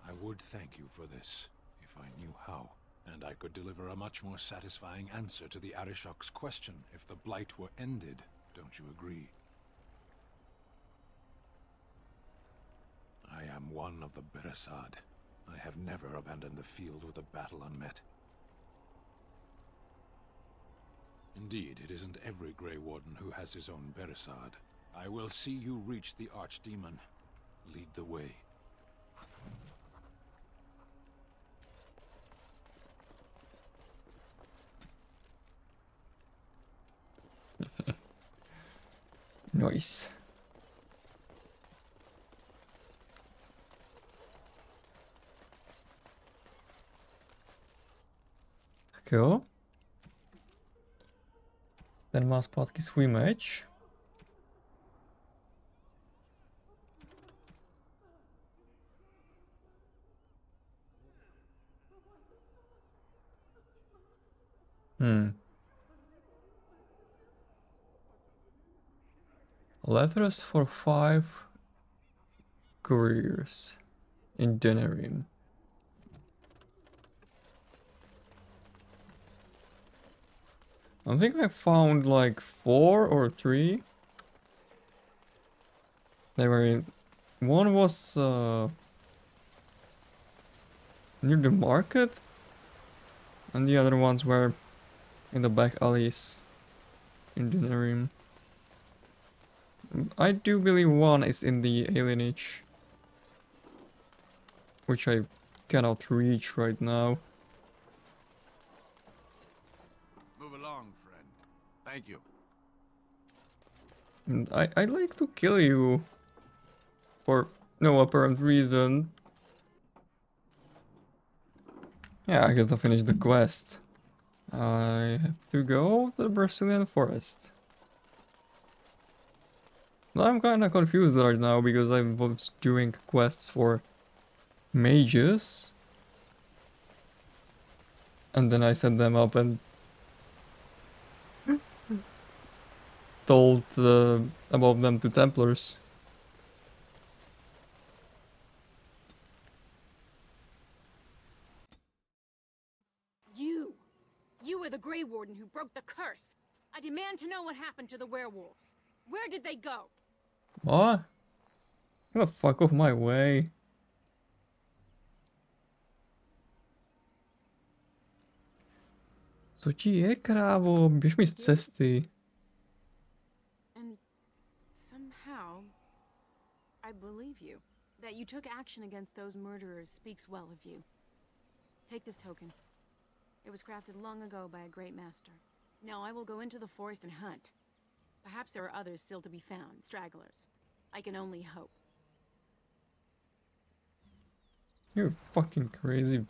I would thank you for this, if I knew how, and I could deliver a much more satisfying answer to the Arishok's question if the Blight were ended, don't you agree? I am one of the Beresad. I have never abandoned the field with a battle unmet. Indeed, it isn't every Grey Warden who has his own Beresad. I will see you reach the Archdemon. Lead the way. Nice. Tak jo. Ten má zpátky svůj meč. Letters for 5 careers in Denerimu. I think I found like 4 or 3. They were in... One was near the market, and the other ones were in the back alleys in Denerimu. I do believe one is in the alienage, which I cannot reach right now. Move along, friend. Thank you. And I'd like to kill you for no apparent reason. Yeah, I gotta finish the quest. I have to go to the Brazilian forest. I'm kinda confused right now because I was doing quests for mages. And then I set them up and told about them to Templars. You were the Grey Warden who broke the curse. I demand to know what happened to the werewolves. Where did they go? What? Get the fuck off my way. Co ti je, krávo? Běž mi z cesty. And somehow, I believe you. That you took action against those murderers speaks well of you. Take this token. It was crafted long ago by a great master. Now I will go into the forest and hunt. Perhaps there are others still to be found, stragglers. I can only hope. You're fucking crazy.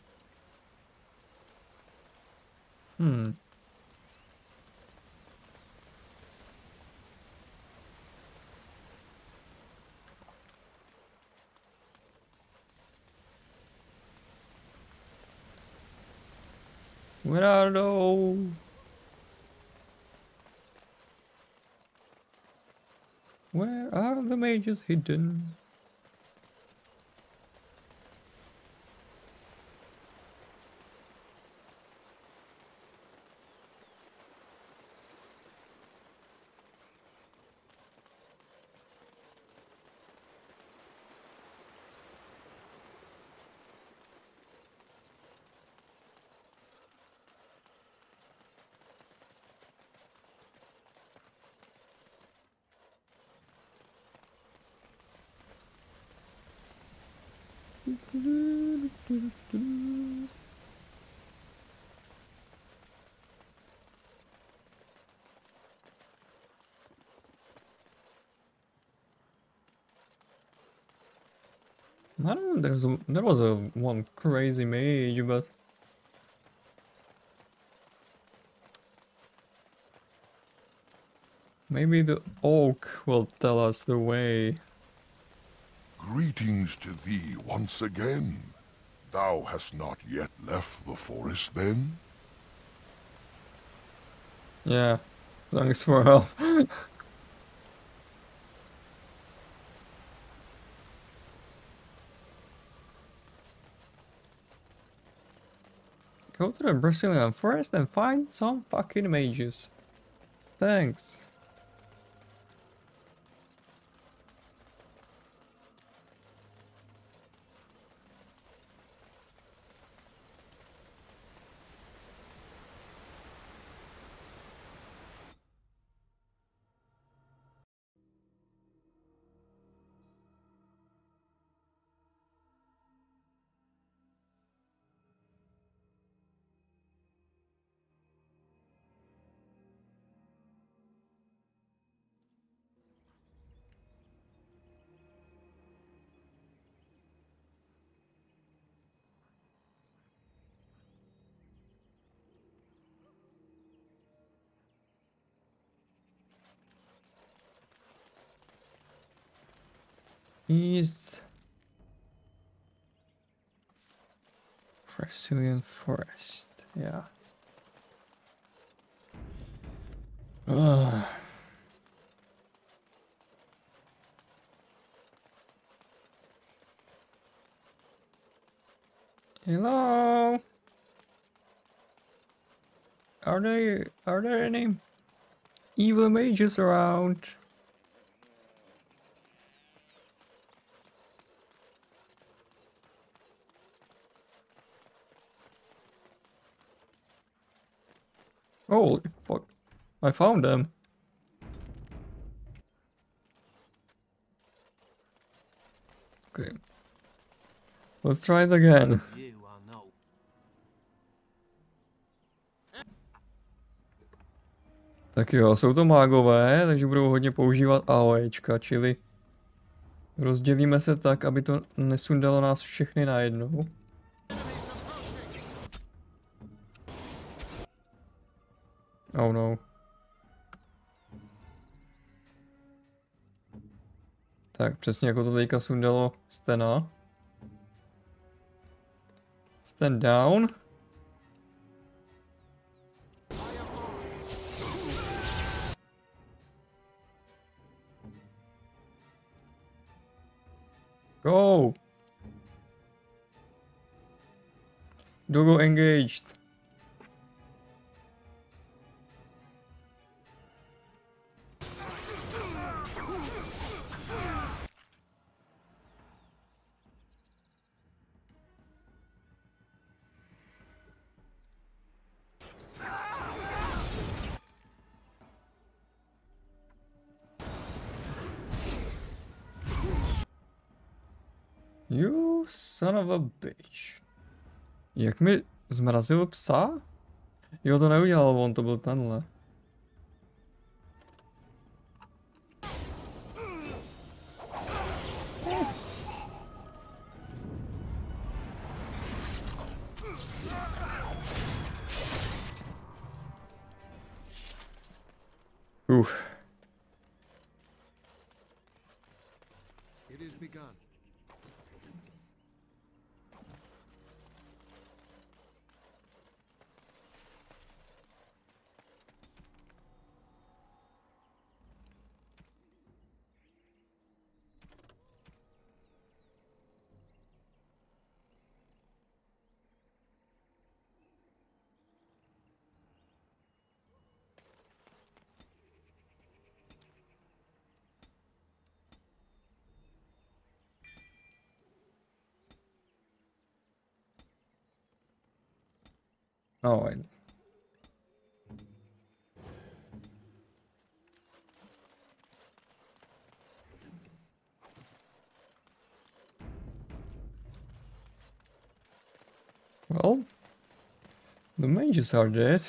Where are those? Where are the mages hidden? I don't know, there was a one crazy mage, but maybe the oak will tell us the way. Greetings to thee once again. Thou hast not yet left the forest, then? Yeah, thanks for help. Go to the Brazilian forest and find some fucking mages. Thanks. East Brazilian forest, yeah. Hello? Are there any evil mages around? Holy fuck. I found them. Okay. Let's try it again. Tak jo, jsou to mágové, takže budou hodně používat AOEčka, čili rozdělíme se tak, aby to nesundalo nás všechny najednou. Oh no. Tak přesně jako to teďka sundalo Stena. Stand down. Go! Dogo engaged. You son of a bitch. Jak mi zmrazil psa? Jo, to neudělal on, to byl tenhle. It is begun. Oh, wait. Well, the mages are dead.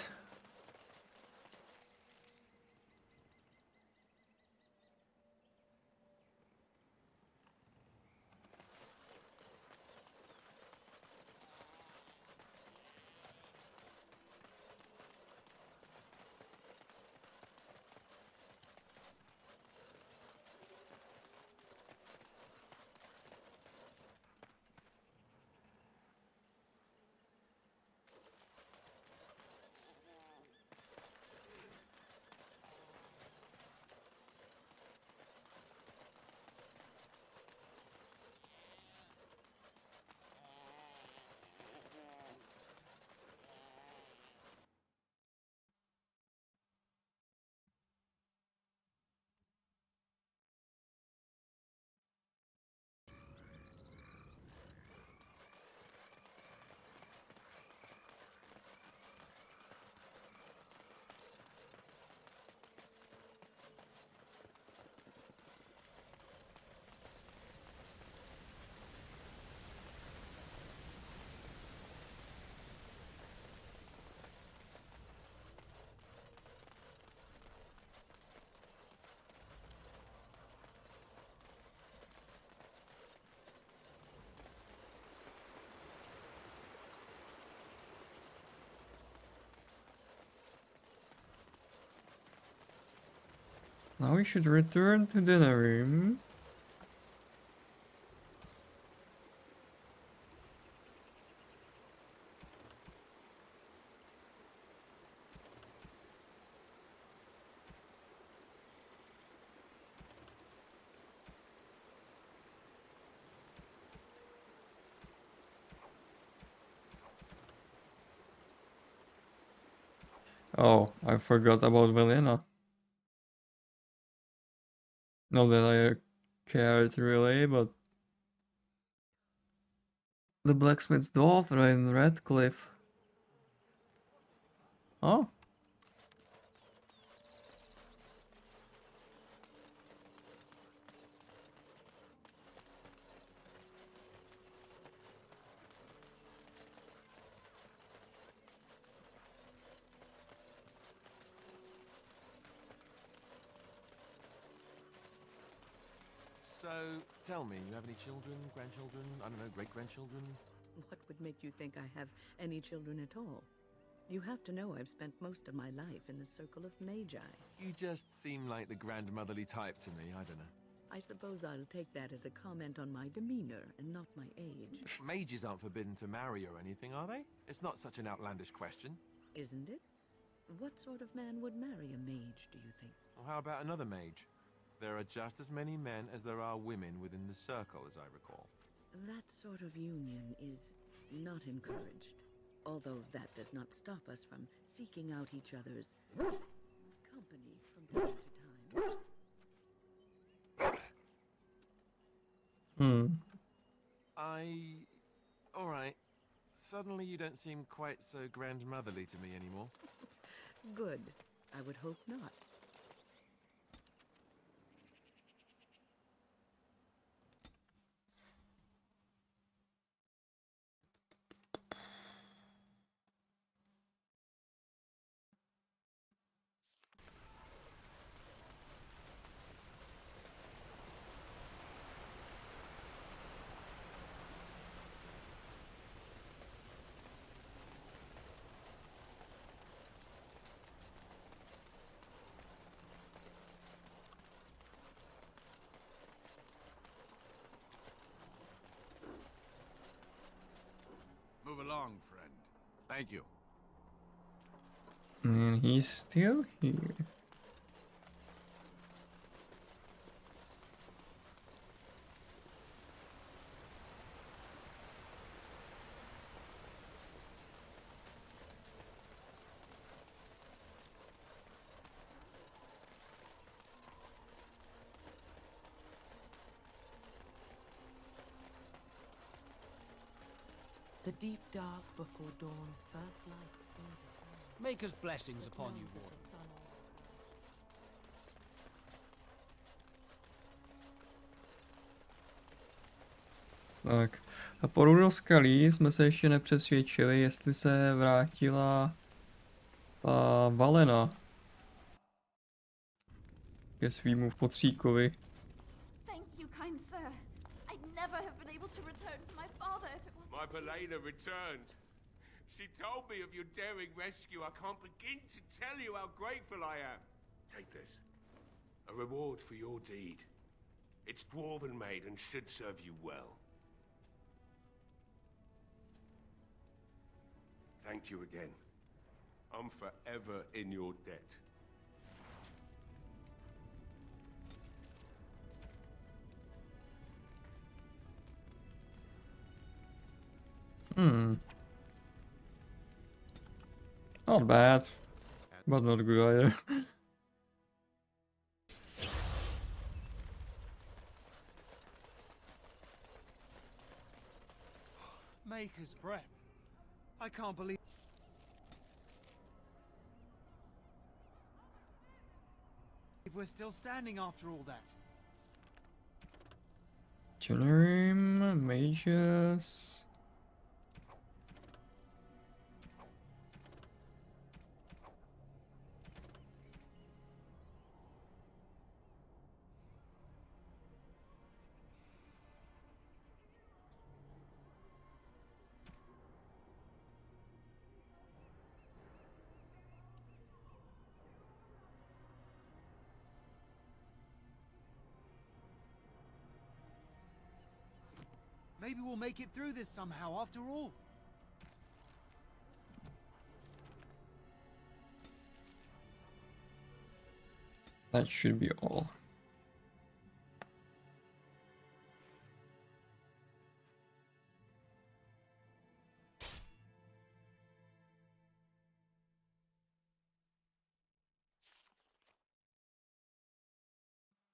Now we should return to Denerimu. Oh, I forgot about Velena. Not that I cared really, but the blacksmith's daughter in Redcliffe. Oh, So, tell me, you have any children, grandchildren, I don't know, great-grandchildren? What would make you think I have any children at all? You have to know I've spent most of my life in the circle of magi. You just seem like the grandmotherly type to me, I don't know. I suppose I'll take that as a comment on my demeanor and not my age. Mages aren't forbidden to marry or anything, are they? It's not such an outlandish question. Isn't it? What sort of man would marry a mage, do you think? Well, how about another mage? There are just as many men as there are women within the circle, as I recall. That sort of union is not encouraged. Although that does not stop us from seeking out each other's company from time to time. Alright. Suddenly you don't seem quite so grandmotherly to me anymore. Good. I would hope not. Move along, friend. Thank you. And he's still here. The deep dark before dawn's first light sees it. Maker's blessings upon you, Warden. Tak. A po Rudoskalí jsme se ještě nepřesvědčili, jestli se vrátila ta Valena ke svýmu potříkovi. Thank you, kind sir. I'd never have been able to return to my father if it was... My Valena returned. She told me of your daring rescue. I can't begin to tell you how grateful I am. Take this. A reward for your deed. It's dwarven made and should serve you well. Thank you again. I'm forever in your debt. Not bad, but not good either. Maker's breath. I can't believe... we're still standing after all that. Denerimu, mages. Maybe we'll make it through this somehow after all. That should be all.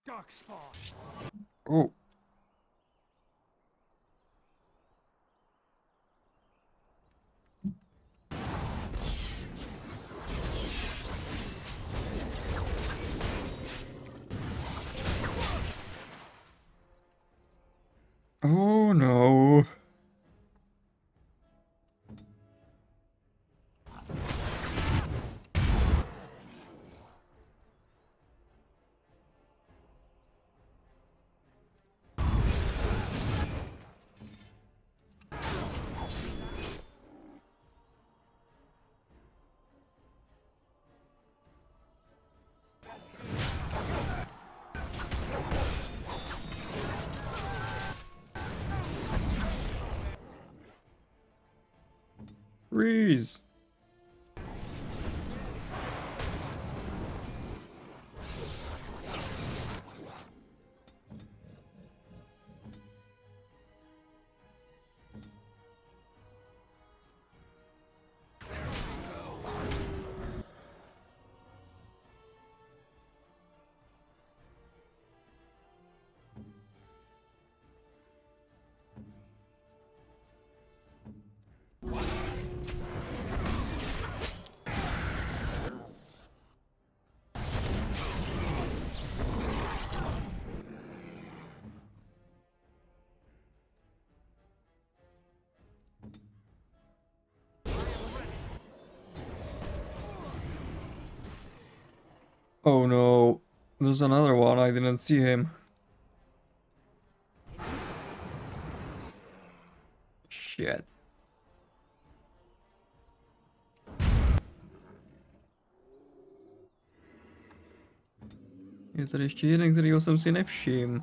Darkspawn. Oh. Oh no. Freeze. Oh no, there's another one, I didn't see him. Shit. Je tady ještě jeden, kterýho jsem si nevšiml.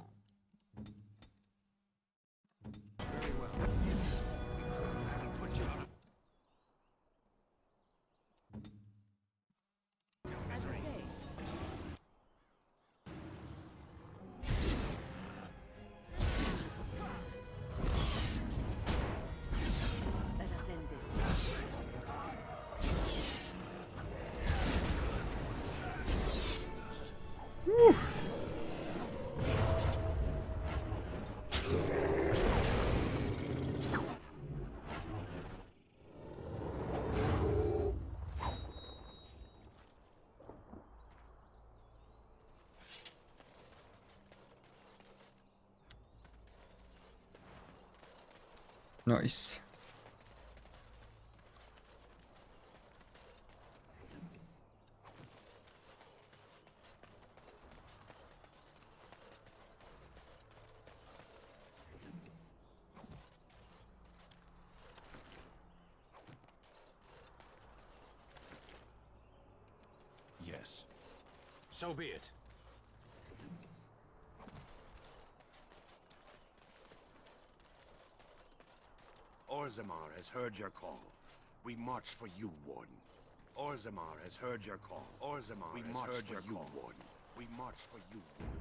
Nice. Yes. So be it. Orzammar has heard your call. We march for you, Warden. Orzammar has heard your call. Orzammar has heard your call. Warden. We march for you, Warden.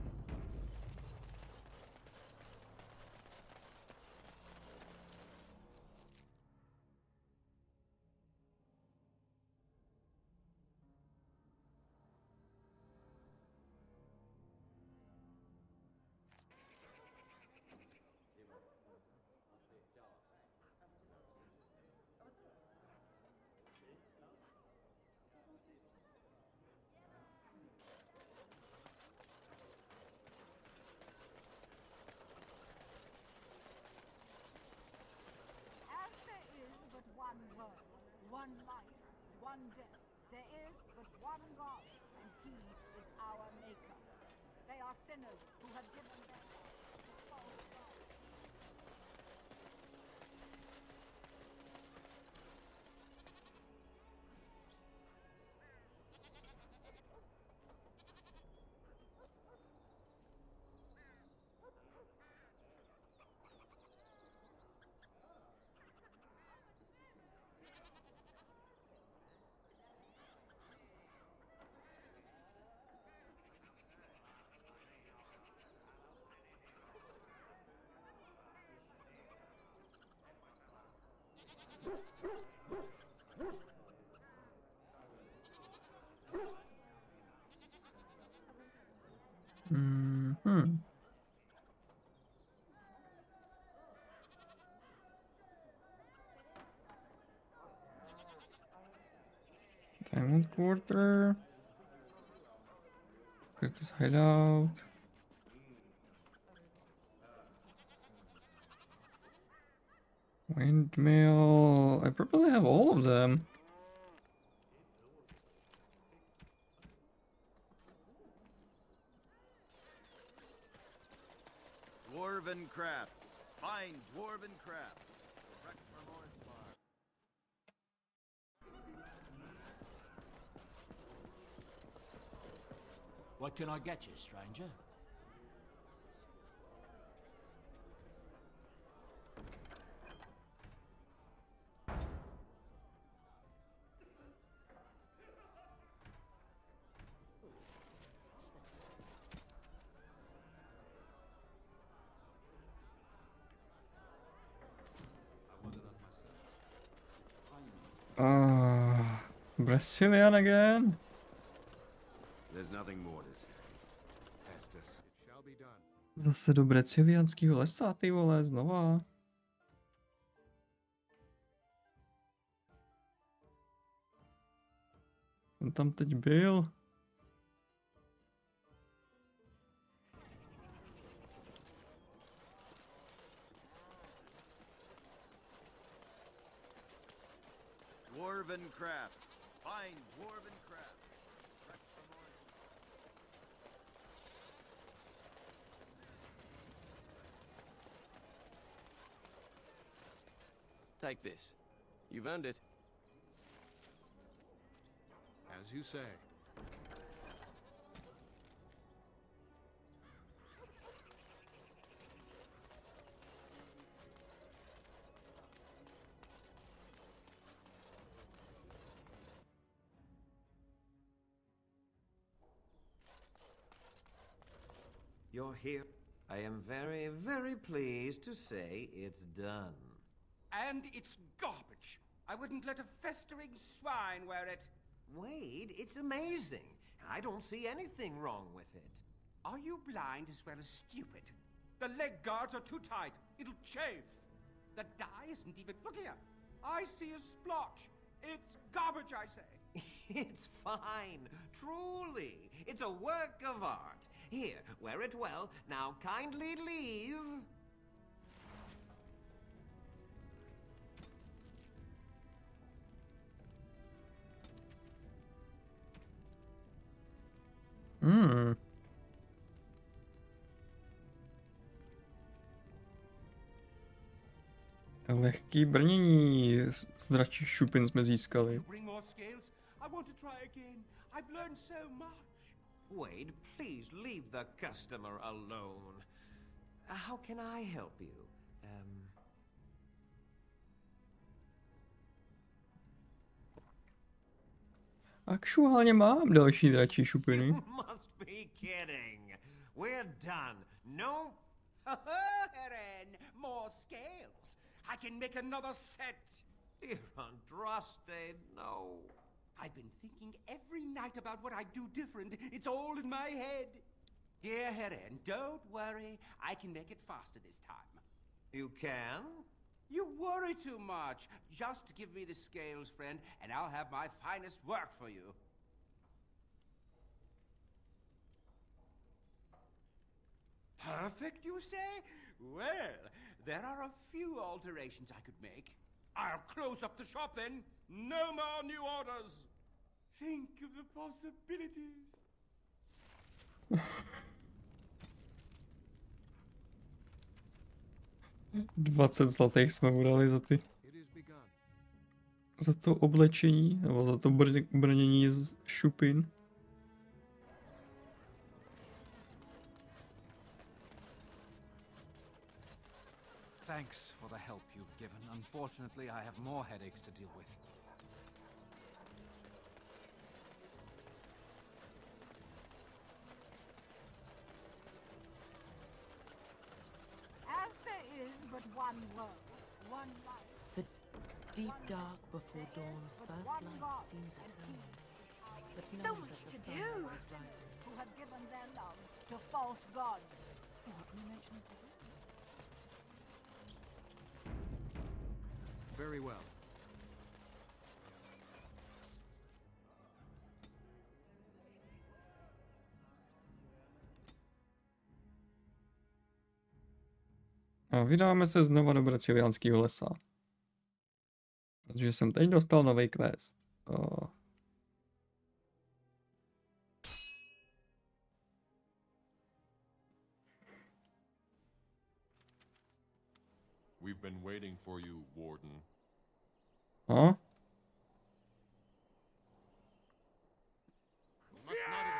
One world, one life, one death. There is but one God, and He is our Maker. They are sinners who have given their lives to false gods. Diamond Quarter. Curtis Hideout. Windmill. I probably have all of them. Dwarven crafts. Find dwarven crafts. Direct from Orangebar. What can I get you, stranger? Brazilian again. There's nothing more to say. Estes, it shall be done. Zase do braziliánského lesa, ty vole, znova. On tam teď byl. Dwarven crafts. Find dwarven crafts. Take this. You've earned it. As you say. You're here. I am very, very pleased to say it's done. And it's garbage. I wouldn't let a festering swine wear it. Wade, it's amazing. I don't see anything wrong with it. Are you blind as well as stupid? The leg guards are too tight. It'll chafe. The dye isn't even... Look here. I see a splotch. It's garbage, I say. It's fine. Truly. It's a work of art. Here, wear it well. Now kindly leave. Lehký brnění z dračích šupin jsme získali. Bring more scales. I want to try again. I've learned so much. Wade, please leave the customer alone. How can I help you? Aktuálně mám další dračí šupiny. You must be kidding. We're done. No. Heren, more scales. I can make another set. Dear Andraste, no. I've been thinking every night about what I do different. It's all in my head. Dear Heren, don't worry. I can make it faster this time. You can? You worry too much. Just give me the scales, friend, and I'll have my finest work for you. Perfect, you say? Well, there are a few alterations I could make. I'll close up the shop then. No more new orders. Think of the possibilities. 20 zlatých jsme mu dali za to oblečení, nebo za to brnění z šupin. Thanks for the help you've given. Unfortunately, I have more headaches to deal with. As there is but one world, one life. The deep dark before dawn's first light seems eternal. But So much to do. Who have given their love to false gods. Very well. A vydáme se znova do braziliánského lesa. Protože jsem teď dostal nový quest. We've been waiting for you, Warden. Huh?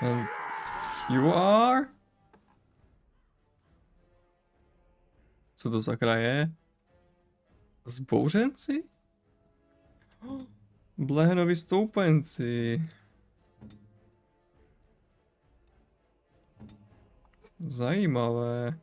And you are? Co to sakra je? Zbouřenci? Blehnovi stoupenci. Zajímavé.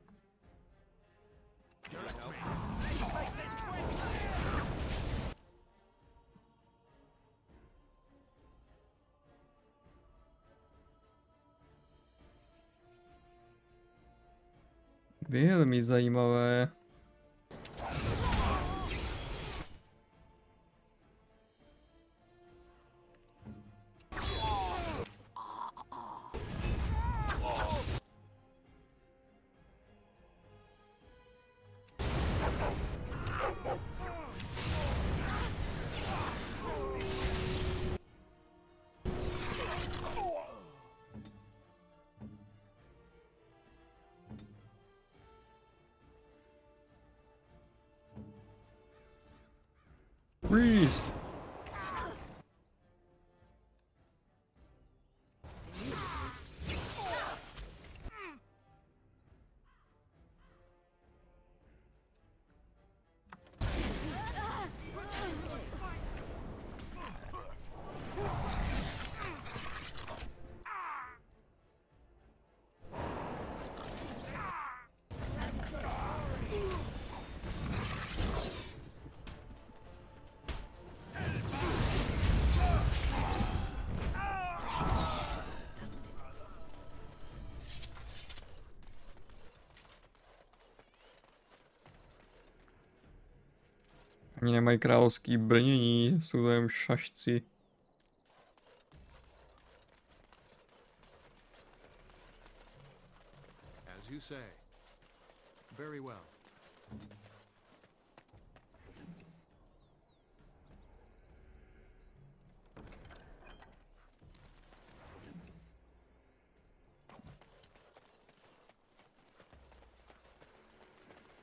Velmi zajímavé. Freeze! Ani nemají královský brnění, jsou to jen šašci. As you say. Very well.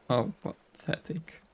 Oh, pathetic.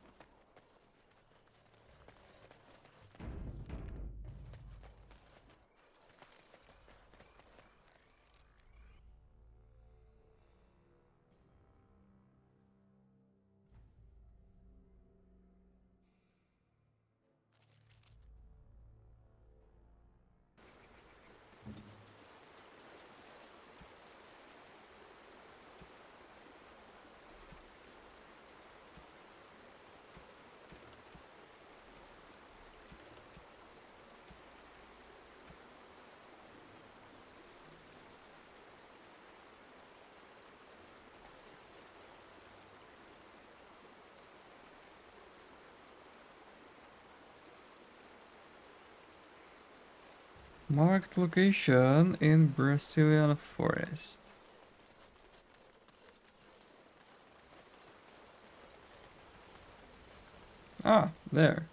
Marked location in Brazilian forest. Ah, there.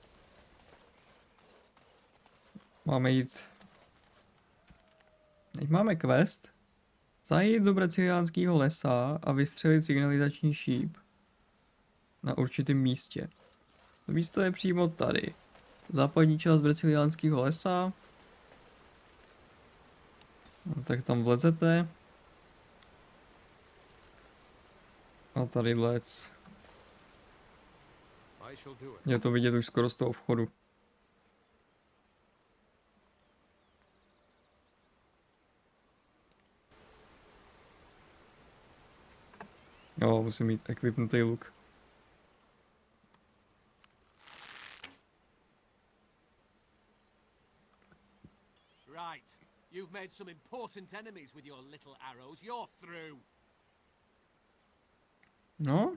Máme jít. Teď máme quest. Zajít do braziliánského lesa a vystřelit signalizační šíp na určitém místě. To místo je přímo tady. Západní část braziliánského lesa. No, tak tam vlezete. A tady lec. Je to vidět už skoro z toho vchodu. Jo, musím mít equipnutý luk. Right. You've made some important enemies with your little arrows. You're through. No?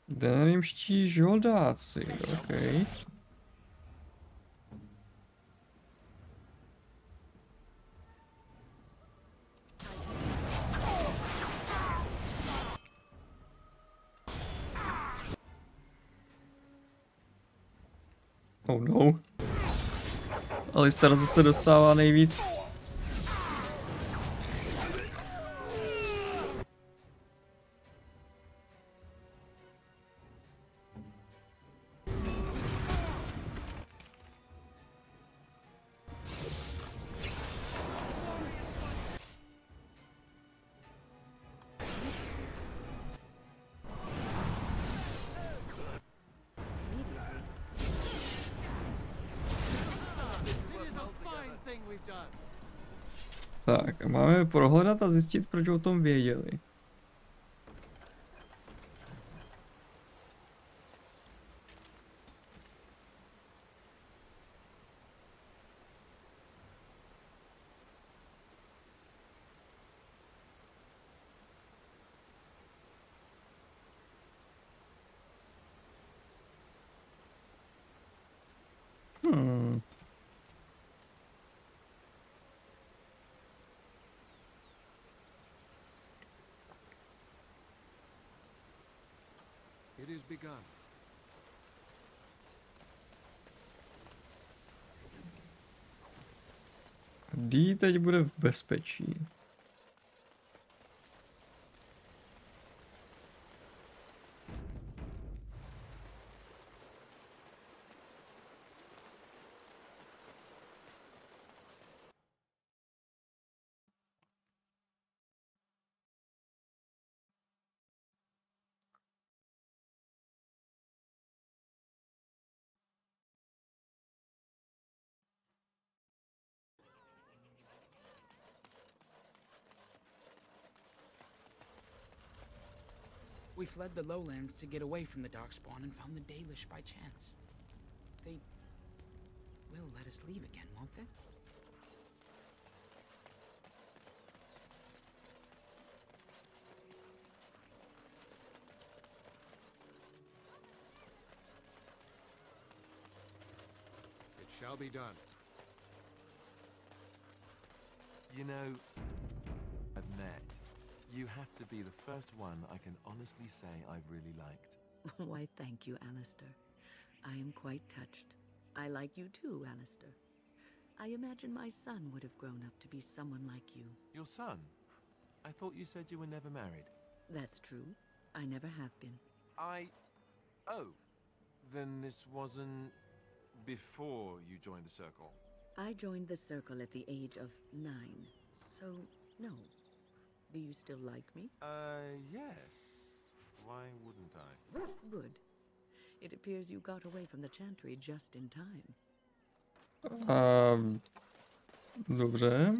Denerimští žoldáci, okej. Oh no. Alistar zase dostává nejvíc. Tak, a máme prohledat a zjistit, proč o tom věděli. It is begun. Dee teď bude v bezpečí. We fled the lowlands to get away from the darkspawn and found the Dalish by chance. They will let us leave again, won't they? It shall be done. You know, I've met. You have to be the first one I can honestly say I've really liked. Why, thank you, Alistair. I am quite touched. I like you too, Alistair. I imagine my son would have grown up to be someone like you. Your son? I thought you said you were never married. That's true. I never have been. Oh. Then this wasn't before you joined the circle? I joined the circle at the age of 9. So, no. Do you still like me? Yes. Why wouldn't I? Good. It appears you got away from the chantry just in time. Dobře.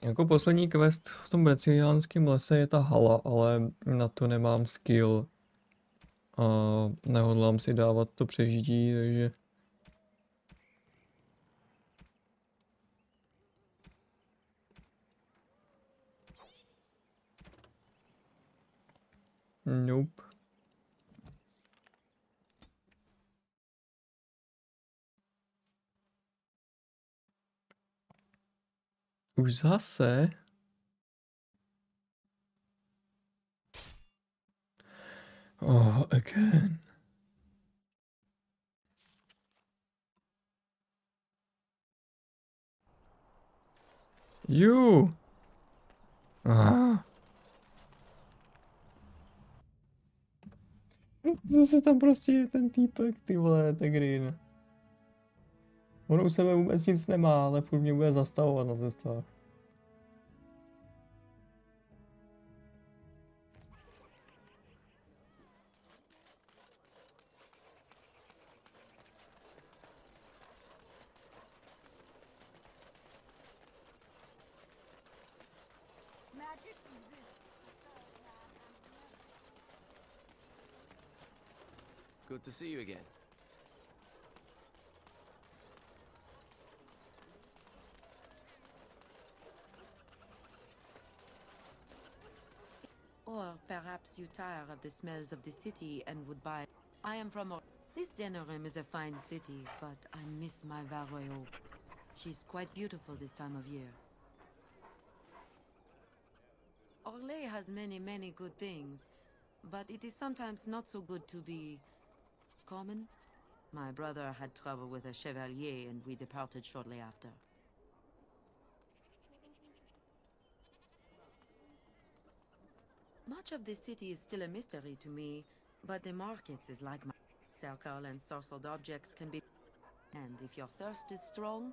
Jako poslední quest v tom braziliánském lese je ta hala, ale na to nemám skill. A nehodlám si dávat to přežití, takže... Nope. Už zase? Oh, again. You. Zase tam prostě je ten týpek, ty vole, ten green. On u sebe vůbec nic nemá, ale furt mě bude zastavovat na cestách. Good to see you again. Or perhaps you tire of the smells of the city and would buy... I am from... This Denerimu is a fine city, but I miss my Varoyo. She's quite beautiful this time of year. Orlais has many good things, but it is sometimes not so good to be... common? My brother had trouble with a chevalier and we departed shortly after. Much of this city is still a mystery to me, but the markets is like my circle and sorcelled objects can be. And if your thirst is strong,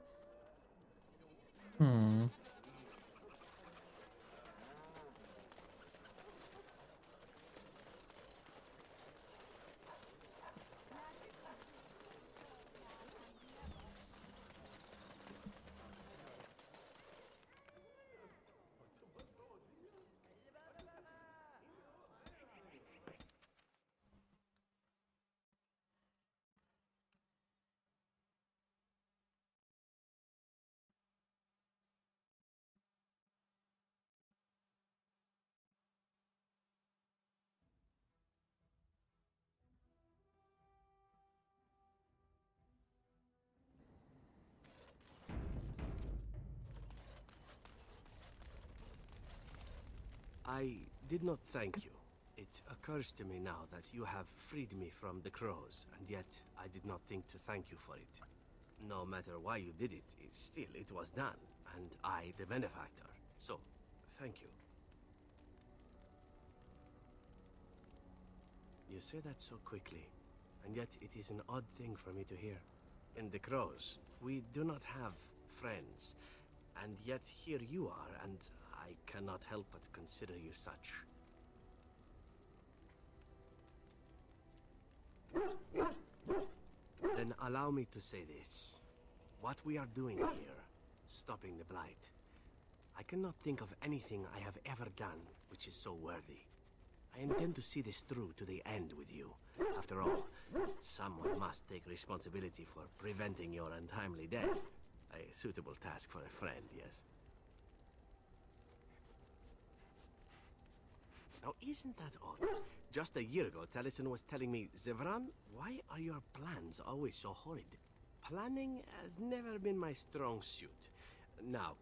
I did not thank you. It occurs to me now that you have freed me from the crows, and yet I did not think to thank you for it. No matter why you did it, still it was done, and I the benefactor. So, thank you. You say that so quickly, and yet it is an odd thing for me to hear. In the crows, we do not have friends, and yet here you are, and I cannot help but consider you such. Then allow me to say this. What we are doing here, stopping the blight, I cannot think of anything I have ever done which is so worthy. I intend to see this through to the end with you. After all, someone must take responsibility for preventing your untimely death. A suitable task for a friend, yes? Now, isn't that odd? Just a year ago, Taliesin was telling me, Zevran, why are your plans always so horrid? Planning has never been my strong suit. Now,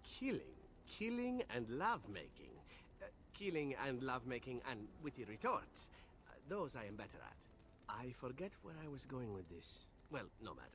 killing and lovemaking. Killing and lovemaking and witty retorts. Those I am better at. I forget where I was going with this. Well, no matter.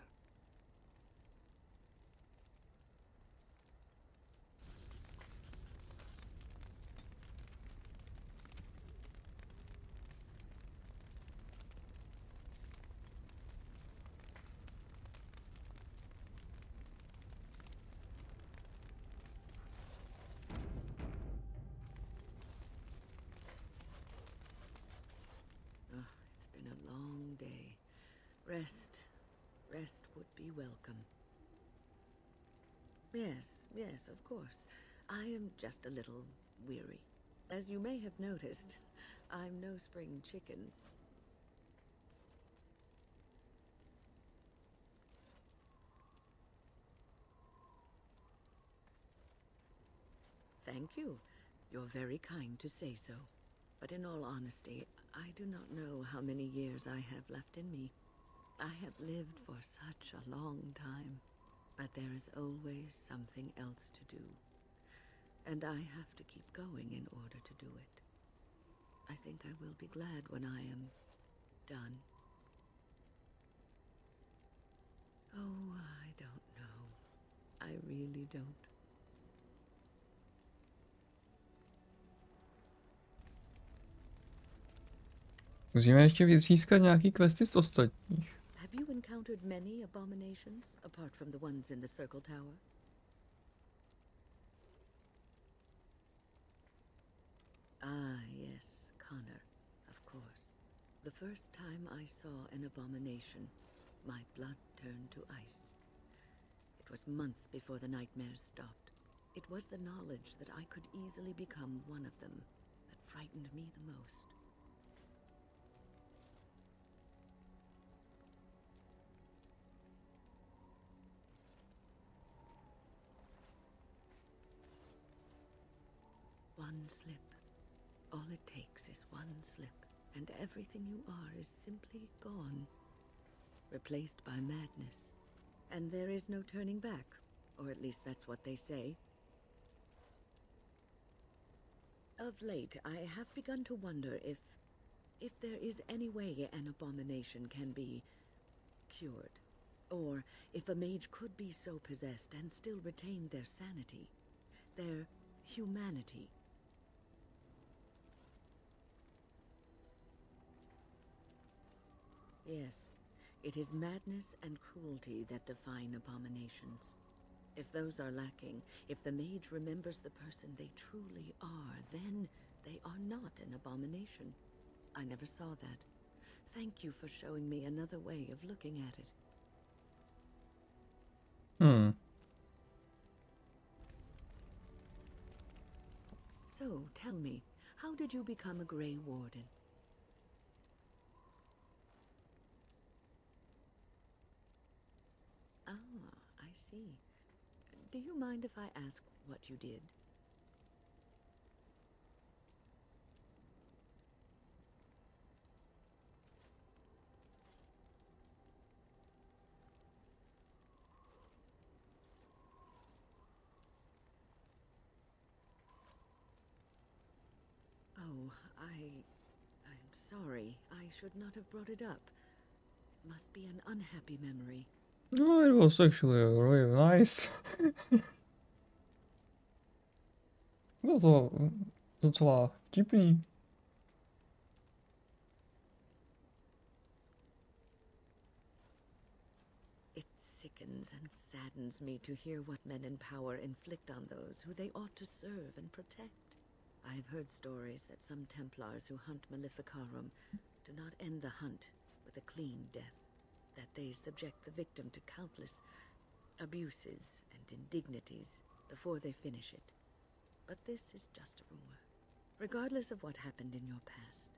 Rest would be welcome. Yes, of course. I am just a little weary. As you may have noticed, I'm no spring chicken. Thank you. You're very kind to say so. But in all honesty, I do not know how many years I have left in me. I have lived for such a long time, but there is always something else to do. And I have to keep going in order to do it. I think I will be glad when I am done. Oh, I don't know. I really don't. Musíme ještě vytřískat nějaký questy z ostatních. Have you encountered many abominations apart from the ones in the Circle Tower? Ah, yes, Connor, of course. The first time I saw an abomination, my blood turned to ice. It was months before the nightmares stopped. It was the knowledge that I could easily become one of them that frightened me the most. One slip. All it takes is one slip, and everything you are is simply gone. Replaced by madness. And there is no turning back, or at least that's what they say. Of late, I have begun to wonder if there is any way an abomination can be cured. Or if a mage could be so possessed and still retain their sanity, their humanity. Yes, it is madness and cruelty that define abominations. If those are lacking, if the mage remembers the person they truly are, then they are not an abomination. I never saw that. Thank you for showing me another way of looking at it. So, tell me, how did you become a Grey Warden? Ah, I see. Do you mind if I ask what you did? Oh, I'm sorry. I should not have brought it up. Must be an unhappy memory. No, it was actually really nice. Bylo to docela vtipný. It sickens and saddens me to hear what men in power inflict on those who they ought to serve and protect. I've heard stories that some Templars who hunt Maleficarum do not end the hunt with a clean death, that they subject the victim to countless abuses and indignities before they finish it. But this is just a rumor. Regardless of what happened in your past,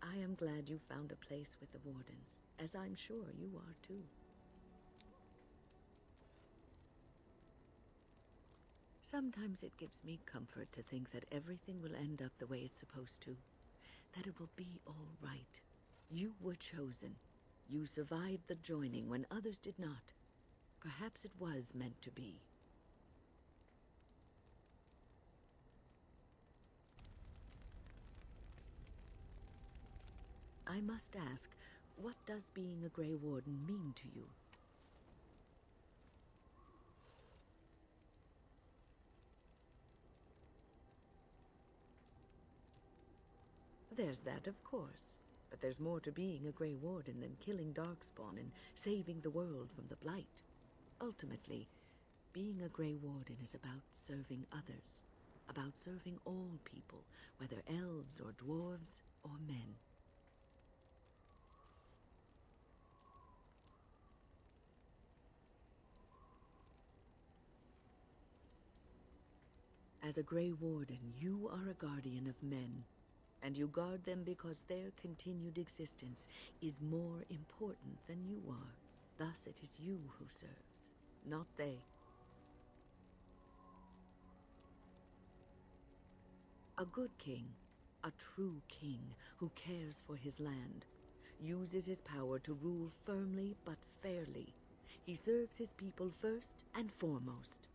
I am glad you found a place with the Wardens, as I'm sure you are too. Sometimes it gives me comfort to think that everything will end up the way it's supposed to, that it will be all right. You were chosen. You survived the joining when others did not. Perhaps it was meant to be. I must ask, what does being a Grey Warden mean to you? There's that, of course. But there's more to being a Grey Warden than killing Darkspawn and saving the world from the Blight. Ultimately, being a Grey Warden is about serving others. About serving all people, whether elves or dwarves or men. As a Grey Warden, you are a guardian of men. And you guard them because their continued existence is more important than you are. Thus it is you who serves, not they. A good king, a true king who cares for his land, uses his power to rule firmly but fairly. He serves his people first and foremost.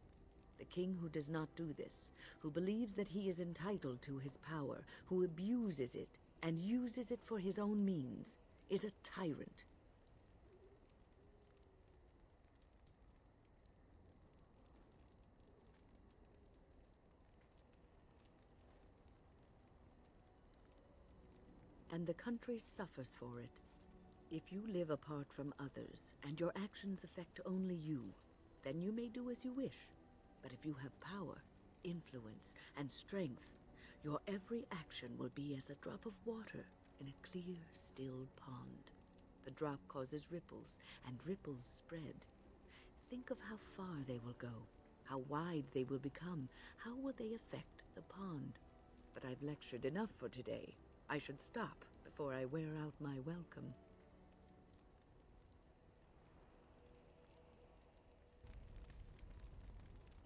The king who does not do this, who believes that he is entitled to his power, who abuses it and uses it for his own means, is a tyrant. And the country suffers for it. If you live apart from others, and your actions affect only you, then you may do as you wish. But if you have power, influence, and strength, your every action will be as a drop of water in a clear, still pond. The drop causes ripples, and ripples spread. Think of how far they will go, how wide they will become, how will they affect the pond. But I've lectured enough for today. I should stop before I wear out my welcome.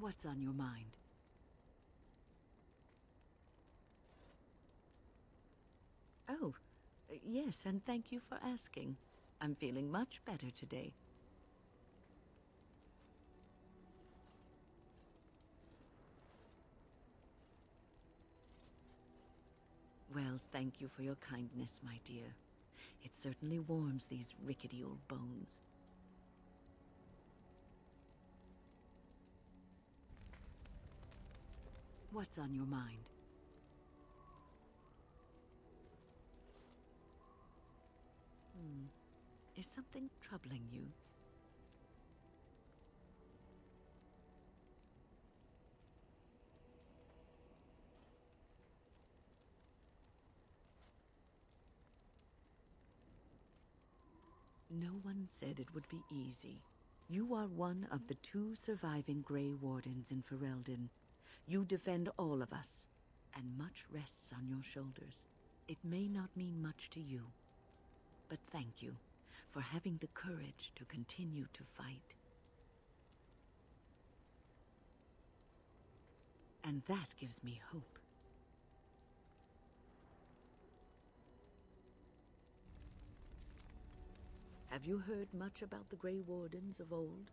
What's on your mind? Oh, yes, and thank you for asking. I'm feeling much better today. Well, thank you for your kindness, my dear. It certainly warms these rickety old bones. What's on your mind? Is something troubling you? No one said it would be easy. You are one of the 2 surviving Grey Wardens in Ferelden. You defend all of us, and much rests on your shoulders. It may not mean much to you, but thank you for having the courage to continue to fight. And that gives me hope. Have you heard much about the Grey Wardens of old?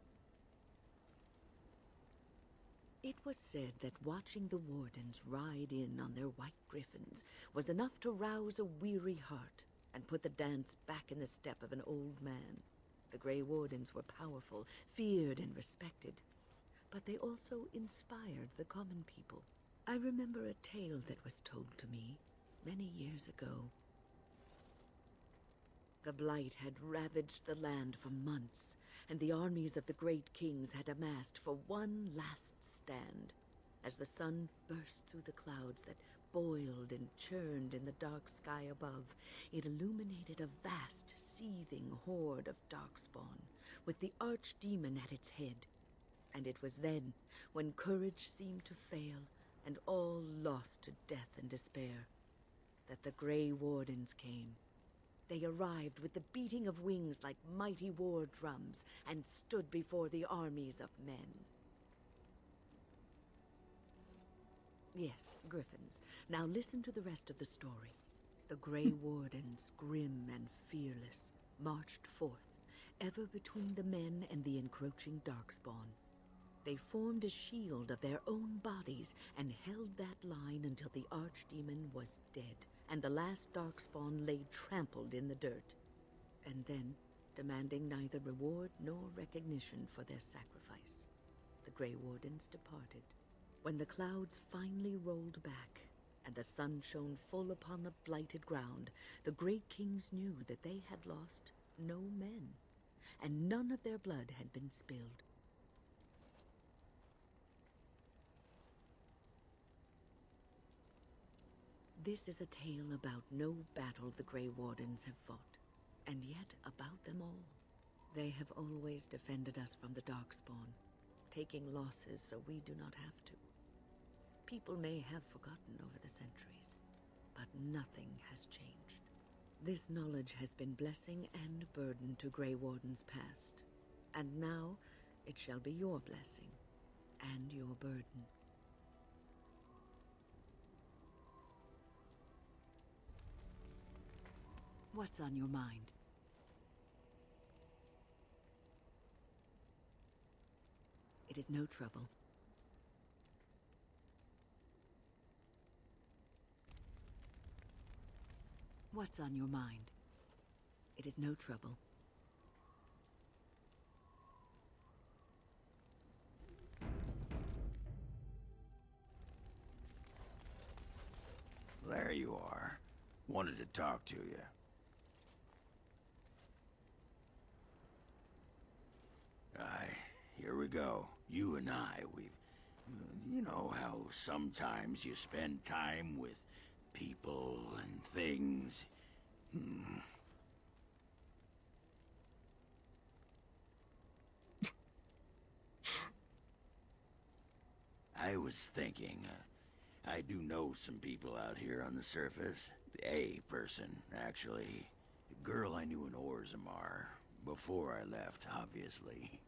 It was said that watching the Wardens ride in on their white griffins was enough to rouse a weary heart and put the dance back in the step of an old man. The Grey Wardens were powerful, feared and respected, but they also inspired the common people. I remember a tale that was told to me many years ago. The Blight had ravaged the land for months, and the armies of the great kings had amassed for one last stand. As the sun burst through the clouds that boiled and churned in the dark sky above, it illuminated a vast, seething horde of darkspawn, with the archdemon at its head. And it was then, when courage seemed to fail, and all lost to death and despair, that the Grey Wardens came. They arrived with the beating of wings like mighty war drums, and stood before the armies of men. Yes, griffins. Now listen to the rest of the story. The Grey Wardens, grim and fearless, marched forth, ever between the men and the encroaching darkspawn. They formed a shield of their own bodies and held that line until the archdemon was dead, and the last darkspawn lay trampled in the dirt. And then, demanding neither reward nor recognition for their sacrifice, the Grey Wardens departed. When the clouds finally rolled back, and the sun shone full upon the blighted ground, the great kings knew that they had lost no men, and none of their blood had been spilled. This is a tale about no battle the Grey Wardens have fought, and yet about them all. They have always defended us from the Darkspawn, taking losses so we do not have to. People may have forgotten over the centuries, but nothing has changed. This knowledge has been blessing and burden to Grey Wardens past, and now it shall be your blessing and your burden. What's on your mind? It is no trouble. What's on your mind? It is no trouble. There you are. Wanted to talk to you. Here we go. You and I, you know how sometimes you spend time with people and things. I was thinking, I do know some people out here on the surface. A person, actually. A girl I knew in Orzammar. Before I left, obviously.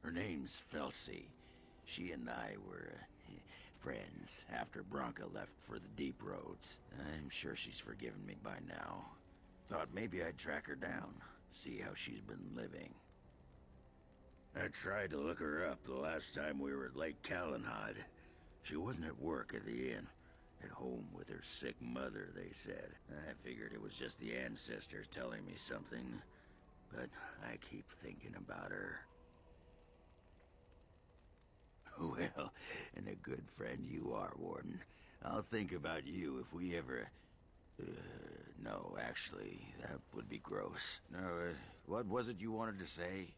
Her name's Felsi. She and I were friends after Branka left for the Deep Roads. I'm sure she's forgiven me by now. Thought maybe I'd track her down, see how she's been living. I tried to look her up the last time we were at Lake Calenhod. She wasn't at work at the inn. At home with her sick mother, they said. I figured it was just the ancestors telling me something, but I keep thinking about her. Well, and a good friend you are, Warden. I'll think about you if we ever... No, actually, that would be gross. No, what was it you wanted to say?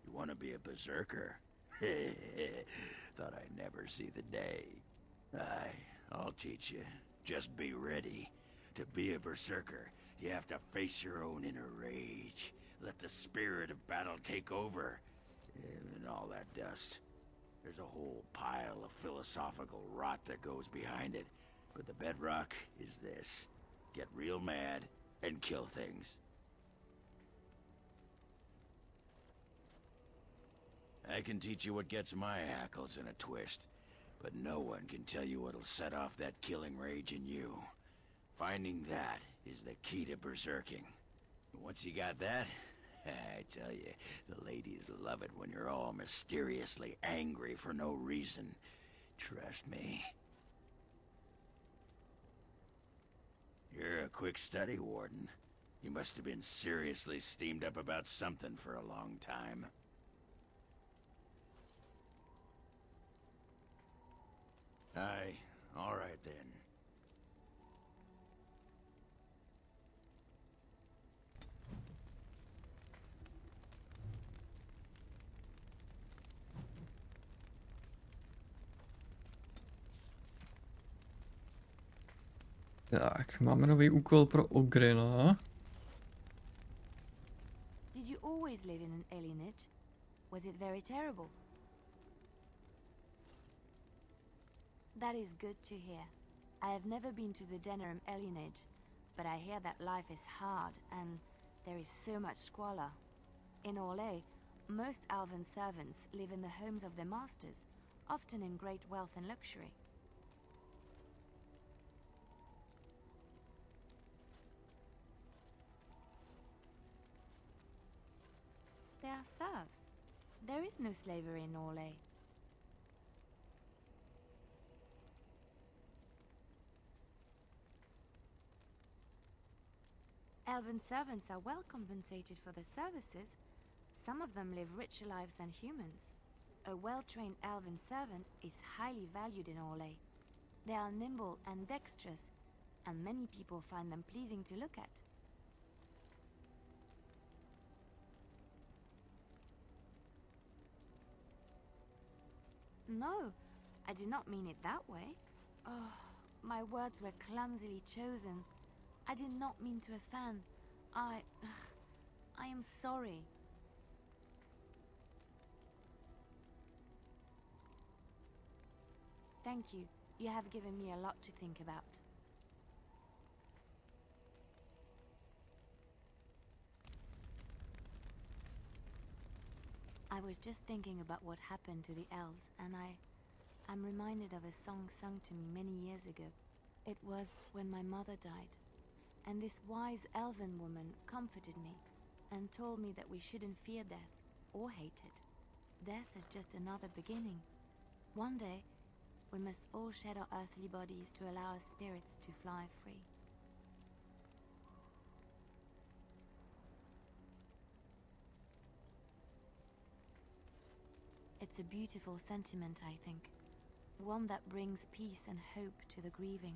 You want to be a berserker? Thought I'd never see the day. I'll teach you. Just be ready. To be a berserker, you have to face your own inner rage. Let the spirit of battle take over. And all that dust. There's a whole pile of philosophical rot that goes behind it. But the bedrock is this. Get real mad and kill things. I can teach you what gets my hackles in a twist, but no one can tell you what'll set off that killing rage in you. Finding that is the key to berserking. Once you got that, I tell you, the ladies love it when you're all mysteriously angry for no reason. Trust me. You're a quick study, Warden. You must have been seriously steamed up about something for a long time. Aye, all right then. Tak, máme nový úkol pro Ogrena. Did you always live in an alienage? Was it very terrible? That is good to hear. I have never been to the Denerim alienage, but I hear that life is hard and there is so much squalor. In Orlais, most elven servants live in the homes of their masters, often in great wealth and luxury. They are serfs. There is no slavery in Orlais. Elven servants are well compensated for their services. Some of them live richer lives than humans. A well-trained elven servant is highly valued in Orlais. They are nimble and dexterous, and many people find them pleasing to look at. No, I did not mean it that way. Oh, my words were clumsily chosen. I did not mean to offend. I am sorry. Thank you. You have given me a lot to think about. I was just thinking about what happened to the elves, and I'm reminded of a song sung to me many years ago. It was when my mother died, and this wise elven woman comforted me and told me that we shouldn't fear death or hate it. Death is just another beginning. One day, we must all shed our earthly bodies to allow our spirits to fly free. It's a beautiful sentiment, I think. One that brings peace and hope to the grieving.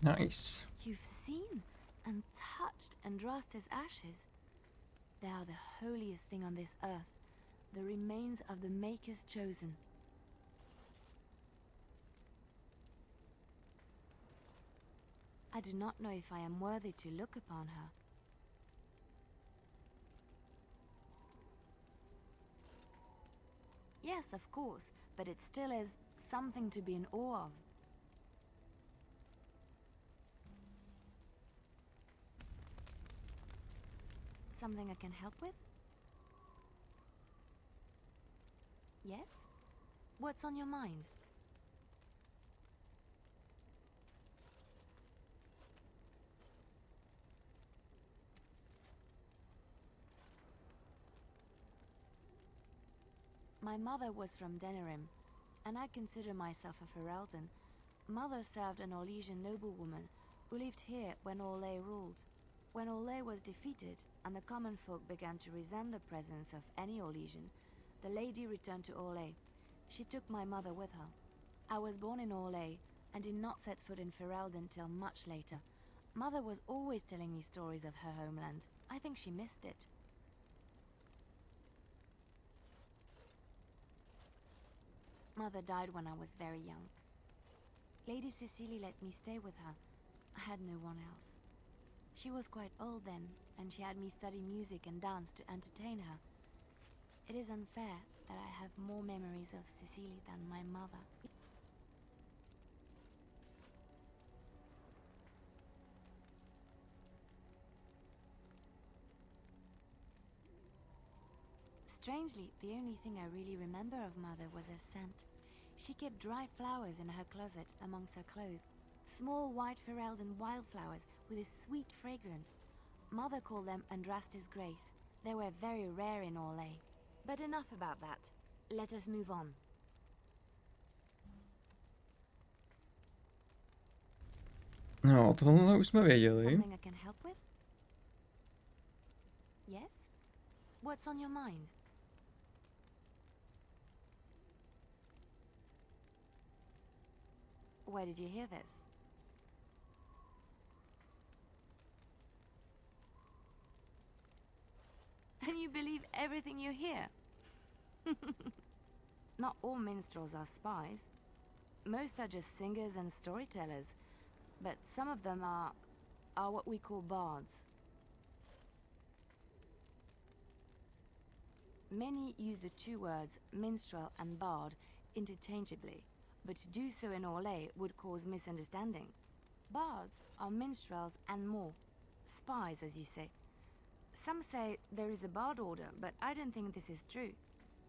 Nice. You've seen and touched Andraste's ashes. They are the holiest thing on this earth, the remains of the Maker's chosen. I do not know if I am worthy to look upon her. Yes, of course, but it still is something to be in awe of. Something I can help with? Yes? What's on your mind? My mother was from Denerim, and I consider myself a Ferelden. Mother served an Orlesian noblewoman who lived here when Orlais ruled. When Orlais was defeated and the common folk began to resent the presence of any Orlesian, the lady returned to Orlais. She took my mother with her. I was born in Orlais and did not set foot in Ferelden till much later. Mother was always telling me stories of her homeland. I think she missed it. Mother died when I was very young. Lady Cecily let me stay with her. I had no one else. She was quite old then, and she had me study music and dance to entertain her. It is unfair that I have more memories of Cecily than my mother. Strangely, the only thing I really remember of Mother was her scent. She kept dried flowers in her closet amongst her clothes. Small white Ferelden wildflowers with a sweet fragrance. Mother called them Andraste's Grace. They were very rare in Orlais. But enough about that. Let us move on. No, tohle už jsme věděli. Something I can help with? Yes? What's on your mind? Where did you hear this? And you believe everything you hear? Not all minstrels are spies. Most are just singers and storytellers. But some of them are what we call bards. Many use the two words minstrel and bard interchangeably, but to do so in Orlais would cause misunderstanding. Bards are minstrels and more. Spies, as you say. Some say there is a bard order, but I don't think this is true.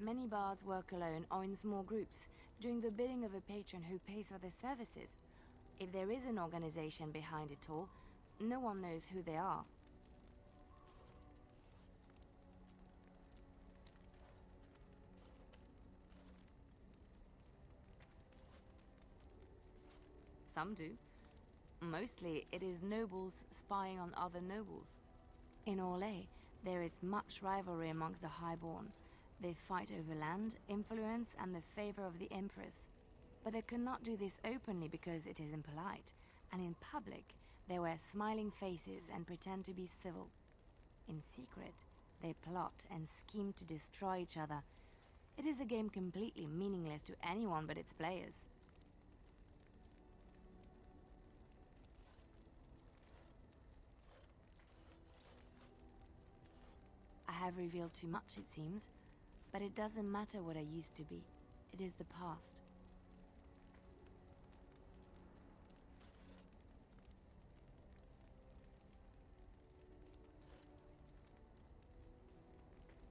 Many bards work alone or in small groups, doing the bidding of a patron who pays for their services. If there is an organization behind it all, no one knows who they are. Some do. Mostly it is nobles spying on other nobles. In Orlais, there is much rivalry amongst the highborn. They fight over land, influence, and the favor of the Empress. But they cannot do this openly because it is impolite, and in public, they wear smiling faces and pretend to be civil. In secret, they plot and scheme to destroy each other. It is a game completely meaningless to anyone but its players. I have revealed too much, it seems, but it doesn't matter what I used to be. It is the past.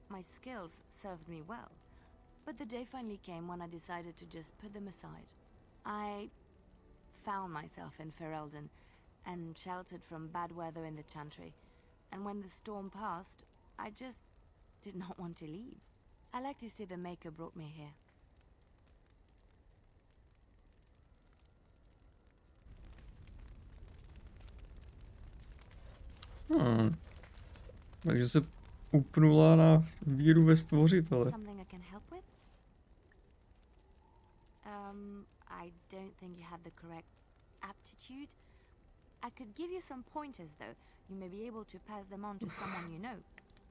My skills served me well, but the day finally came when I decided to just put them aside. I found myself in Ferelden and sheltered from bad weather in the Chantry, and when the storm passed, I just did not want to leave. I like to say the Maker brought me here. Takže se upnula na víru ve stvořitele. Something I can help with? I don't think you have the correct aptitude. I could give you some pointers, though. You may be able to pass them on to someone you know.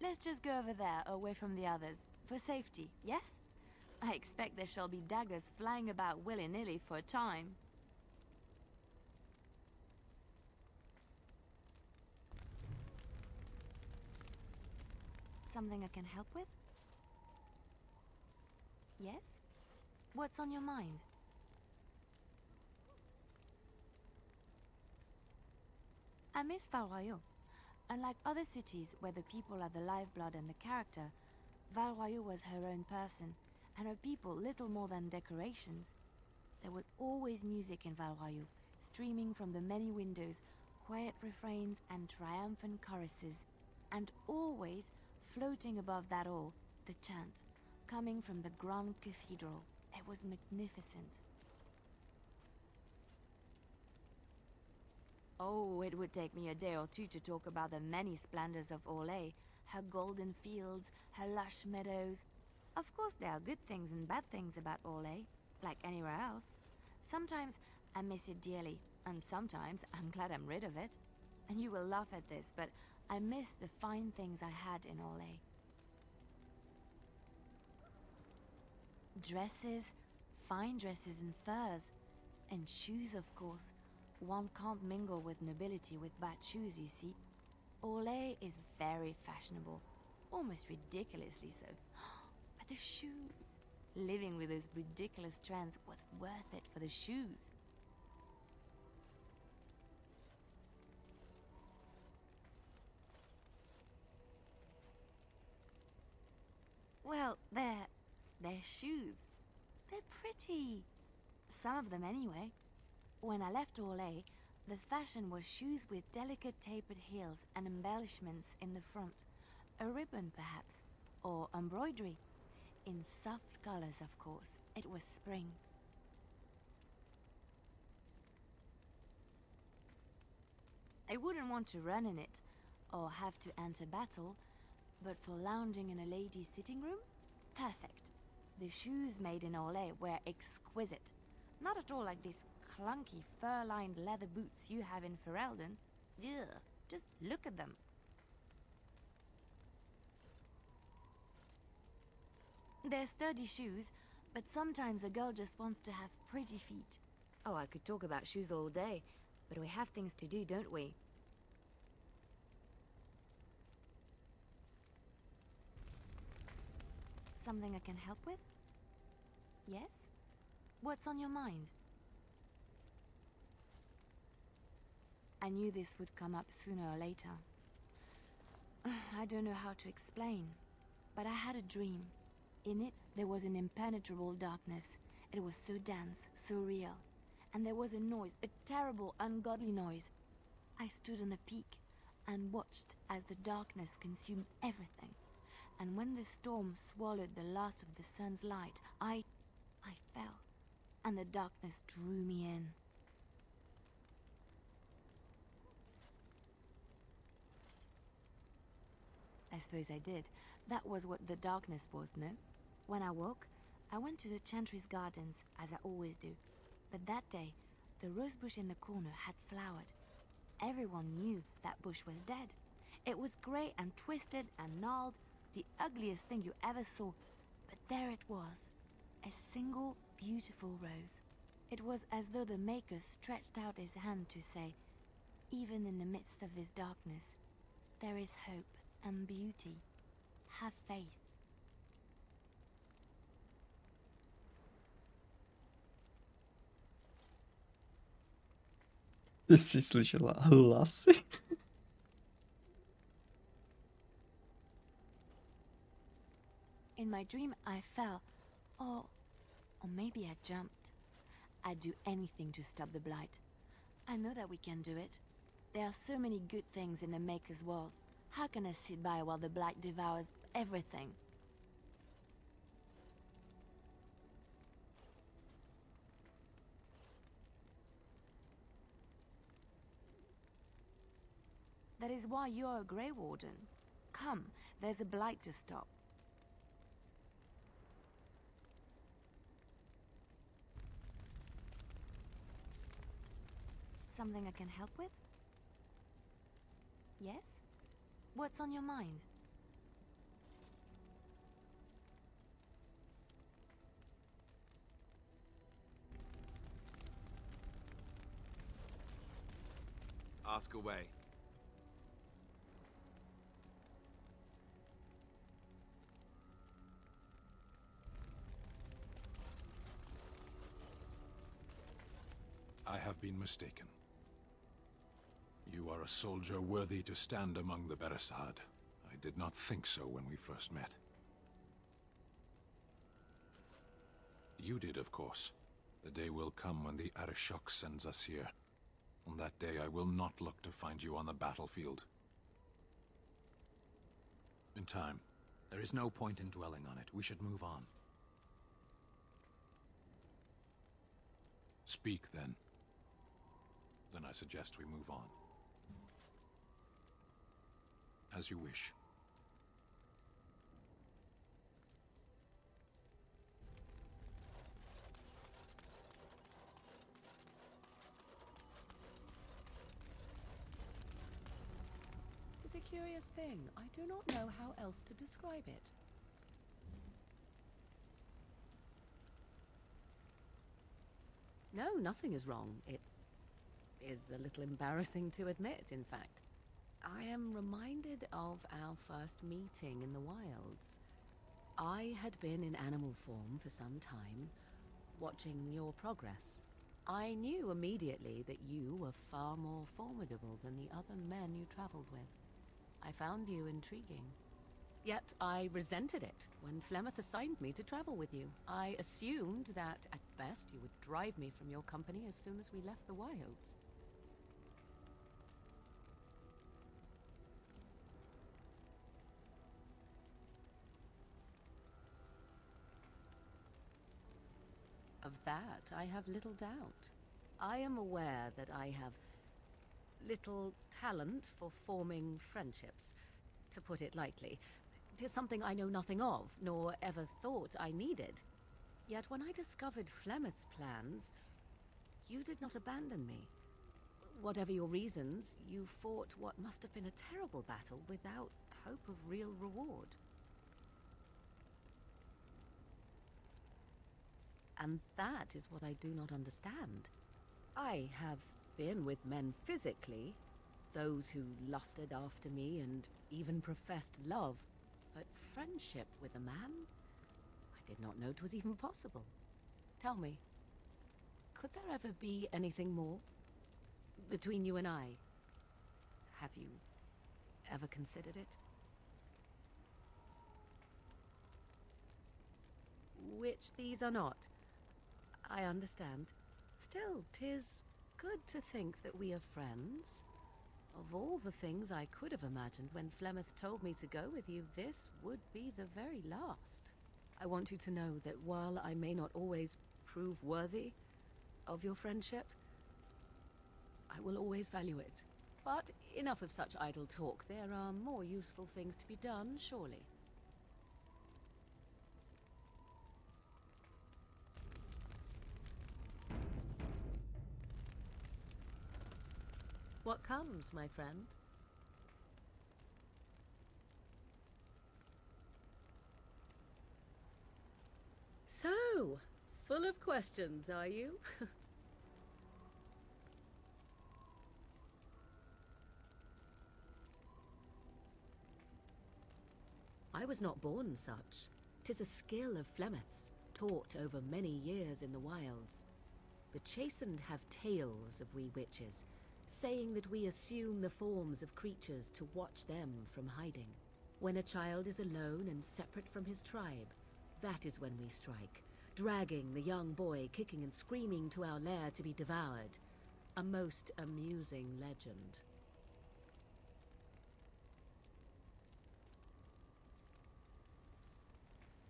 Let's just go over there, away from the others. For safety, yes? I expect there shall be daggers flying about willy-nilly for a time. Something I can help with? Yes? What's on your mind? I miss Valroyaux. Unlike other cities where the people are the lifeblood and the character, Valroyaux was her own person, and her people little more than decorations. There was always music in Valroyaux, streaming from the many windows, quiet refrains and triumphant choruses, and always, floating above that all, the chant, coming from the grand cathedral. It was magnificent. Oh, it would take me a day or two to talk about the many splendors of Orlais, her golden fields, her lush meadows. Of course, there are good things and bad things about Orlais, like anywhere else. Sometimes I miss it dearly, and sometimes I'm glad I'm rid of it. And you will laugh at this, but I miss the fine things I had in Orlais. Dresses, fine dresses and furs, and shoes, of course. One can't mingle with nobility with bad shoes, you see. Orlais is very fashionable, almost ridiculously so. But the shoes! Living with those ridiculous trends was worth it for the shoes. Well, they're shoes. They're pretty. Some of them anyway. When I left Orlais, the fashion was shoes with delicate tapered heels and embellishments in the front. A ribbon, perhaps, or embroidery. In soft colors, of course. It was spring. I wouldn't want to run in it, or have to enter battle, but for lounging in a lady's sitting room, perfect. The shoes made in Orlais were exquisite. Not at all like these clunky fur-lined leather boots you have in Ferelden. Ugh, just look at them. They're sturdy shoes, but sometimes a girl just wants to have pretty feet. Oh, I could talk about shoes all day, but we have things to do, don't we? Something I can help with? Yes? What's on your mind? I knew this would come up sooner or later. I don't know how to explain, but I had a dream. In it, there was an impenetrable darkness. It was so dense, so real. And there was a noise, a terrible, ungodly noise. I stood on a peak and watched as the darkness consumed everything. And when the storm swallowed the last of the sun's light, I fell, and the darkness drew me in. I suppose I did. That was what the darkness was, no? When I woke, I went to the Chantry's gardens, as I always do. But that day, the rose bush in the corner had flowered. Everyone knew that bush was dead. It was grey and twisted and gnarled, the ugliest thing you ever saw. But there it was, a single beautiful rose. It was as though the Maker stretched out his hand to say, even in the midst of this darkness, there is hope and beauty. Have faith. Jsi slyšela hlasy? In my dream, I fell, or maybe I jumped. I'd do anything to stop the blight. I know that we can do it. There are so many good things in the Maker's world. How can I sit by while the blight devours everything? That is why you're a Grey Warden. Come, there's a blight to stop. Something I can help with? Yes? What's on your mind? Ask away. I have been mistaken. You are a soldier worthy to stand among the Beresad. I did not think so when we first met. You did, of course. The day will come when the Arishok sends us here. On that day, I will not look to find you on the battlefield. In time. There is no point in dwelling on it. We should move on. Speak, then. Then I suggest we move on. As you wish. It's a curious thing. I do not know how else to describe it. No, nothing is wrong. It is a little embarrassing to admit, in fact. I am reminded of our first meeting in the wilds. I had been in animal form for some time, watching your progress. I knew immediately that you were far more formidable than the other men you traveled with. I found you intriguing. Yet I resented it when Flemeth assigned me to travel with you. I assumed that, at best, you would drive me from your company as soon as we left the wilds. Of that, I have little doubt. I am aware that I have little talent for forming friendships, to put it lightly. 'Tis something I know nothing of, nor ever thought I needed. Yet when I discovered Flemeth's plans, you did not abandon me. Whatever your reasons, you fought what must have been a terrible battle without hope of real reward. And that is what I do not understand. I have been with men physically, those who lusted after me and even professed love, but friendship with a man? I did not know it was even possible. Tell me, could there ever be anything more between you and I? Have you ever considered it? Which these are not. I understand. Still, 'tis good to think that we are friends. Of all the things I could have imagined when Flemeth told me to go with you, this would be the very last. I want you to know that while I may not always prove worthy of your friendship, I will always value it. But enough of such idle talk. There are more useful things to be done, surely. What comes, my friend? So, full of questions, are you? I was not born such. 'Tis a skill of Flemeth's, taught over many years in the wilds. The chastened have tales of we witches, saying that we assume the forms of creatures to watch them from hiding. When a child is alone and separate from his tribe, that is when we strike, dragging the young boy kicking and screaming to our lair to be devoured. A most amusing legend.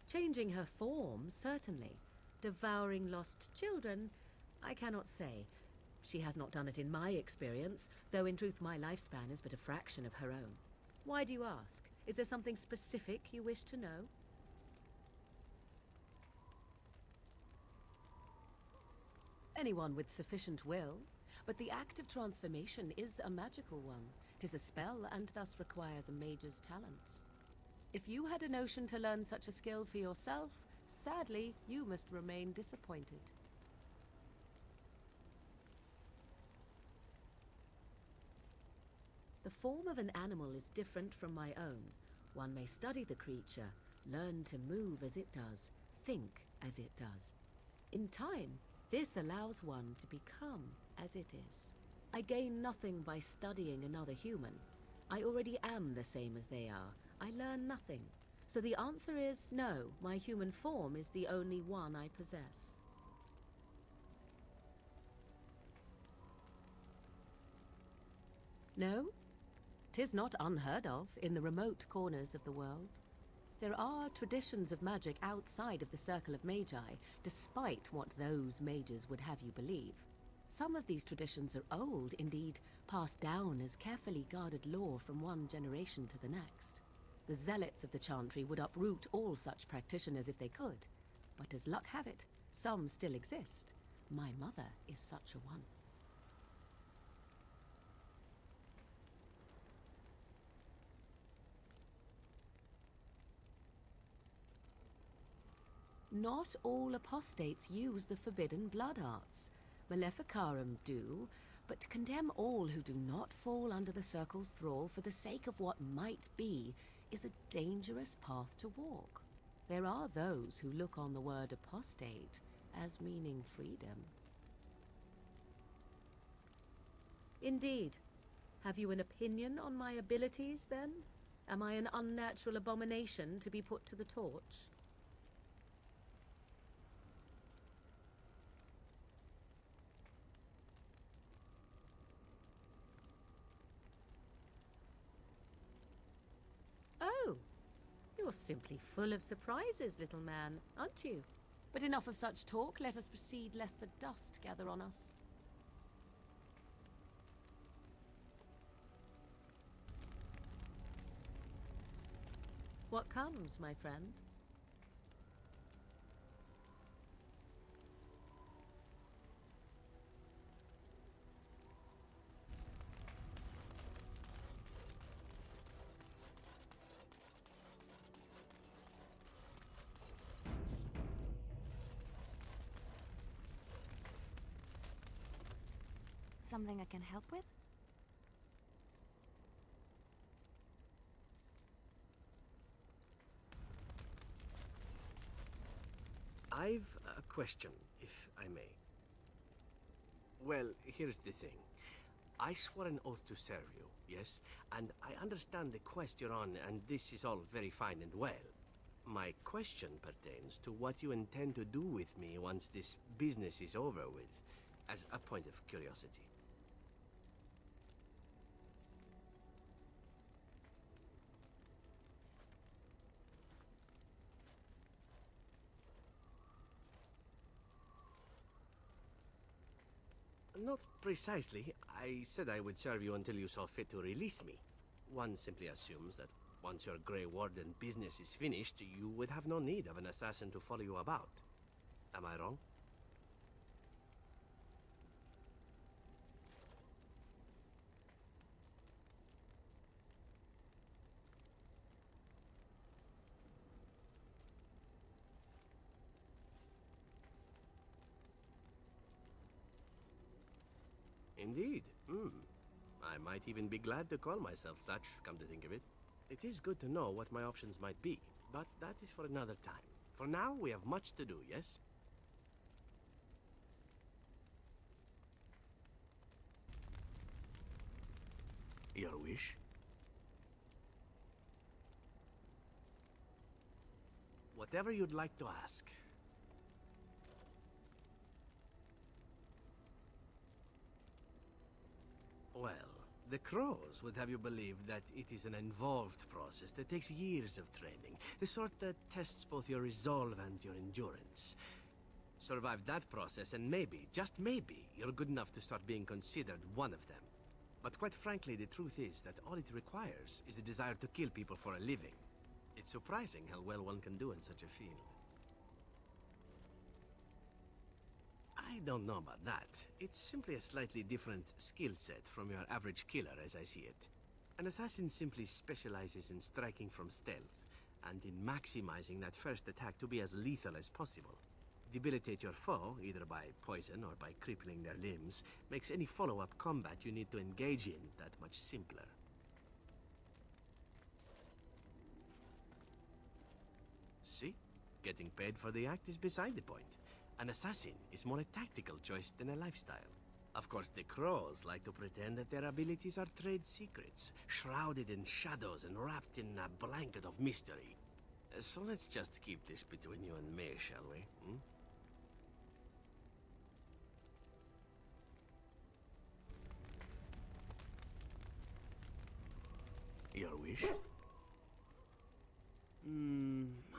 Changing her form, certainly. Devouring lost children, I cannot say. She has not done it in my experience, though in truth my lifespan is but a fraction of her own. Why do you ask? Is there something specific you wish to know? Anyone with sufficient will, but the act of transformation is a magical one. 'Tis a spell and thus requires a mage's talents. If you had a notion to learn such a skill for yourself, sadly, you must remain disappointed. The form of an animal is different from my own. One may study the creature, learn to move as it does, think as it does. In time, this allows one to become as it is. I gain nothing by studying another human. I already am the same as they are. I learn nothing. So the answer is no, my human form is the only one I possess. No? 'Tis not unheard of in the remote corners of the world. There are traditions of magic outside of the circle of magi, despite what those mages would have you believe. Some of these traditions are old, indeed, passed down as carefully guarded lore from one generation to the next. The zealots of the chantry would uproot all such practitioners if they could, but as luck have it, some still exist. My mother is such a one. Not all apostates use the forbidden blood arts. Maleficarum do, but to condemn all who do not fall under the circle's thrall for the sake of what might be is a dangerous path to walk. There are those who look on the word apostate as meaning freedom. Indeed. Have you an opinion on my abilities, then? Am I an unnatural abomination to be put to the torch? Oh, you're simply full of surprises, little man, aren't you? But enough of such talk. Let us proceed, lest the dust gather on us. What comes, my friend? Something I can help with? I've a question, if I may. Well, here's the thing. I swore an oath to serve you, yes? And I understand the quest you're on, and this is all very fine and well. My question pertains to what you intend to do with me once this business is over with, as a point of curiosity. Not precisely. I said I would serve you until you saw fit to release me. One simply assumes that once your Grey Warden business is finished, you would have no need of an assassin to follow you about. Am I wrong? Indeed. I might even be glad to call myself such, come to think of it. It is good to know what my options might be, but that is for another time. For now, we have much to do, yes? Your wish? Whatever you'd like to ask. Well, the Crows would have you believe that it is an involved process that takes years of training, the sort that tests both your resolve and your endurance. Survive that process and maybe, just maybe, you're good enough to start being considered one of them. But quite frankly, the truth is that all it requires is the desire to kill people for a living. It's surprising how well one can do in such a field. I don't know about that. It's simply a slightly different skill set from your average killer as I see it. An assassin simply specializes in striking from stealth, and in maximizing that first attack to be as lethal as possible. Debilitate your foe, either by poison or by crippling their limbs, makes any follow-up combat you need to engage in that much simpler. See? Getting paid for the act is beside the point. An assassin is more a tactical choice than a lifestyle. Of course, the crows like to pretend that their abilities are trade secrets, shrouded in shadows and wrapped in a blanket of mystery. So let's just keep this between you and me, shall we? Hmm? Your wish?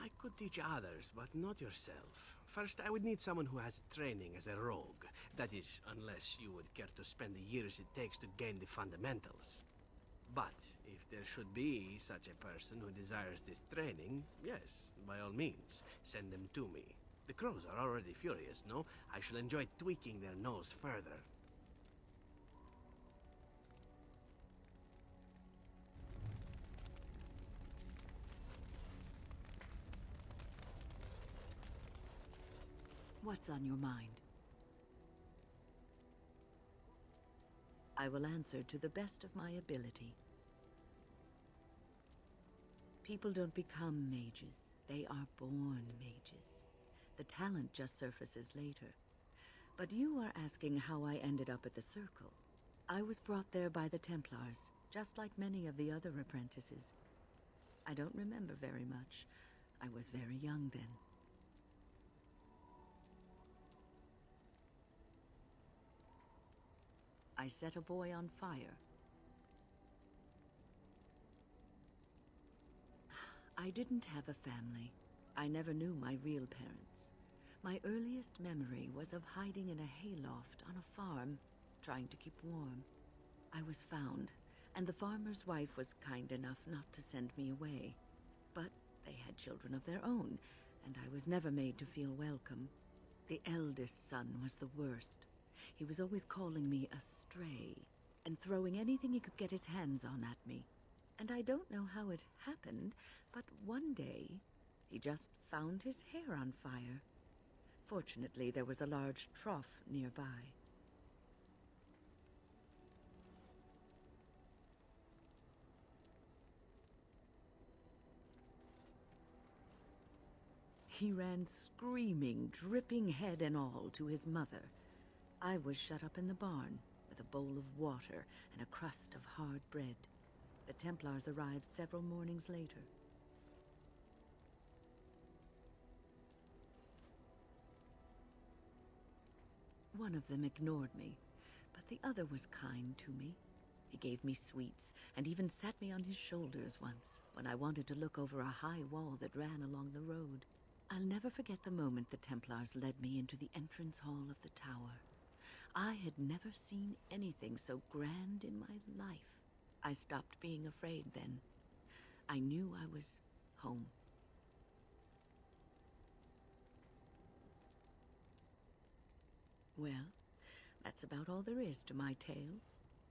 I could teach others, but not yourself. First, I would need someone who has training as a rogue. That is, unless you would care to spend the years it takes to gain the fundamentals. But if there should be such a person who desires this training, yes, by all means, send them to me. The crows are already furious, no? I shall enjoy tweaking their nose further. What's on your mind? I will answer to the best of my ability. People don't become mages. They are born mages. The talent just surfaces later. But you are asking how I ended up at the Circle. I was brought there by the Templars, just like many of the other apprentices. I don't remember very much. I was very young then. I set a boy on fire. I didn't have a family. I never knew my real parents. My earliest memory was of hiding in a hayloft on a farm, trying to keep warm. I was found, and the farmer's wife was kind enough not to send me away. But they had children of their own, and I was never made to feel welcome. The eldest son was the worst. He was always calling me a stray, and throwing anything he could get his hands on at me. And I don't know how it happened, but one day, he just found his hair on fire. Fortunately, there was a large trough nearby. He ran screaming, dripping head and all, to his mother. I was shut up in the barn with a bowl of water and a crust of hard bread. The Templars arrived several mornings later. One of them ignored me, but the other was kind to me. He gave me sweets and even sat me on his shoulders once when I wanted to look over a high wall that ran along the road. I'll never forget the moment the Templars led me into the entrance hall of the tower. I had never seen anything so grand in my life. I stopped being afraid then. I knew I was home. Well, that's about all there is to my tale.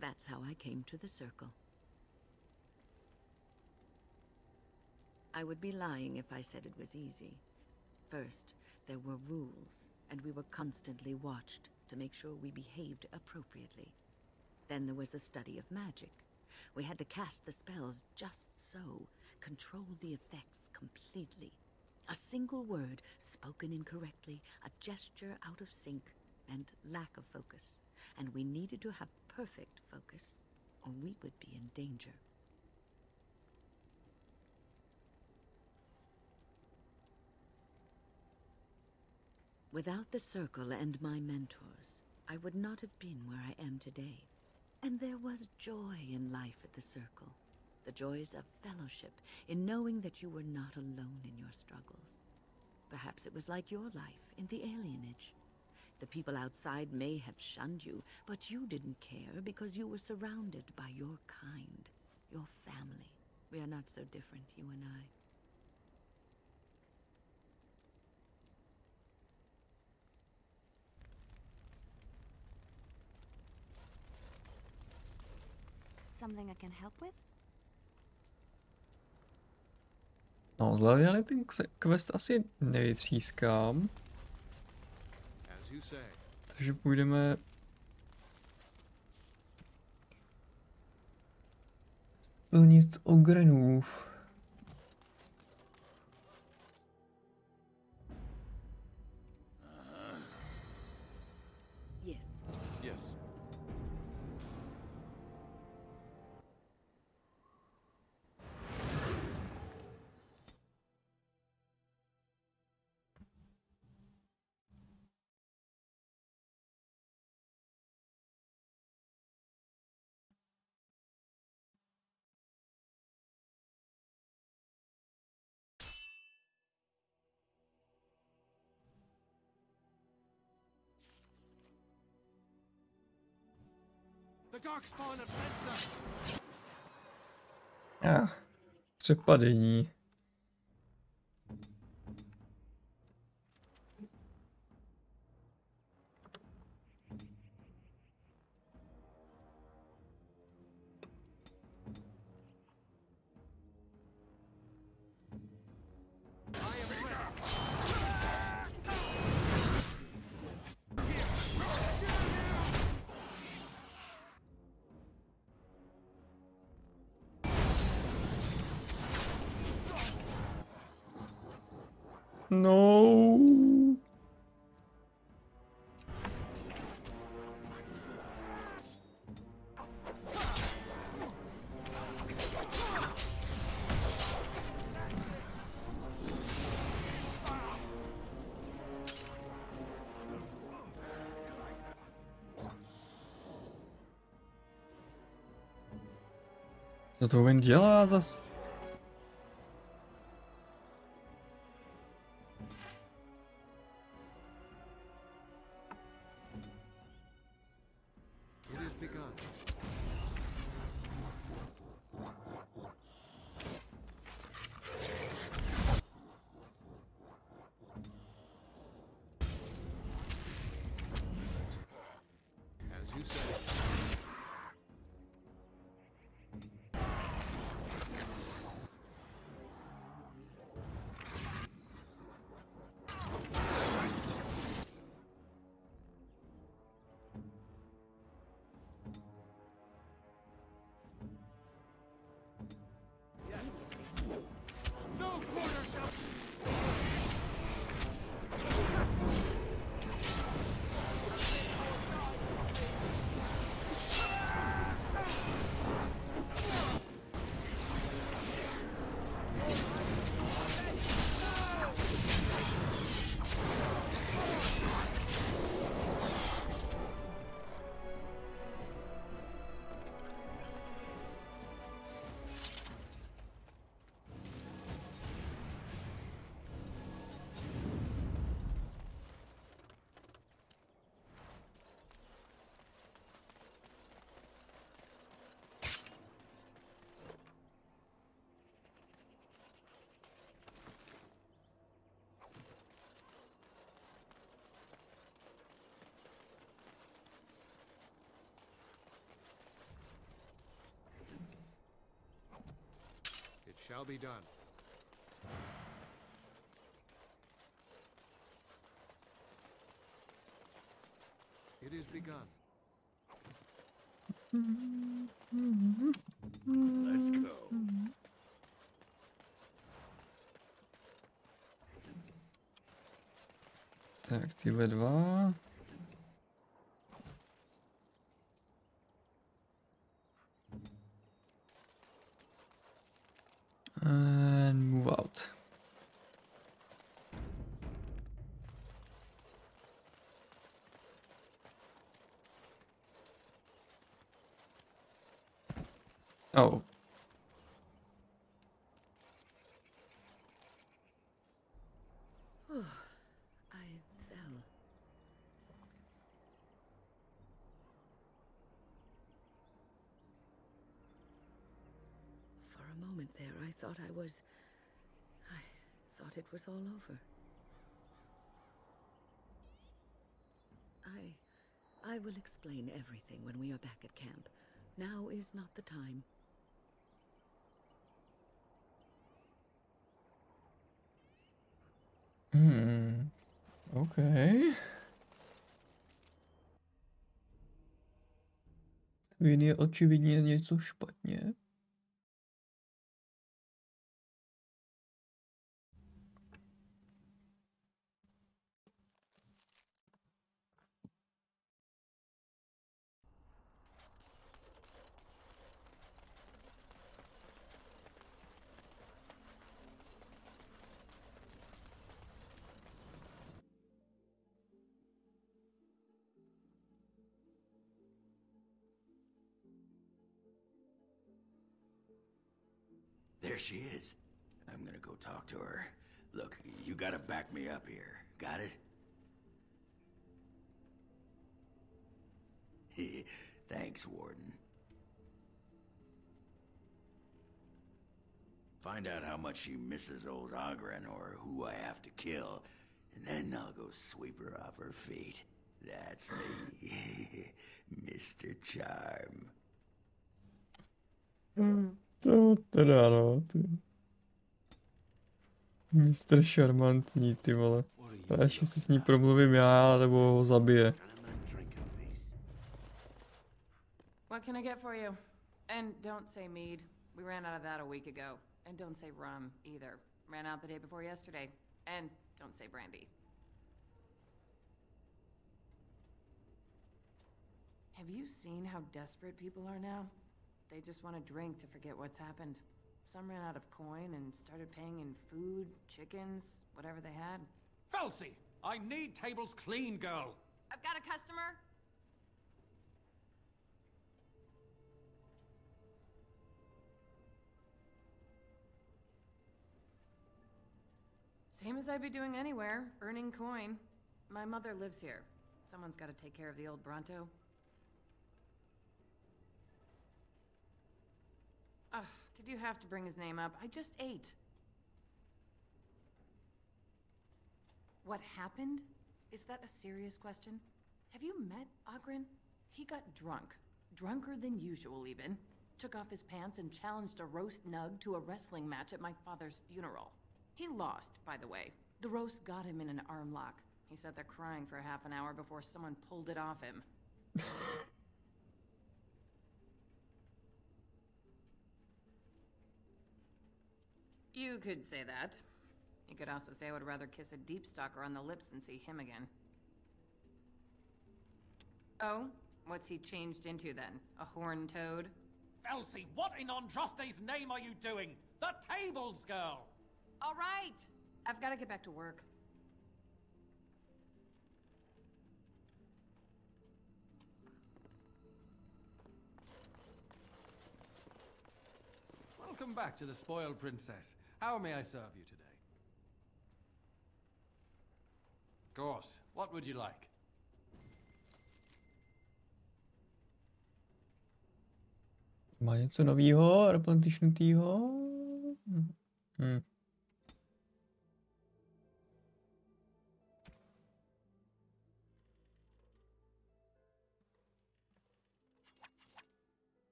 That's how I came to the Circle. I would be lying if I said it was easy. First, there were rules, and we were constantly watched to make sure we behaved appropriately. Then there was the study of magic. We had to cast the spells just so, control the effects completely. A single word spoken incorrectly, a gesture out of sync, and lack of focus. And we needed to have perfect focus, or we would be in danger. Without the Circle and my mentors, I would not have been where I am today. And there was joy in life at the Circle. The joys of fellowship, in knowing that you were not alone in your struggles. Perhaps it was like your life in the alienage. The people outside may have shunned you, but you didn't care because you were surrounded by your kind, your family. We are not so different, you and I. Something I can help with? No, zhledali ten quest asi nevytřískám. Takže půjdeme... plnit ogrenův. Yes. Yes. The darkspawn have sensed us. Přepadení. No. Co to ven dělá zas? Shall be done. It is begun. Let's go. Tak, tyhle dva. And move out. Oh. I fell. For a moment there, I thought I thought it was all over. I will explain everything when we are back at camp. Now is not the time. OK. Vin je očividně něco špatně. There she is. I'm gonna go talk to her. Look, you gotta back me up here. Got it? Thanks, Warden. Find out how much she misses old Ogren or who I have to kill, and then I'll go sweep her off her feet. That's me, Mr. Charm. To teda no, ty. Mistr šarmantní, ty vole. A ještě si s ní promluvím já, nebo ho zabije. What can I get for you? And don't say mead. We ran out of that a week ago. And don't say rum, either. Ran out the day before yesterday. And don't say brandy. Have you seen how desperate people are now? They just want to drink to forget what's happened. Some ran out of coin and started paying in food, chickens, whatever they had. Felsi! I need tables clean, girl! I've got a customer. Same as I'd be doing anywhere, earning coin. My mother lives here. Someone's got to take care of the old Bronto. Ugh, did you have to bring his name up? I just ate. What happened? Is that a serious question? Have you met Ogren? He got drunk. Drunker than usual, even. Took off his pants and challenged a roast nug to a wrestling match at my father's funeral. He lost, by the way. The roast got him in an arm lock. He sat there crying for half an hour before someone pulled it off him. You could say that. You could also say I would rather kiss a deep stalker on the lips than see him again. Oh? What's he changed into then? A horned toad? Felsi, what in Andraste's name are you doing? The tables, girl! All right! I've got to get back to work. Welcome back to the Spoiled Princess. How may I serve you today? Of course. What would you like? Má něco novýho, replantišnutýho?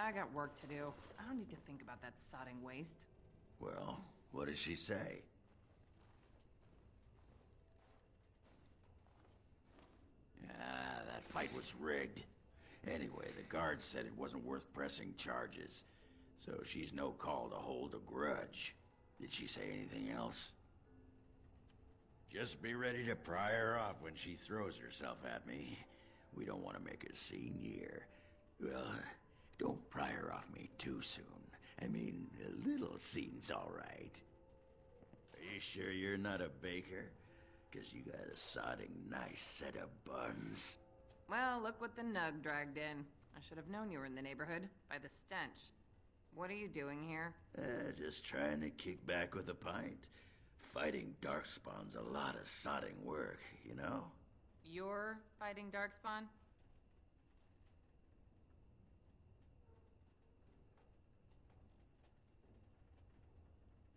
I got work to do. I don't need to think about that sodding waste. Well, what does she say? Ah, that fight was rigged. Anyway, the guard said it wasn't worth pressing charges, so she's no call to hold a grudge. Did she say anything else? Just be ready to pry her off when she throws herself at me. We don't want to make a scene here. Well, don't pry her off me too soon. I mean, a little scene's all right. Are you sure you're not a baker? 'Cause you got a sodding nice set of buns. Well, look what the nug dragged in. I should have known you were in the neighborhood by the stench. What are you doing here? Just trying to kick back with a pint. Fighting darkspawn's a lot of sodding work, you know? You're fighting darkspawn?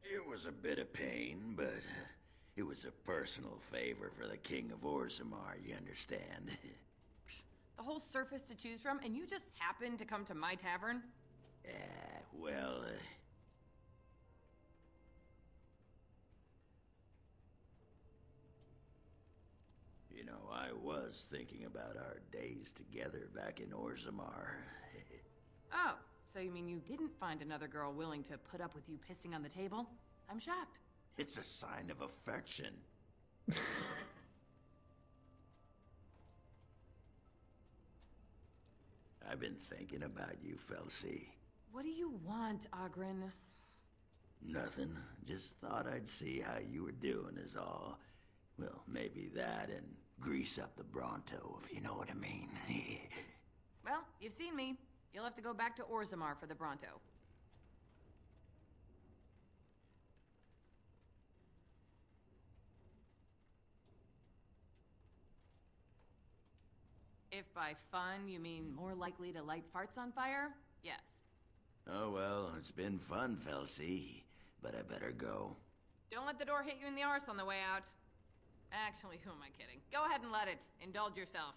It was a bit of pain, but it was a personal favor for the King of Orzammar, you understand? The whole surface to choose from, and you just happened to come to my tavern? Well, you know, I was thinking about our days together back in Orzammar. Oh, so you mean you didn't find another girl willing to put up with you pissing on the table? I'm shocked. It's a sign of affection. I've been thinking about you, Felsi. What do you want, Ogren? Nothing. Just thought I'd see how you were doing is all. Well, maybe that and grease up the Bronto, if you know what I mean. Well, you've seen me. You'll have to go back to Orzammar for the Bronto. If by fun you mean more likely to light farts on fire, yes. Oh well, it's been fun, Felsi, but I better go. Don't let the door hit you in the arse on the way out. Actually, who am I kidding? Go ahead and let it. Indulge yourself.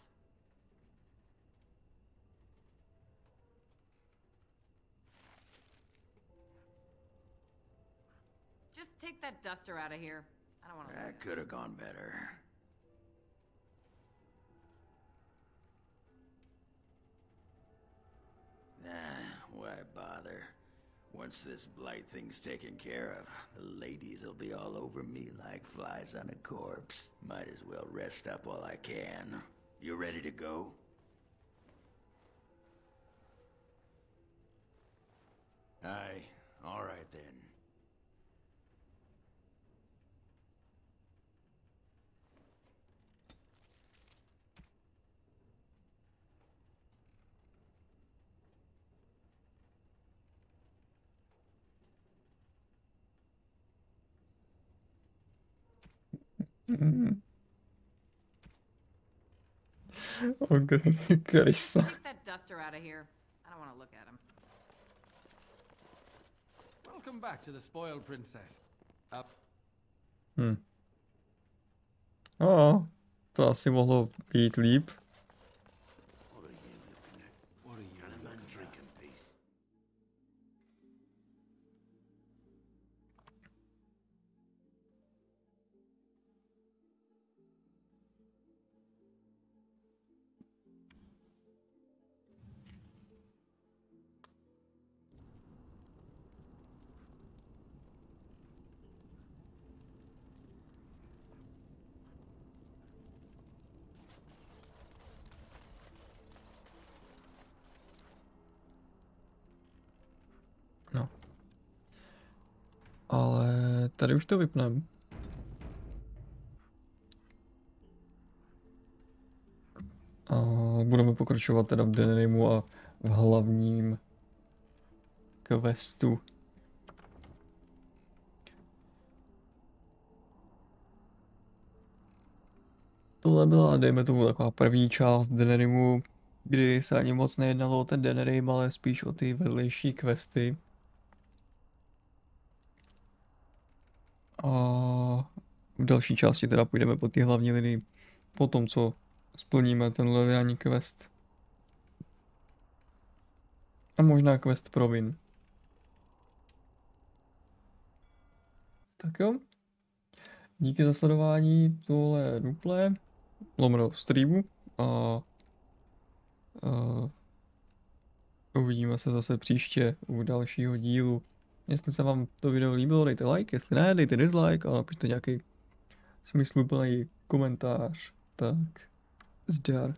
Just take that duster out of here. I don't want to. That could have gone better. Why bother? Once this blight thing's taken care of, the ladies will be all over me like flies on a corpse. Might as well rest up while I can. You ready to go? Aye, all right then. Oh, good. Carissa. Take that duster out of here. I don't want to look at him. Welcome back to the spoiled princess. Up. Oh, to asi mohlo být líp. No. Ale tady už to vypneme. A budeme pokračovat teda v Denerimu a v hlavním questu. Tohle byla, dejme tomu, taková první část Denerimu, kdy se ani moc nejednalo o ten Denerim, ale spíš o ty vedlejší questy. A v další části teda půjdeme po ty hlavní linii, po tom, co splníme ten leviální quest. A možná quest pro win. Tak jo. Díky za sledování tohle Noobplaye, lomeno streamu a uvidíme se zase příště u dalšího dílu. Jestli se vám to video líbilo, dejte like, jestli ne, dejte dislike a napište nějaký smysluplný komentář. Tak, zdar.